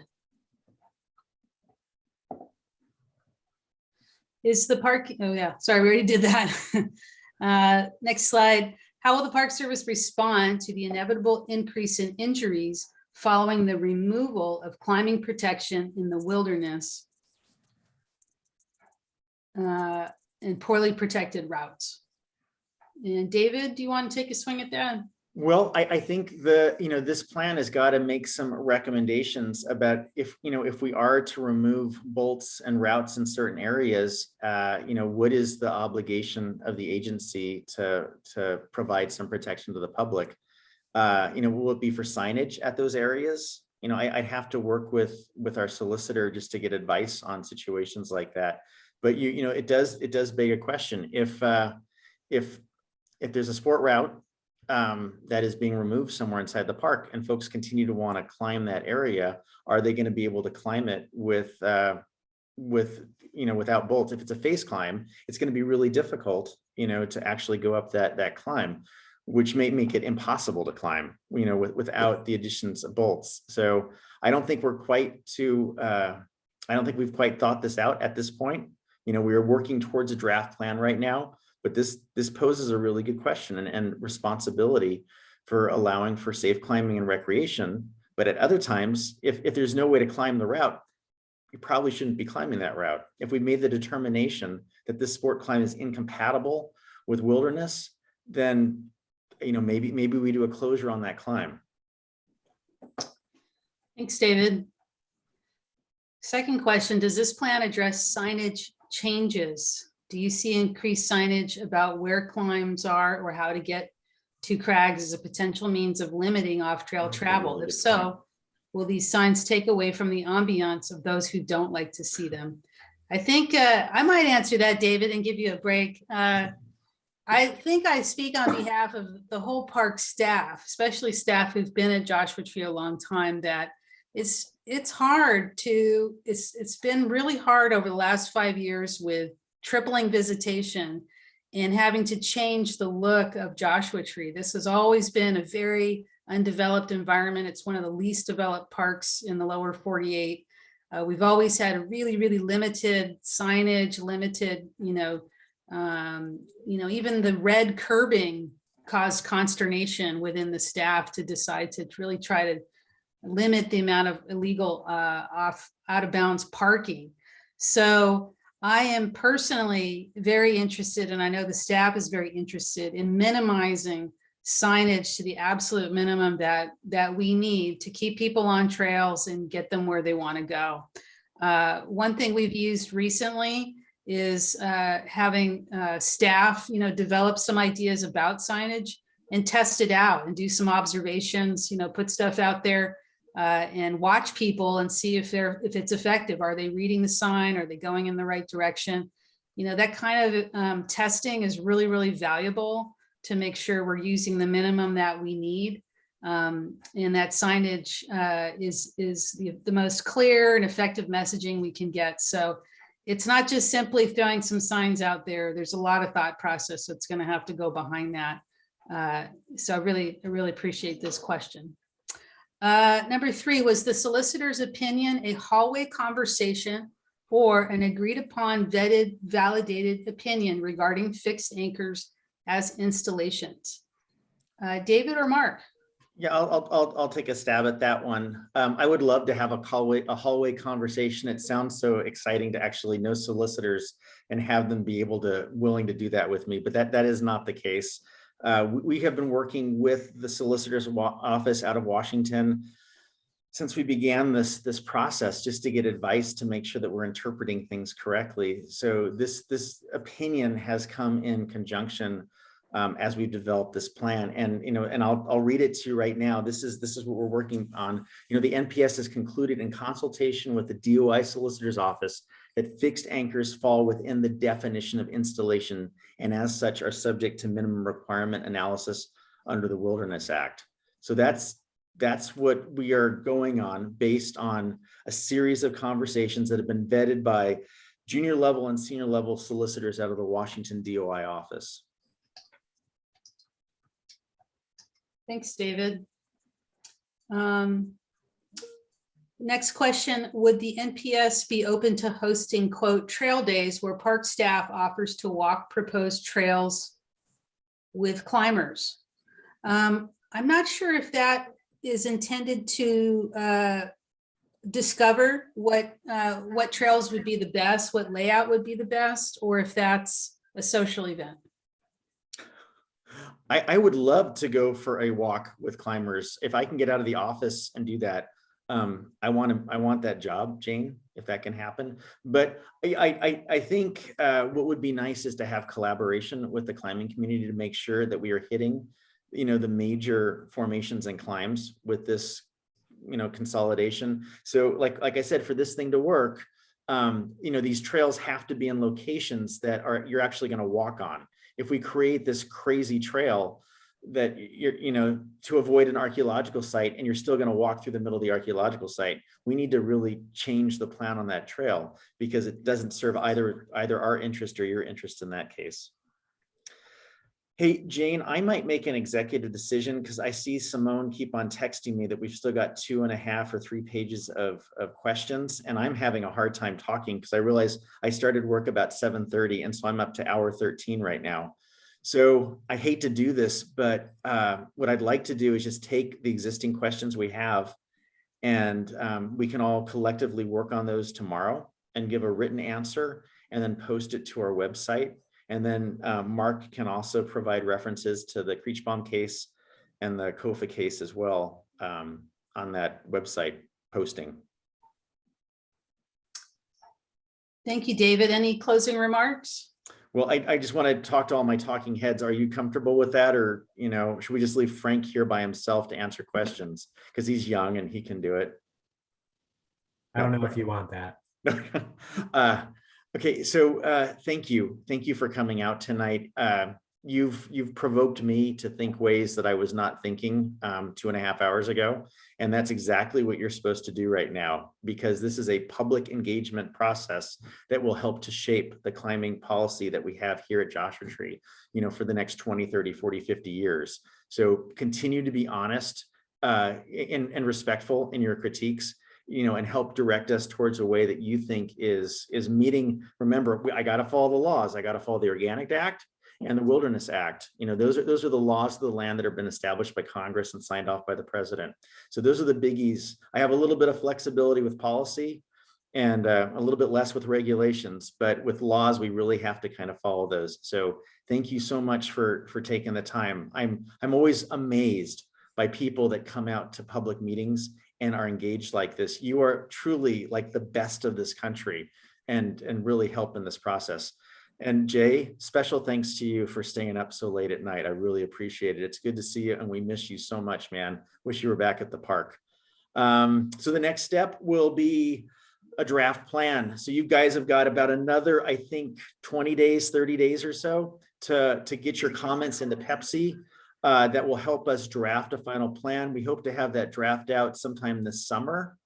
Is the park, oh yeah, sorry, we already did that. Next slide. How will the Park Service respond to the inevitable increase in injuries following the removal of climbing protection in the wilderness and poorly protected routes? And David, do you want to take a swing at that? Well, I think this plan has got to make some recommendations about if we are to remove bolts and routes in certain areas, what is the obligation of the agency to provide some protection to the public? Will it be for signage at those areas? I'd have to work with our solicitor just to get advice on situations like that. But it does beg a question. If there's a sport route that is being removed somewhere inside the park and folks continue to want to climb that area, are they going to be able to climb it without bolts? If it's a face climb, it's going to be really difficult, to actually go up that climb, which may make it impossible to climb, without the additions of bolts. So I don't think we've quite thought this out at this point. We are working towards a draft plan right now. But this poses a really good question and responsibility for allowing for safe climbing and recreation. But at other times, if there's no way to climb the route, you probably shouldn't be climbing that route. If we made the determination that this sport climb is incompatible with wilderness, then maybe we do a closure on that climb. Thanks, David. Second question, does this plan address signage changes? Do you see increased signage about where climbs are or how to get to crags as a potential means of limiting off-trail travel? If so, will these signs take away from the ambiance of those who don't like to see them? I think I might answer that, David, and give you a break. I think I speak on behalf of the whole park staff, especially staff who've been at Joshua Tree a long time, that it's been really hard over the last 5 years with tripling visitation and having to change the look of Joshua Tree. This has always been a very undeveloped environment. It's one of the least developed parks in the lower 48. We've always had a really, really limited signage, limited, even the red curbing caused consternation within the staff to decide to really try to limit the amount of illegal out of bounds parking. So I am personally very interested, and I know the staff is very interested in minimizing signage to the absolute minimum that we need to keep people on trails and get them where they want to go. One thing we've used recently is having staff, develop some ideas about signage and test it out and do some observations, put stuff out there and watch people and see if it's effective. Are they reading the sign? Are they going in the right direction? That kind of testing is really, really valuable to make sure we're using the minimum that we need. And that signage is the most clear and effective messaging we can get. So it's not just simply throwing some signs out there. There's a lot of thought process that's going to have to go behind that. So I really appreciate this question. Number 3, was the solicitor's opinion a hallway conversation or an agreed upon, vetted, validated opinion regarding fixed anchors as installations? David or Mark? Yeah, I'll take a stab at that one. I would love to have a hallway conversation. It sounds so exciting to actually know solicitors and have them be willing to do that with me, but that is not the case. We have been working with the solicitor's office out of Washington since we began this process, just to get advice to make sure that we're interpreting things correctly. So this opinion has come in conjunction as we've developed this plan, and I'll read it to you right now. This is what we're working on. The NPS has concluded in consultation with the DOI Solicitor's Office that fixed anchors fall within the definition of installation, and as such are subject to minimum requirement analysis under the Wilderness Act. So that's what we are going on based on a series of conversations that have been vetted by junior level and senior level solicitors out of the Washington DOI office. Thanks, David. Next question, would the NPS be open to hosting, quote, trail days where park staff offers to walk proposed trails with climbers? I'm not sure if that is intended to discover what trails would be the best, what layout would be the best, or if that's a social event. I would love to go for a walk with climbers. If I can get out of the office and do that, I want that job, Jane, if that can happen. But I think what would be nice is to have collaboration with the climbing community to make sure that we are hitting, the major formations and climbs with this, consolidation. So like I said, for this thing to work, these trails have to be in locations that you're actually going to walk on. If we create this crazy trail that to avoid an archaeological site and you're still going to walk through the middle of the archaeological site, we need to really change the plan on that trail because it doesn't serve either our interest or your interest in that case. Hey, Jane, I might make an executive decision because I see Simone keep on texting me that we've still got 2.5 or 3 pages of questions, and I'm having a hard time talking because I realize I started work about 7:30, and so I'm up to hour 13 right now. So I hate to do this, but what I'd like to do is just take the existing questions we have, and we can all collectively work on those tomorrow and give a written answer and then post it to our website. And then Mark can also provide references to the Creechbaum case and the Kofa case as well on that website posting. Thank you, David. Any closing remarks? Well, I just want to talk to all my talking heads. Are you comfortable with that? Or, should we just leave Frank here by himself to answer questions? Because he's young and he can do it. I don't know if you want that. Okay, so thank you. Thank you for coming out tonight. You've provoked me to think ways that I was not thinking 2.5 hours ago. And that's exactly what you're supposed to do right now, because this is a public engagement process that will help to shape the climbing policy that we have here at Joshua Tree, for the next 20, 30, 40, 50 years. So continue to be honest and respectful in your critiques, and help direct us towards a way that you think is meeting. Remember, I got to follow the laws. I got to follow the Organic Act and the Wilderness Act. Those are the laws of the land that have been established by Congress and signed off by the president. So those are the biggies. I have a little bit of flexibility with policy and a little bit less with regulations, but with laws, we really have to kind of follow those. So thank you so much for taking the time. I'm always amazed by people that come out to public meetings and are engaged like this. You are truly like the best of this country and really help in this process. And Jay, special thanks to you for staying up so late at night. I really appreciate it. It's good to see you, and we miss you so much, man. Wish you were back at the park. So the next step will be a draft plan. So you guys have got about another, I think, 20 days, 30 days or so to get your comments into Pepsi. That will help us draft a final plan. We hope to have that draft out sometime this summer.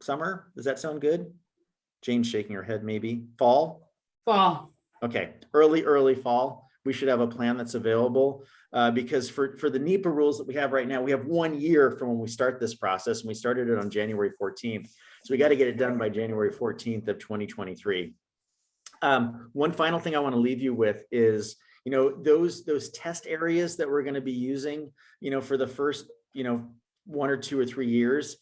Summer, does that sound good? Jane's shaking her head, maybe. Fall? Fall. Okay, early fall. We should have a plan that's available because for the NEPA rules that we have right now, we have 1 year from when we start this process, and we started it on January 14th. So we got to get it done by January 14th of 2023. One final thing I want to leave you with is, those test areas that we're going to be using, for the first, 1 or 2 or 3 years,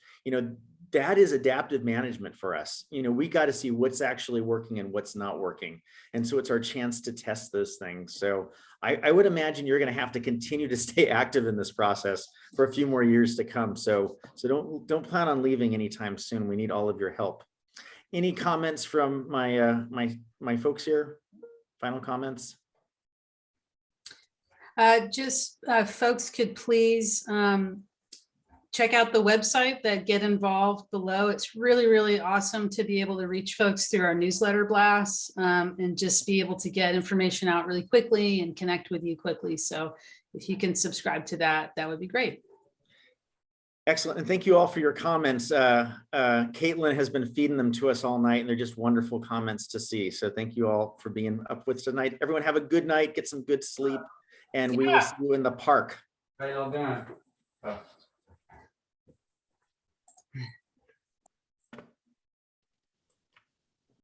that is adaptive management for us. We got to see what's actually working and what's not working. And so it's our chance to test those things. So I would imagine you're going to have to continue to stay active in this process for a few more years to come. So don't plan on leaving anytime soon. We need all of your help. Any comments from my folks here? Final comments? Folks could please check out the website that Get Involved below. It's really, really awesome to be able to reach folks through our newsletter blasts and just be able to get information out really quickly and connect with you quickly. So if you can subscribe to that, that would be great. Excellent. And thank you all for your comments. Caitlin has been feeding them to us all night, and they're just wonderful comments to see. So thank you all for being up with us tonight. Everyone have a good night, get some good sleep, and we will see you in the park. How y'all doing?